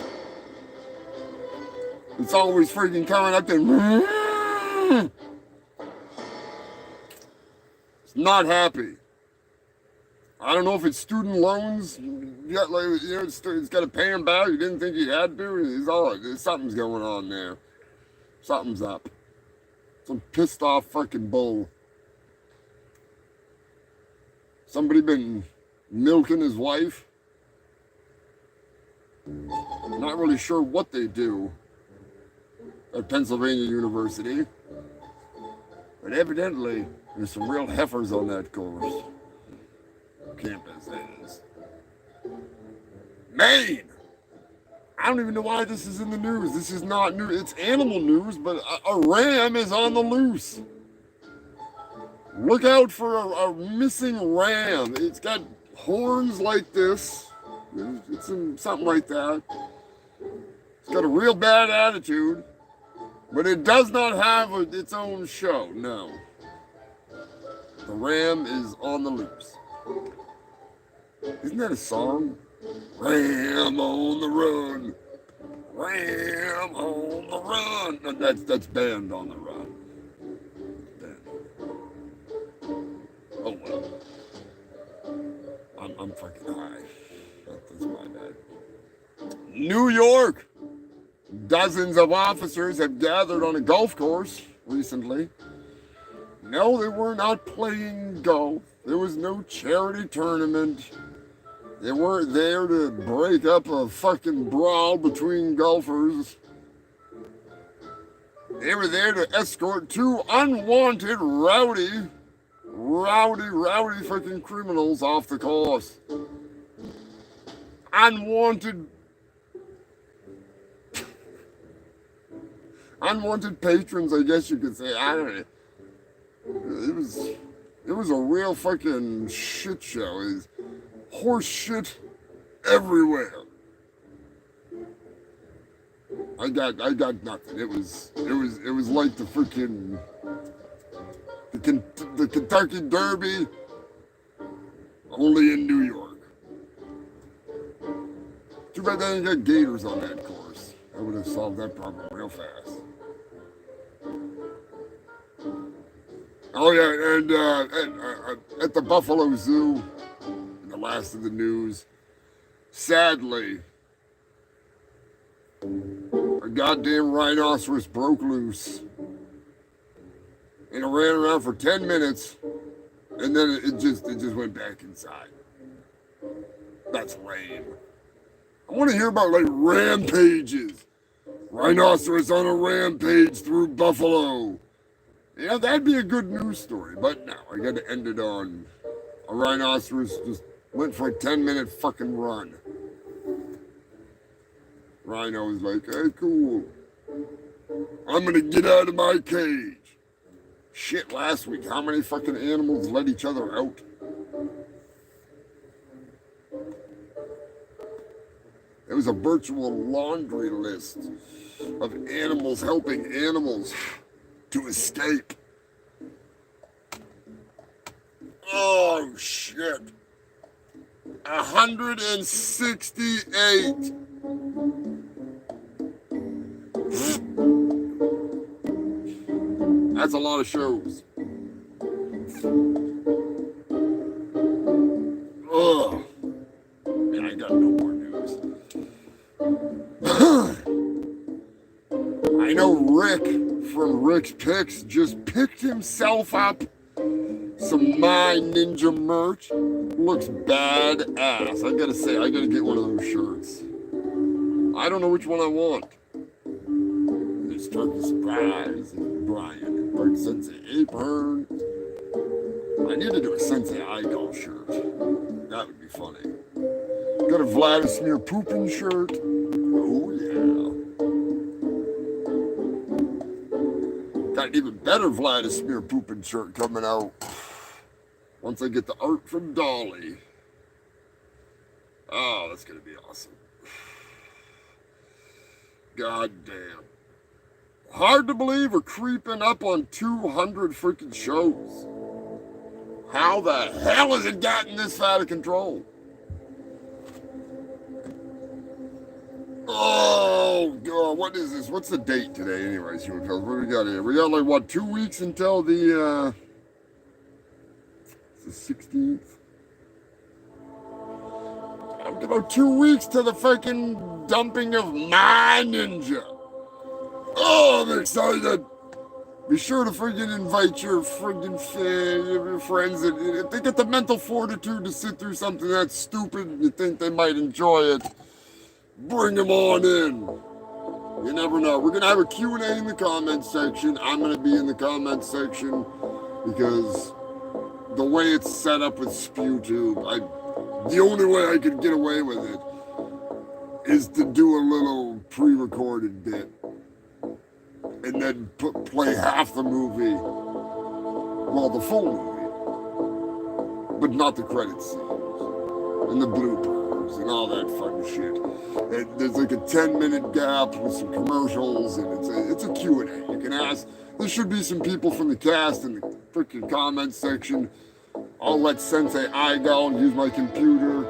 It's always freaking coming up and it's not happy. I don't know if it's student loans. You got like, you know, it's got to pay him back. You didn't think he had to. Something's going on there. Something's up. Some pissed off fucking bull. Somebody been milking his wife. Not really sure what they do at Pennsylvania University. But evidently, there's some real heifers on that course. Campus, that is. Maine! I don't even know why this is in the news. This is not new. It's animal news, but a ram is on the loose. Look out for a missing ram. It's got horns like this. It's something like that. It's got a real bad attitude, but it does not have its own show, no. The ram is on the loose. Isn't that a song? Ram on the run. Ram on the run. No, that's Band on the Run. Oh well. I'm fucking high. That's my bad. New York. Dozens of officers have gathered on a golf course recently. No, they were not playing golf. There was no charity tournament. They weren't there to break up a fucking brawl between golfers. They were there to escort two unwanted rowdy fucking criminals off the course. Unwanted patrons, I guess you could say. I don't know. It was a real fucking shit show. It was horse shit everywhere. I got nothing. It was like the freaking the Kentucky Derby, only in New York. Too bad they ain't got gators on that course. I would have solved that problem real fast. Oh yeah, and at the Buffalo Zoo, the last of the news, sadly, a goddamn rhinoceros broke loose. And it ran around for 10 minutes, and then it just went back inside. That's lame. I want to hear about like rampages. Rhinoceros on a rampage through Buffalo. Yeah, that'd be a good news story, but no, I got to end it on a rhinoceros just went for a 10-minute fucking run. Rhino was like, hey, cool. I'm going to get out of my cage. Shit, last week, how many fucking animals let each other out? It was a virtual laundry list of animals helping animals to escape. Oh, shit. 168. That's a lot of shows. Ugh. Man, I got no more news. I know Rick from Rick's Picks just picked himself up some My Ninja merch. Looks badass. I gotta say, I gotta get one of those shirts. I don't know which one I want. There's Turkey Surprise and Brian and Bert Sensei Apron. I need to do a Sensei Idol shirt. That would be funny. Got a Vladimir Poopin shirt. Oh yeah. Got an even better Vladimir Poopin shirt coming out once I get the art from Dolly. Oh, that's gonna be awesome. God damn. Hard to believe we're creeping up on 200 freaking shows. How the hell has it gotten this out of control? Oh, God, what is this? What's the date today anyways, you fellas? What do we got here? We got like, what, 2 weeks until the 16th? About 2 weeks to the freaking dumping of my ninja. Oh, I'm excited. Be sure to freaking invite your friggin' your friends that if they get the mental fortitude to sit through something that's stupid and you think they might enjoy it, bring them on in. You never know. We're going to have a Q&A in the comments section. I'm going to be in the comments section because the way it's set up with SpewTube, the only way I could get away with it is to do a little pre-recorded bit and then play half the movie, well, the full movie, but not the credit scenes and the bloopers and all that fun shit. And there's like a 10-minute gap with some commercials, and it's a Q&A. You can ask. There should be some people from the cast in the freaking comments section. I'll let Sensei Igal use my computer.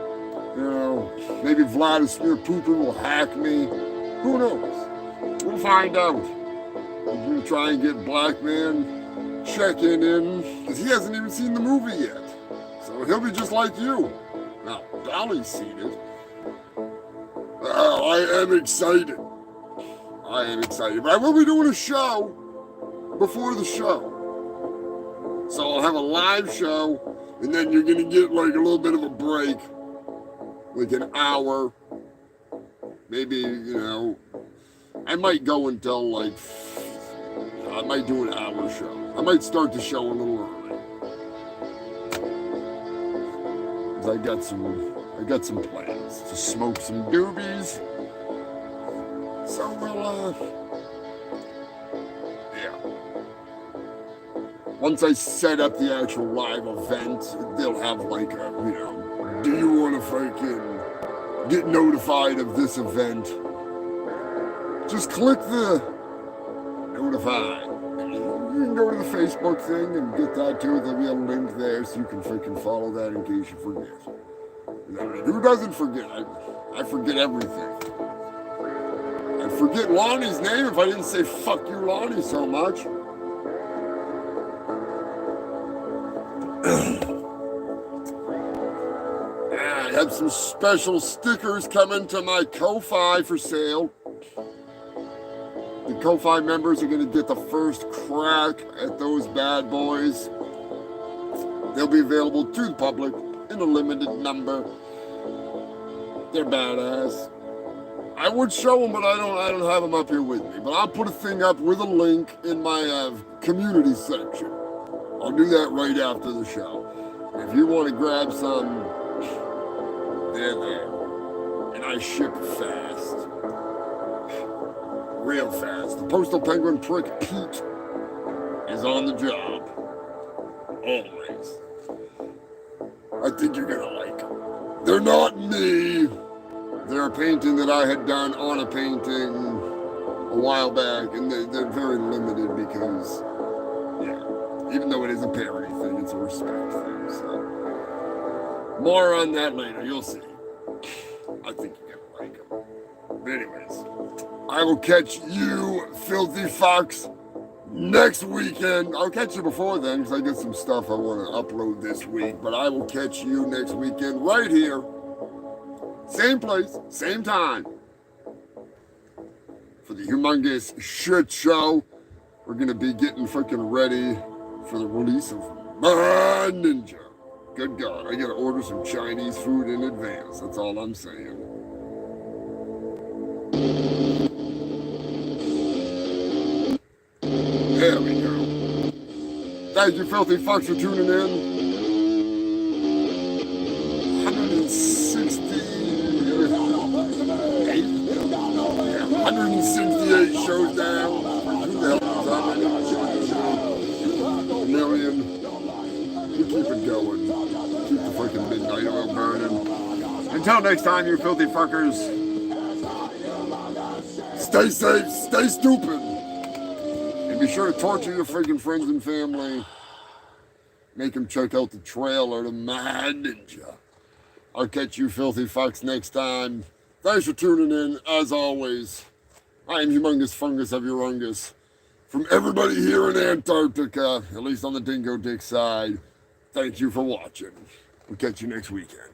You know, maybe Vladimir Putin will hack me. Who knows? We'll find out. I'm gonna try and get Black Man checking in, because he hasn't even seen the movie yet. So he'll be just like you. Now, Dolly's seen it. Oh, I am excited. I am excited. But I will be doing a show before the show. So I'll have a live show, and then you're gonna get like a little bit of a break, like an hour, maybe, you know, I might go until like, I might do an hour show. I might start the show a little early. 'Cause I got some plans to smoke some doobies. So we'll, yeah. Once I set up the actual live event, they'll have like a, you know, do you want to freaking get notified of this event? Just click the notify. You can go to the Facebook thing and get that too. There'll be a link there so you can freaking follow that in case you forget. I mean, who doesn't forget? I forget everything. I'd forget Lonnie's name if I didn't say fuck you, Lonnie, so much. I have some special stickers coming to my Ko-Fi for sale. The Ko-Fi members are going to get the first crack at those bad boys. They'll be available to the public in a limited number. They're badass. I would show them, but I don't have them up here with me. But I'll put a thing up with a link in my community section. I'll do that right after the show. If you want to grab some, they're there. And I ship fast. Real fast. The Postal Penguin prick Pete is on the job. Always. I think you're gonna like them. They're not me. They're a painting that I had done on a painting a while back, and they're very limited because, yeah, even though it is a parody thing, it's a respect thing, so. More on that later, you'll see. I think you're gonna like them. But anyways, I will catch you, filthy fucks, next weekend. I'll catch you before then, because I got some stuff I want to upload this week, but I will catch you next weekend right here. Same place, same time. For the Humongous Shit Show. We're going to be getting freaking ready for the release of my ninja. Good God, I got to order some Chinese food in advance. That's all I'm saying. There we go. Thank you, filthy fucks, for tuning in. 168 shows down. Who the hell is that? A million. You keep it going. Keep the freaking midnight oil burning. Until next time, you filthy fuckers. Stay safe. Stay stupid. And be sure to torture your freaking friends and family. Make them check out the trailer to My Ninja. I'll catch you filthy fucks next time. Thanks for tuning in, as always. I am Humongous Fungus of Urungus. From everybody here in Antarctica, at least on the Dingo Dick side, thank you for watching. We'll catch you next weekend.